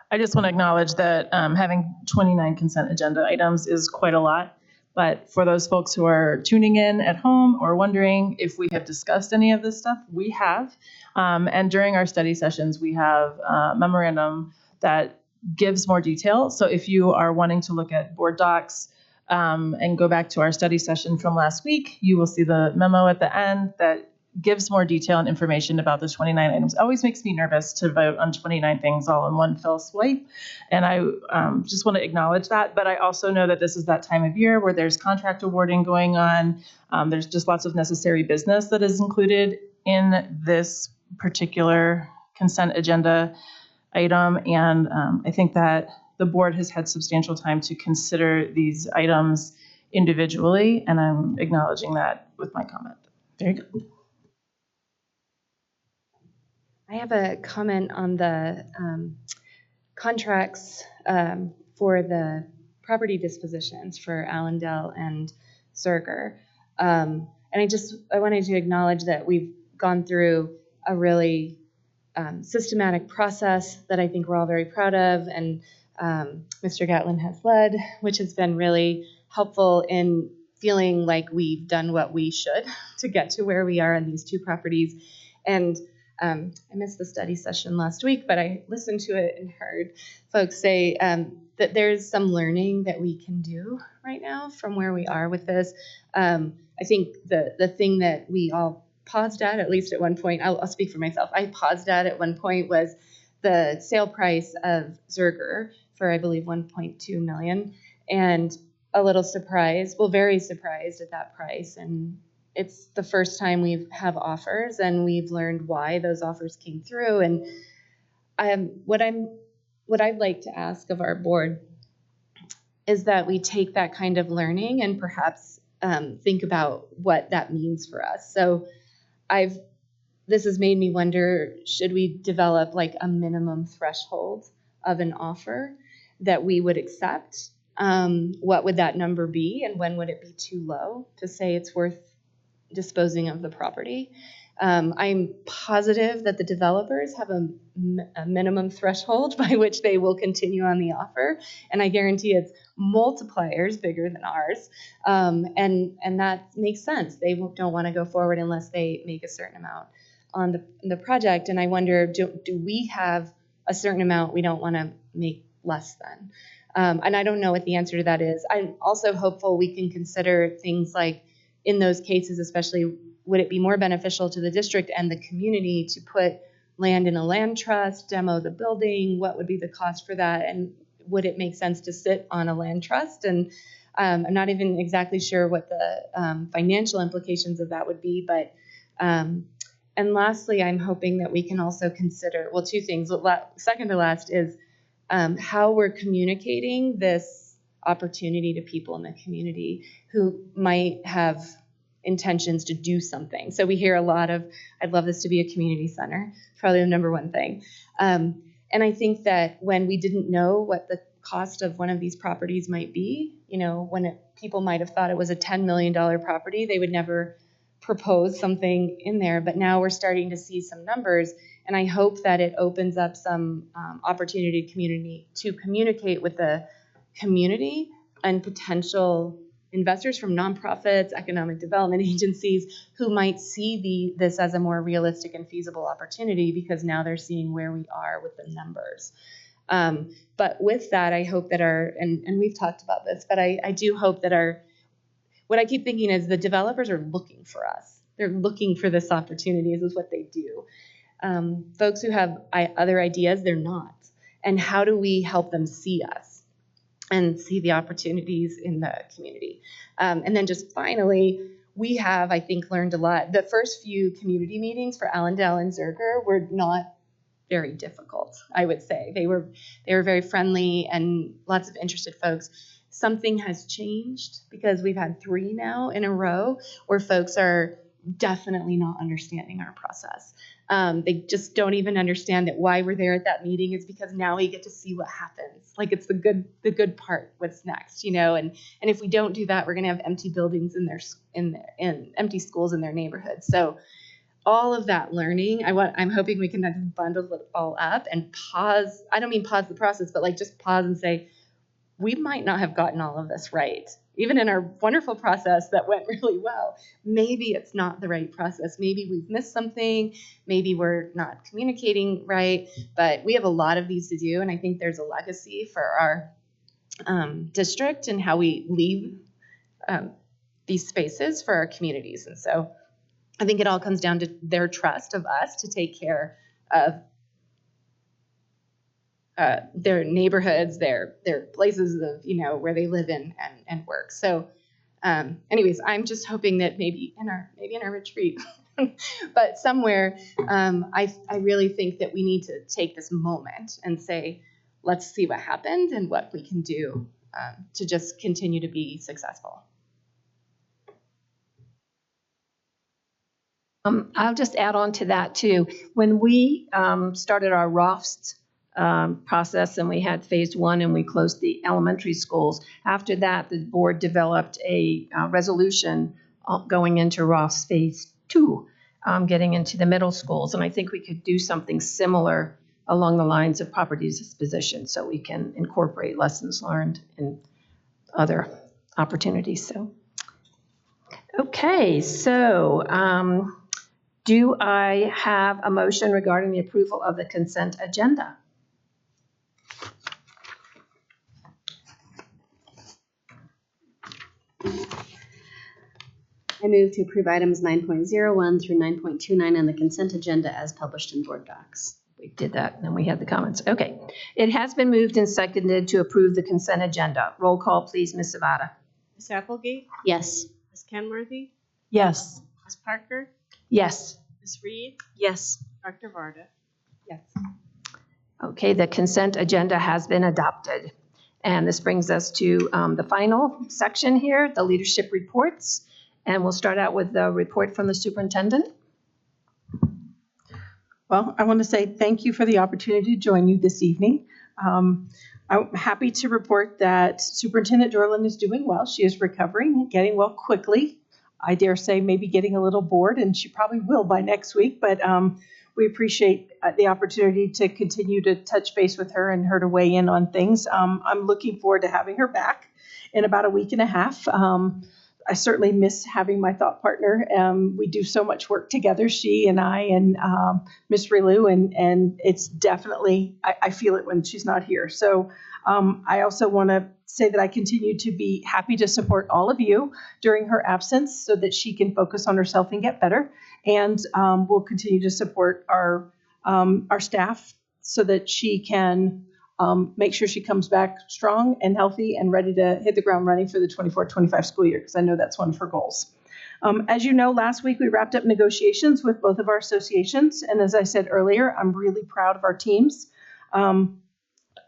I just want to acknowledge that having 29 consent agenda items is quite a lot. But for those folks who are tuning in at home or wondering if we have discussed any of this stuff, we have. And during our study sessions, we have a memorandum that gives more detail. So if you are wanting to look at board docs and go back to our study session from last week, you will see the memo at the end that gives more detail and information about the 29 items. It always makes me nervous to vote on 29 things all in one fell swipe. And I just want to acknowledge that. But I also know that this is that time of year where there's contract awarding going on. There's just lots of necessary business that is included in this particular consent agenda item. And I think that the board has had substantial time to consider these items individually. And I'm acknowledging that with my comment. There you go. I have a comment on the contracts for the property dispositions for Allendale and Zerger. And I wanted to acknowledge that we've gone through a really systematic process that I think we're all very proud of, and Mr. Gatlin has led, which has been really helpful in feeling like we've done what we should to get to where we are on these two properties. And I missed the study session last week, but I listened to it and heard folks say that there's some learning that we can do right now from where we are with this. I think the thing that we all paused at least at one point, I'll speak for myself, I paused at one point was the sale price of Zerger for, I believe, $1.2 million, and a little surprised, well, very surprised at that price. And it's the first time we have offers, and we've learned why those offers came through. And what I'd like to ask of our board is that we take that kind of learning and perhaps think about what that means for us. So this has made me wonder, should we develop like a minimum threshold of an offer that we would accept? What would that number be, and when would it be too low to say it's worth disposing of the property? I'm positive that the developers have a minimum threshold by which they will continue on the offer, and I guarantee it's multipliers bigger than ours, and that makes sense. They don't want to go forward unless they make a certain amount on the project, and I wonder, do we have a certain amount we don't want to make less than? And I don't know what the answer to that is. I'm also hopeful we can consider things like, in those cases especially, would it be more beneficial to the district and the community to put land in a land trust, demo the building? What would be the cost for that? And would it make sense to sit on a land trust? And I'm not even exactly sure what the financial implications of that would be. But and lastly, I'm hoping that we can also consider, well, two things. Second to last is how we're communicating this opportunity to people in the community who might have intentions to do something. So we hear a lot of, I'd love this to be a community center, probably the number one thing. And I think that when we didn't know what the cost of one of these properties might be, when people might have thought it was a $10 million property, they would never propose something in there. But now we're starting to see some numbers, and I hope that it opens up some opportunity to communicate with the community and potential investors from nonprofits, economic development agencies who might see this as a more realistic and feasible opportunity, because now they're seeing where we are with the numbers. But with that, I hope that and we've talked about this, but I do hope that what I keep thinking is the developers are looking for us. They're looking for this opportunity. This is what they do. Folks who have other ideas, they're not. And how do we help them see us and see the opportunities in the community? And then just finally, we have, I think, learned a lot. The first few community meetings for Allendale and Zerger were not very difficult, I would say. They were very friendly and lots of interested folks. Something has changed because we've had 3 now in a row where folks are definitely not understanding our process. They just don't even understand that why we're there at that meeting is because now we get to see what happens. Like, it's the good part, what's next, and if we don't do that, we're going to have empty buildings in empty schools in their neighborhoods. So all of that learning, I'm hoping we can just bundle it all up and pause. I don't mean pause the process, but like just pause and say, we might not have gotten all of this right. Even in our wonderful process that went really well, maybe it's not the right process. Maybe we've missed something. Maybe we're not communicating right. But we have a lot of these to do, and I think there's a legacy for our district and how we leave these spaces for our communities. And so I think it all comes down to their trust of us to take care of their neighborhoods, their places of, where they live in and work. So anyways, I'm just hoping that maybe in our retreat, but somewhere, I really think that we need to take this moment and say, let's see what happened and what we can do to just continue to be successful. I'll just add on to that too. When we started our ROFS process and we had phase 1 and we closed the elementary schools, after that the board developed a resolution going into ROFS phase 2, getting into the middle schools. And I think we could do something similar along the lines of property disposition so we can incorporate lessons learned in other opportunities. So, okay, so do I have a motion regarding the approval of the consent agenda? I move to approve items 9.01 through 9.29 on the consent agenda as published in board docs. We did that, and then we had the comments. Okay. It has been moved and seconded to approve the consent agenda. Roll call, please, Ms. Zavada. Ms. Applegate? Yes. Ms. Kenworthy? Yes. Ms. Parker? Yes. Ms. Reed? Yes. Dr. Varda? Yes. Okay, the consent agenda has been adopted. And this brings us to the final section here, the leadership reports. And we'll start out with the report from the superintendent. Well, I want to say thank you for the opportunity to join you this evening. I'm happy to report that Superintendent Dorland is doing well. She is recovering, getting well quickly. I dare say maybe getting a little bored, and she probably will by next week, but we appreciate the opportunity to continue to touch base with her and her to weigh in on things. I'm looking forward to having her back in about a week and a half. I certainly miss having my thought partner. We do so much work together, she and I and Ms. Relu, and it's definitely, I feel it when she's not here. So I also want to say that I continue to be happy to support all of you during her absence so that she can focus on herself and get better. And we'll continue to support our staff so that she can make sure she comes back strong and healthy and ready to hit the ground running for the 24-25 school year, because I know that's one of her goals. As you know, last week we wrapped up negotiations with both of our associations. And as I said earlier, I'm really proud of our teams. And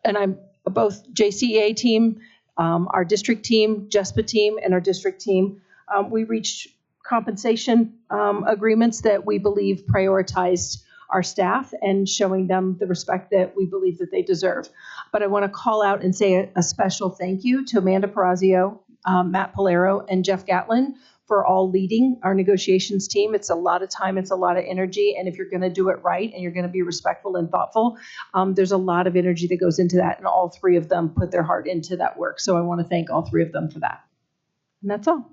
I'm both JCEA team, our district team, JESPA team, and our district team. We reached compensation agreements that we believe prioritized our staff and showing them the respect that we believe that they deserve. But I want to call out and say a special thank you to Amanda Parazio, Matt Polero, and Jeff Gatlin for all leading our negotiations team. It's a lot of time, it's a lot of energy, and if you're going to do it right and you're going to be respectful and thoughtful, there's a lot of energy that goes into that, and all three of them put their heart into that work. So I want to thank all three of them for that. And that's all.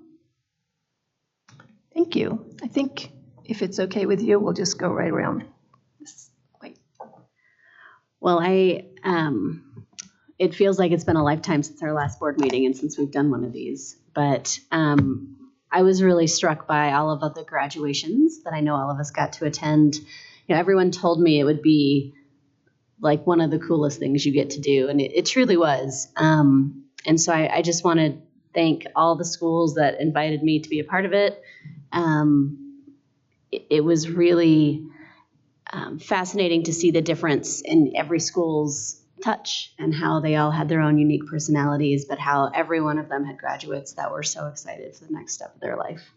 Thank you. I think if it's okay with you, we'll just go right around. Well, it feels like it's been a lifetime since our last board meeting and since we've done one of these, but I was really struck by all of the graduations that I know all of us got to attend. Everyone told me it would be like one of the coolest things you get to do, and it truly was. And so I just want to thank all the schools that invited me to be a part of it. It was really fascinating to see the difference in every school's touch and how they all had their own unique personalities, but how every one of them had graduates that were so excited for the next step of their life.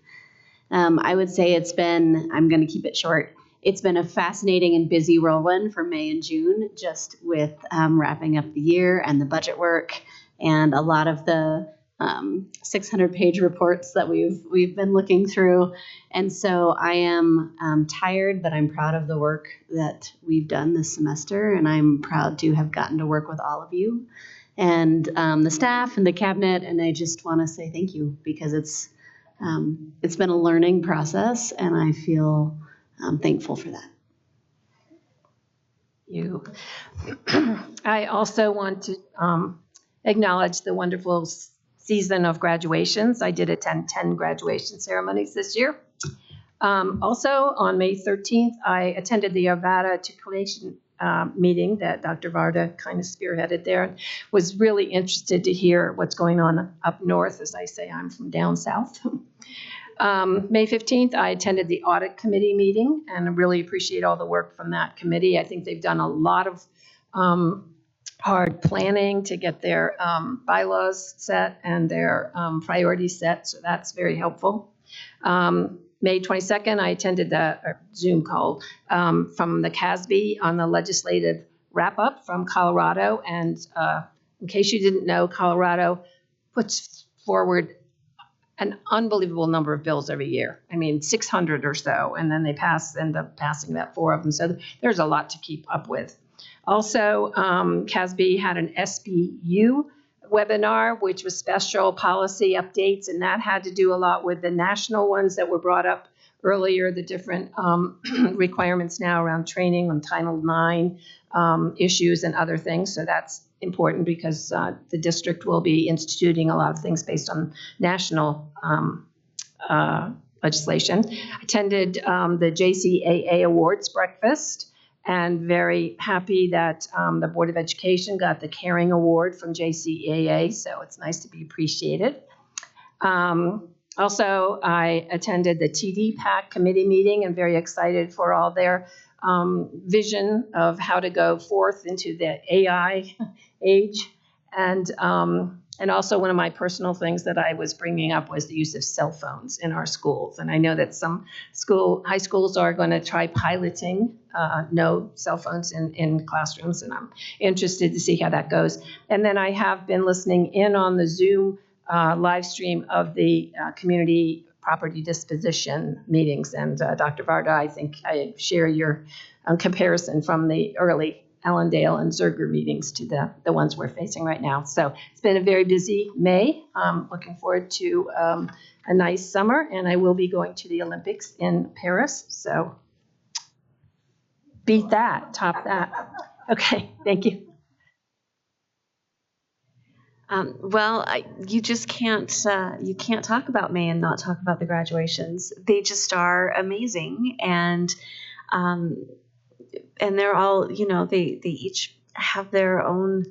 I would say I'm going to keep it short. It's been a fascinating and busy whirlwind for May and June, just with wrapping up the year and the budget work and a lot of the 600-page reports that we've been looking through. And so I am tired, but I'm proud of the work that we've done this semester, and I'm proud to have gotten to work with all of you and the staff and the cabinet. And I just want to say thank you, because it's been a learning process, and I feel thankful for that. You. I also want to acknowledge the wonderful season of graduations. I did attend 10 graduation ceremonies this year. Also, on May 13th, I attended the Arvada Articulation meeting that Dr. Varda kind of spearheaded there, and was really interested to hear what's going on up north. As I say, I'm from down south. May 15th, I attended the audit committee meeting, and I really appreciate all the work from that committee. I think they've done a lot of hard planning to get their bylaws set and their priorities set, so that's very helpful. May 22nd, I attended the Zoom call from the CASB on the legislative wrap-up from Colorado, and in case you didn't know, Colorado puts forward an unbelievable number of bills every year. I mean, 600 or so, and then they end up passing about 4 of them. So there's a lot to keep up with. Also, CASB had an SBU webinar, which was special policy updates, and that had to do a lot with the national ones that were brought up earlier, the different requirements now around training on Title IX issues and other things. So that's important, because the district will be instituting a lot of things based on national legislation. I attended the JCAA Awards breakfast, and very happy that the Board of Education got the Caring Award from JCAA, so it's nice to be appreciated. Also, I attended the TDPAC committee meeting, and very excited for all their vision of how to go forth into the AI age. And also, one of my personal things that I was bringing up was the use of cell phones in our schools. And I know that some high schools are going to try piloting no cell phones in classrooms, and I'm interested to see how that goes. And then I have been listening in on the Zoom live stream of the community property disposition meetings. And Dr. Varda, I think I share your comparison from the early Allendale and Zerger meetings to the ones we're facing right now. So it's been a very busy May. Looking forward to a nice summer, and I will be going to the Olympics in Paris. So beat that, top that. Okay, thank you. You just can't you can't talk about May and not talk about the graduations. They just are amazing, and they're all, they each have their own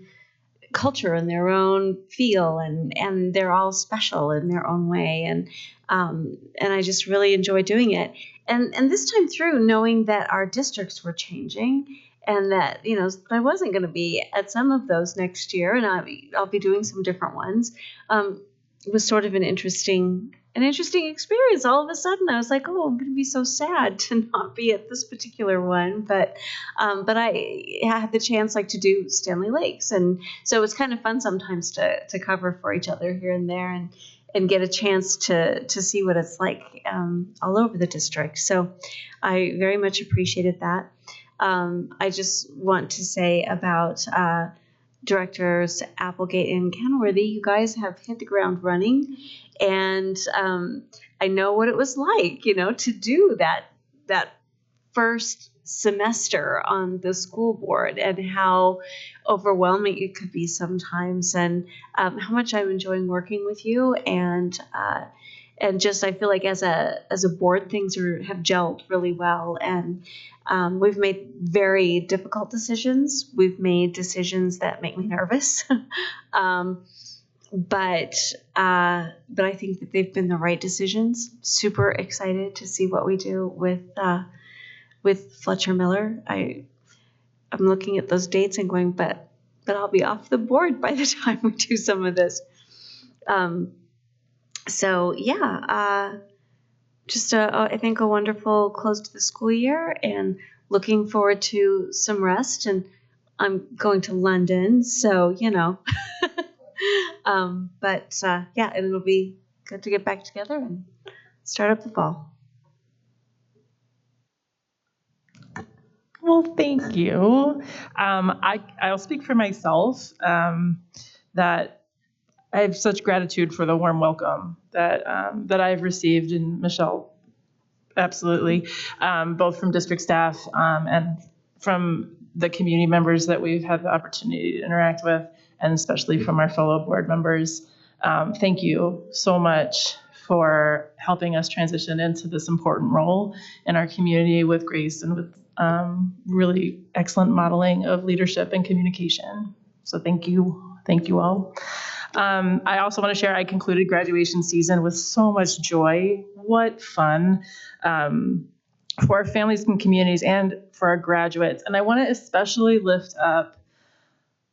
culture and their own feel, and they're all special in their own way, and I just really enjoy doing it. And this time through, knowing that our districts were changing, and that I wasn't going to be at some of those next year, and I'll be doing some different ones. It was sort of an interesting experience. All of a sudden, I was like, "Oh, I'm going to be so sad to not be at this particular one." But I had the chance to do Stanley Lakes, and so it was kind of fun sometimes to cover for each other here and there, and get a chance to see what it's like all over the district. So I very much appreciated that. I just want to say about Directors Applegate and Kenworthy, you guys have hit the ground running, and I know what it was like, to do that first semester on the school board, and how overwhelming it could be sometimes, and how much I'm enjoying working with you, and just I feel like as a board, things have gelled really well, and we've made very difficult decisions. We've made decisions that make me nervous, but I think that they've been the right decisions. Super excited to see what we do with Fletcher Miller. I'm looking at those dates and going, but I'll be off the board by the time we do some of this. So yeah, just I think a wonderful close to the school year, and looking forward to some rest. And I'm going to London, so Yeah, it'll be good to get back together and start up the fall. Well, thank you. I'll speak for myself that I have such gratitude for the warm welcome that I've received, and Michelle, absolutely, both from district staff and from the community members that we've had the opportunity to interact with, and especially from our fellow board members. Thank you so much for helping us transition into this important role in our community with grace and with really excellent modeling of leadership and communication. So thank you. Thank you all. I also want to share, I concluded graduation season with so much joy. What fun for our families and communities and for our graduates. And I want to especially lift up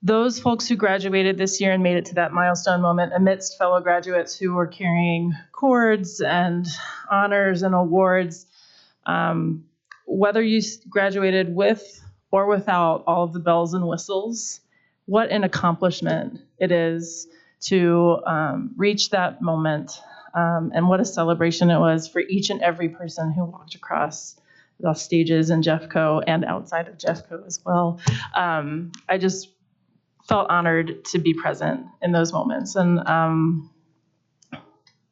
those folks who graduated this year and made it to that milestone moment amidst fellow graduates who were carrying cords and honors and awards. Whether you graduated with or without all of the bells and whistles, what an accomplishment it is to reach that moment, and what a celebration it was for each and every person who walked across the stages in Jeffco and outside of Jeffco as well. I just felt honored to be present in those moments, and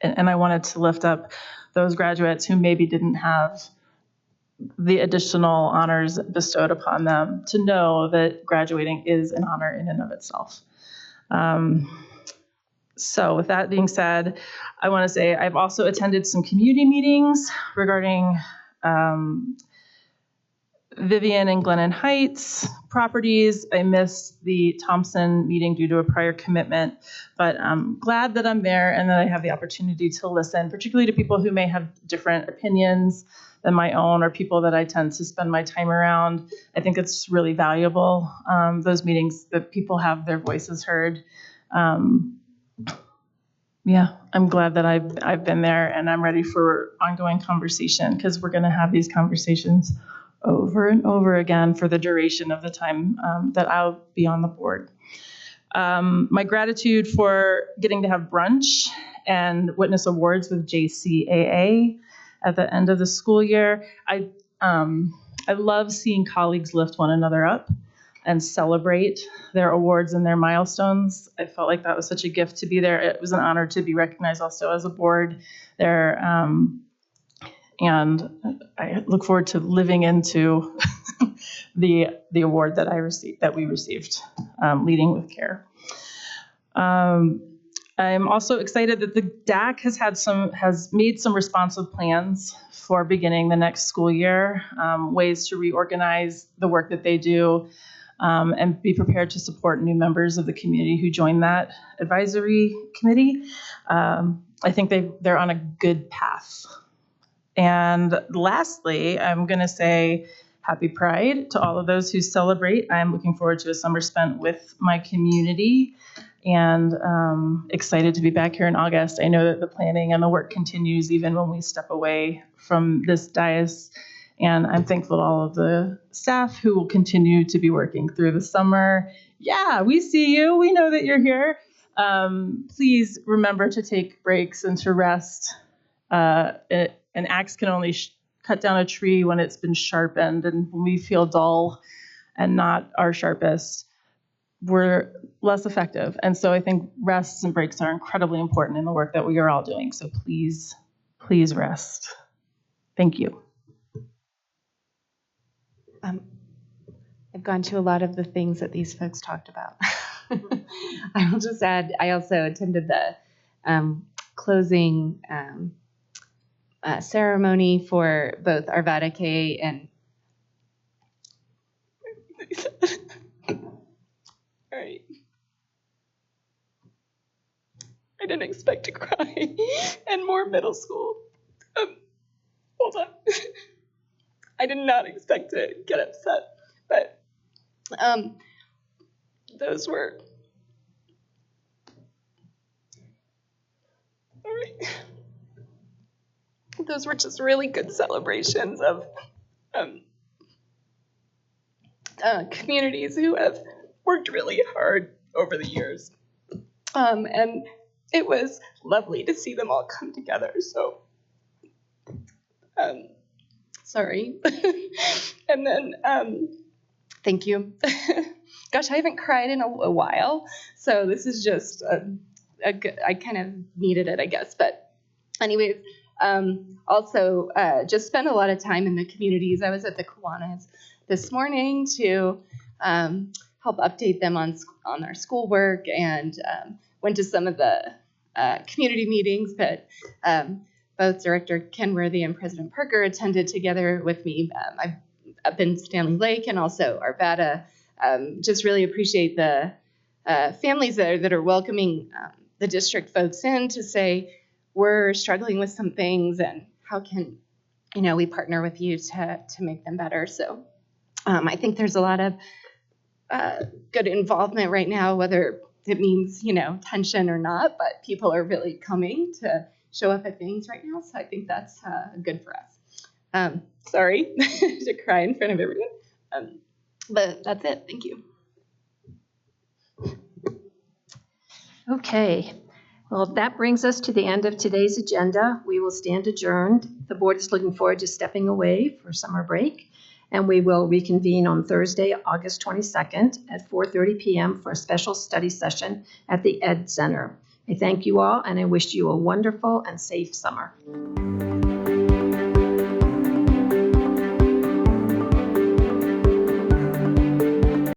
I wanted to lift up those graduates who maybe didn't have the additional honors bestowed upon them, to know that graduating is an honor in and of itself. So with that being said, I want to say I've also attended some community meetings regarding Vivian and Glennon Heights properties. I missed the Thompson meeting due to a prior commitment, but I'm glad that I'm there and that I have the opportunity to listen, particularly to people who may have different opinions than my own, or people that I tend to spend my time around. I think it's really valuable, those meetings, that people have their voices heard. Yeah, I'm glad that I've been there, and I'm ready for ongoing conversation, because we're going to have these conversations over and over again for the duration of the time that I'll be on the board. My gratitude for getting to have brunch and witness awards with JCAA at the end of the school year. I love seeing colleagues lift one another up and celebrate their awards and their milestones. I felt like that was such a gift to be there. It was an honor to be recognized also as a board there. And I look forward to living into the award that we received, Leading with Care. I'm also excited that the DAC has made some responsive plans for beginning the next school year, ways to reorganize the work that they do, and be prepared to support new members of the community who join that advisory committee. I think they're on a good path. And lastly, I'm going to say happy Pride to all of those who celebrate. I'm looking forward to a summer spent with my community, and excited to be back here in August. I know that the planning and the work continues even when we step away from this dais, and I'm thankful to all of the staff who will continue to be working through the summer. Yeah, we see you. We know that you're here. Please remember to take breaks and to rest. An axe can only cut down a tree when it's been sharpened, and when we feel dull and not our sharpest, we're less effective. And so I think rests and breaks are incredibly important in the work that we are all doing. So please, please rest. Thank you. I've gone to a lot of the things that these folks talked about. I will just add, I also attended the closing ceremony for both Arvada K and all right. I didn't expect to cry and more middle school. Hold on. I did not expect to get upset, but those were all right. Those were just really good celebrations of communities who have worked really hard over the years. And it was lovely to see them all come together. So, sorry. And then, thank you. Gosh, I haven't cried in a while, so this is just a good, I kind of needed it, I guess. But anyways, also just spent a lot of time in the communities. I was at the Kiwanis this morning to help update them on their schoolwork, and went to some of the community meetings that both Director Kenworthy and President Parker attended together with me. I've up in Stanley Lake and also Arvada. Just really appreciate the families that are welcoming the district folks in to say, we're struggling with some things and how can, we partner with you to make them better. So I think there's a lot of good involvement right now, whether it means, tension or not, but people are really coming to show up at things right now. So I think that's good for us. Sorry to cry in front of everyone, but that's it. Thank you. Okay. Well, that brings us to the end of today's agenda. We will stand adjourned. The board is looking forward to stepping away for summer break, and we will reconvene on Thursday, August 22nd at 4:30 p.m. for a special study session at the Ed Center. I thank you all, and I wish you a wonderful and safe summer.